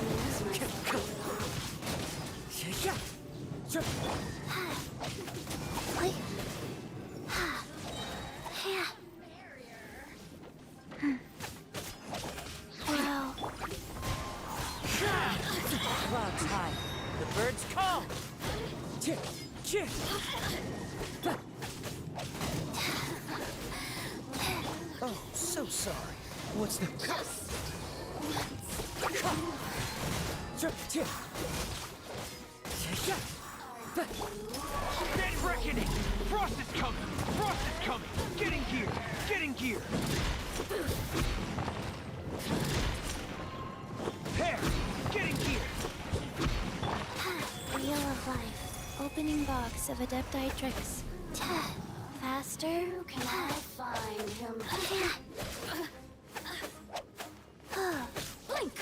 Wow. Clouds high. The birds call. Oh, so sorry. What's the... Dead reckoning! Frost is coming! Frost is coming! Get in gear! Get in gear! Hair! Get in gear! Wheel of Life. Opening box of Adepti tricks. Faster? Can I find him? Blink!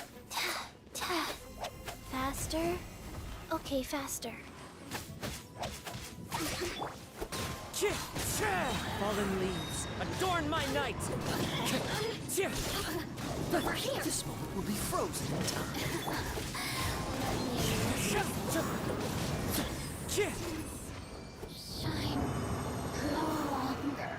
Faster? Okay, faster. Fallen leaves, adorn my night! Over here! This moment will be frozen in time. Shine longer.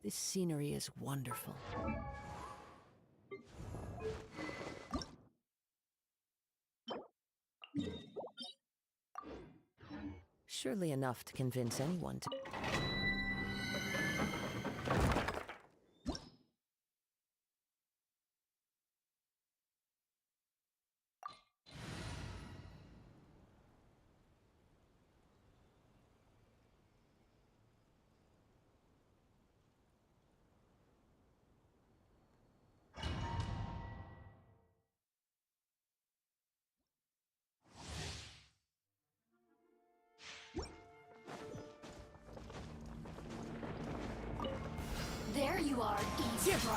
This scenery is wonderful. Surely enough to convince anyone to... There you are, eavesdropper.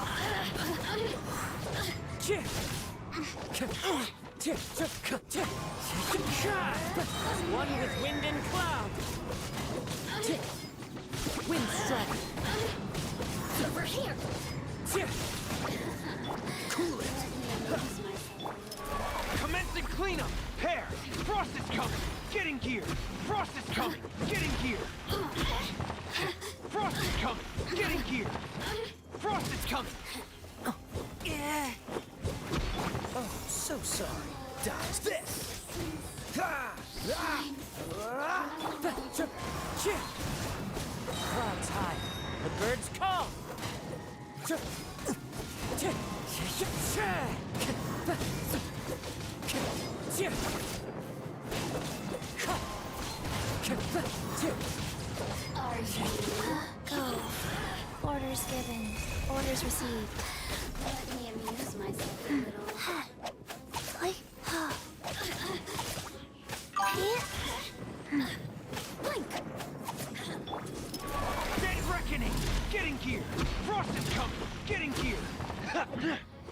One with wind and cloud. Wind strike. Over here. Cool it! Commencing cleanup! Hair! Frost is coming! Get in gear! Frost is coming! Get in gear! Frost is coming! Get in gear! Frost is coming! Yeah. Oh, so sorry. Dodge this. Birds call! Go. Orders given. Orders received. Let me amuse myself a little. Blink! Dead reckoning! Getting gear! Frost is coming! Getting gear!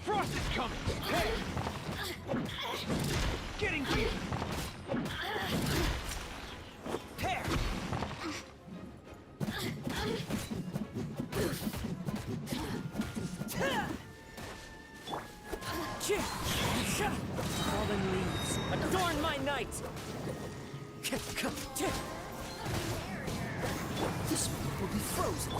Frost is coming! Hey! Getting gear! Tear! Fallen leaves, adorn my night! This will be frozen.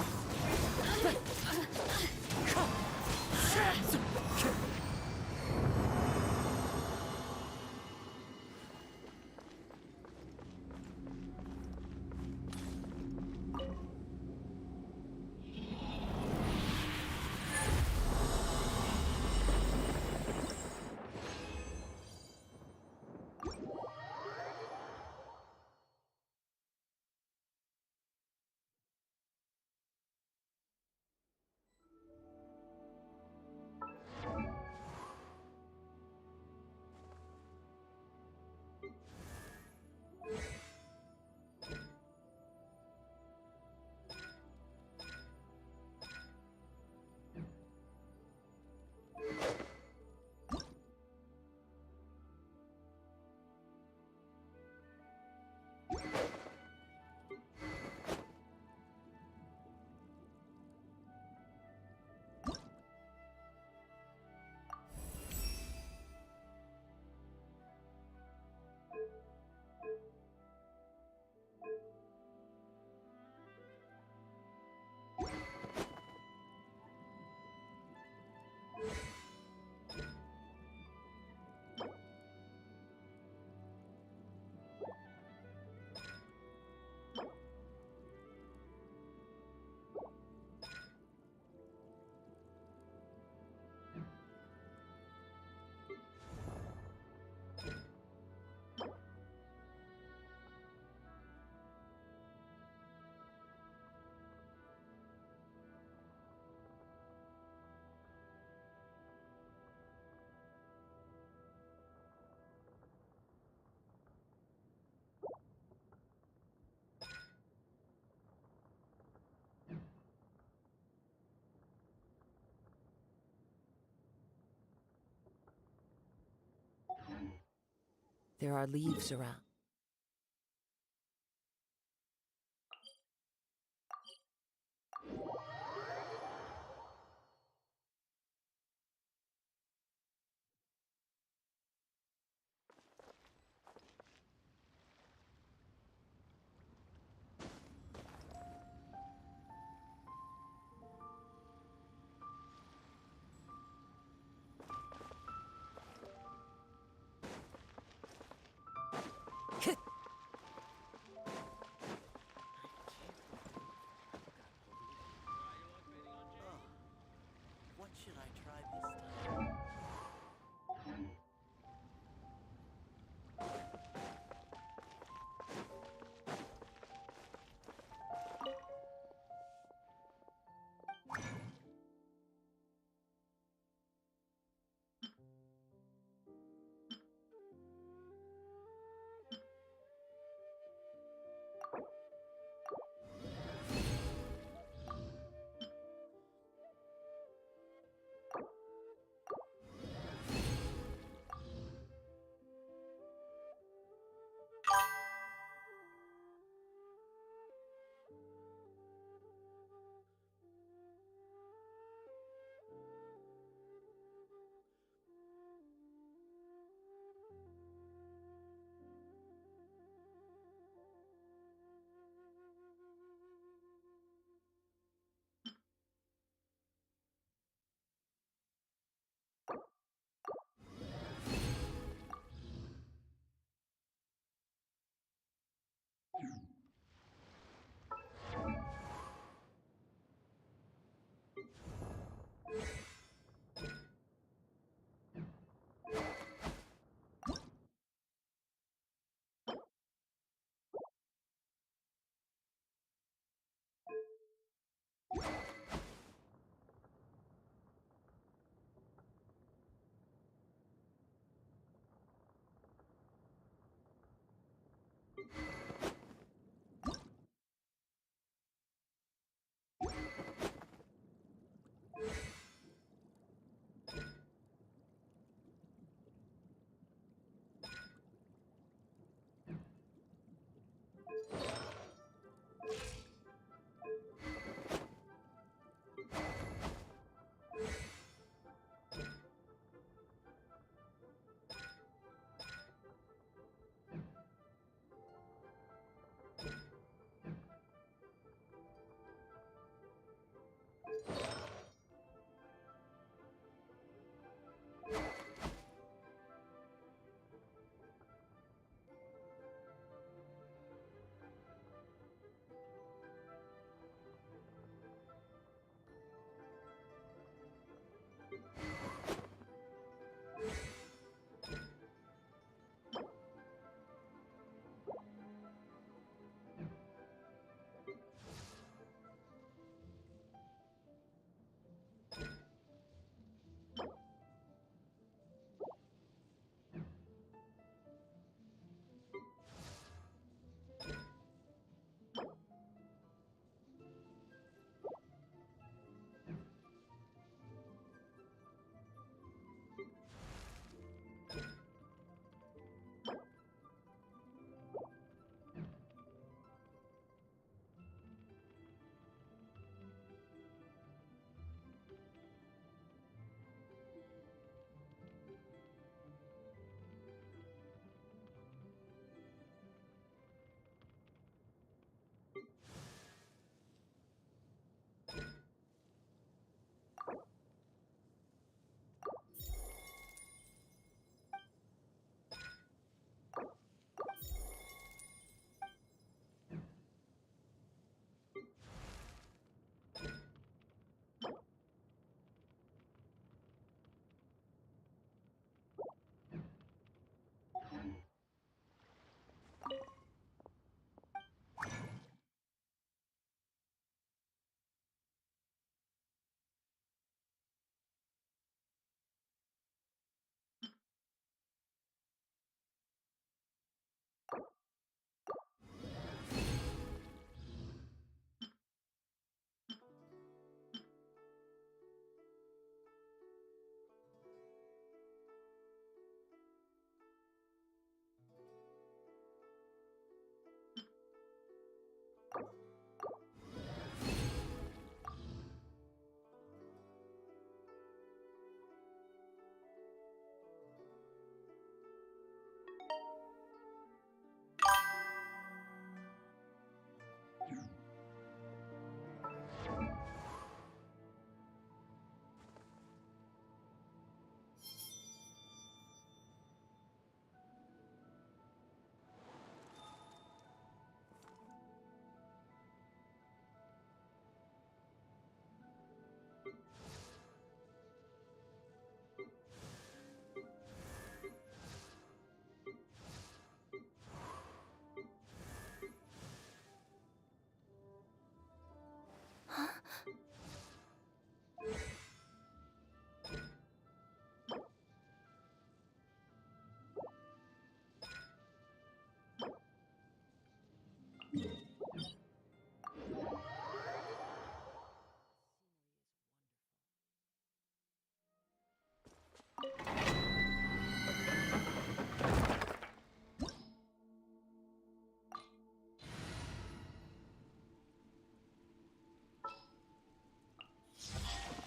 There are leaves around.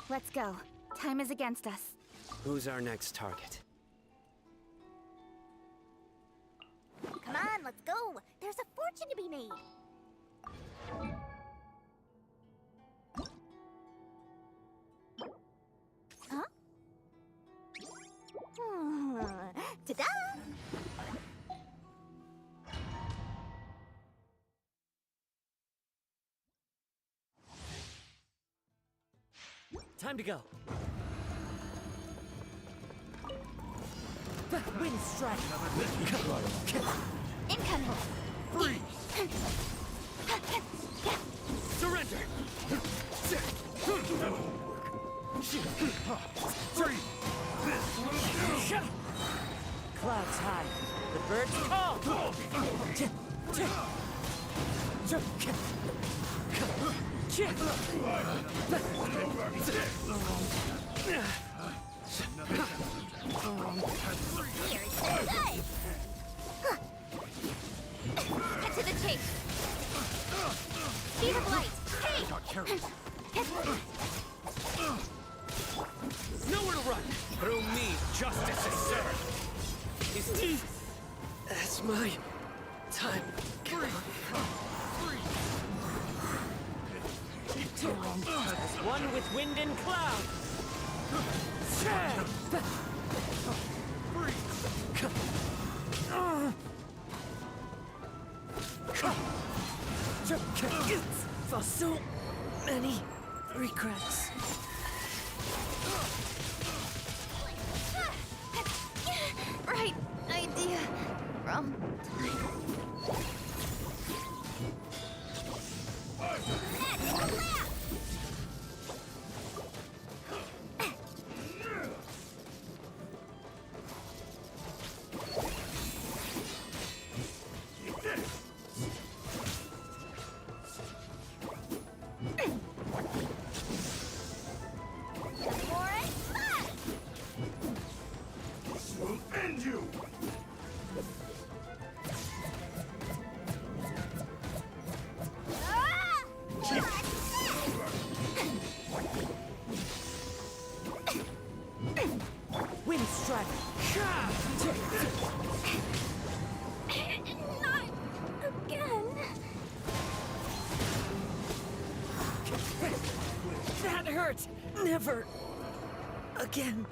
Let's go. Time is against us. Who's our next target? Come on, let's go. There's a fortune to be made. Huh? Ta-da! Time to go. The wind strike. Incoming! Freeze! Surrender! Three! Clouds high. The birds call! Cut to the chase! Speed of light! Hey! Nowhere to run! Through me, justice is served! That's my time. As one with wind and cloud! For so many regrets. Right idea. Wrong time. We'll end you! Wind strike! Not again. That hurt! Never again.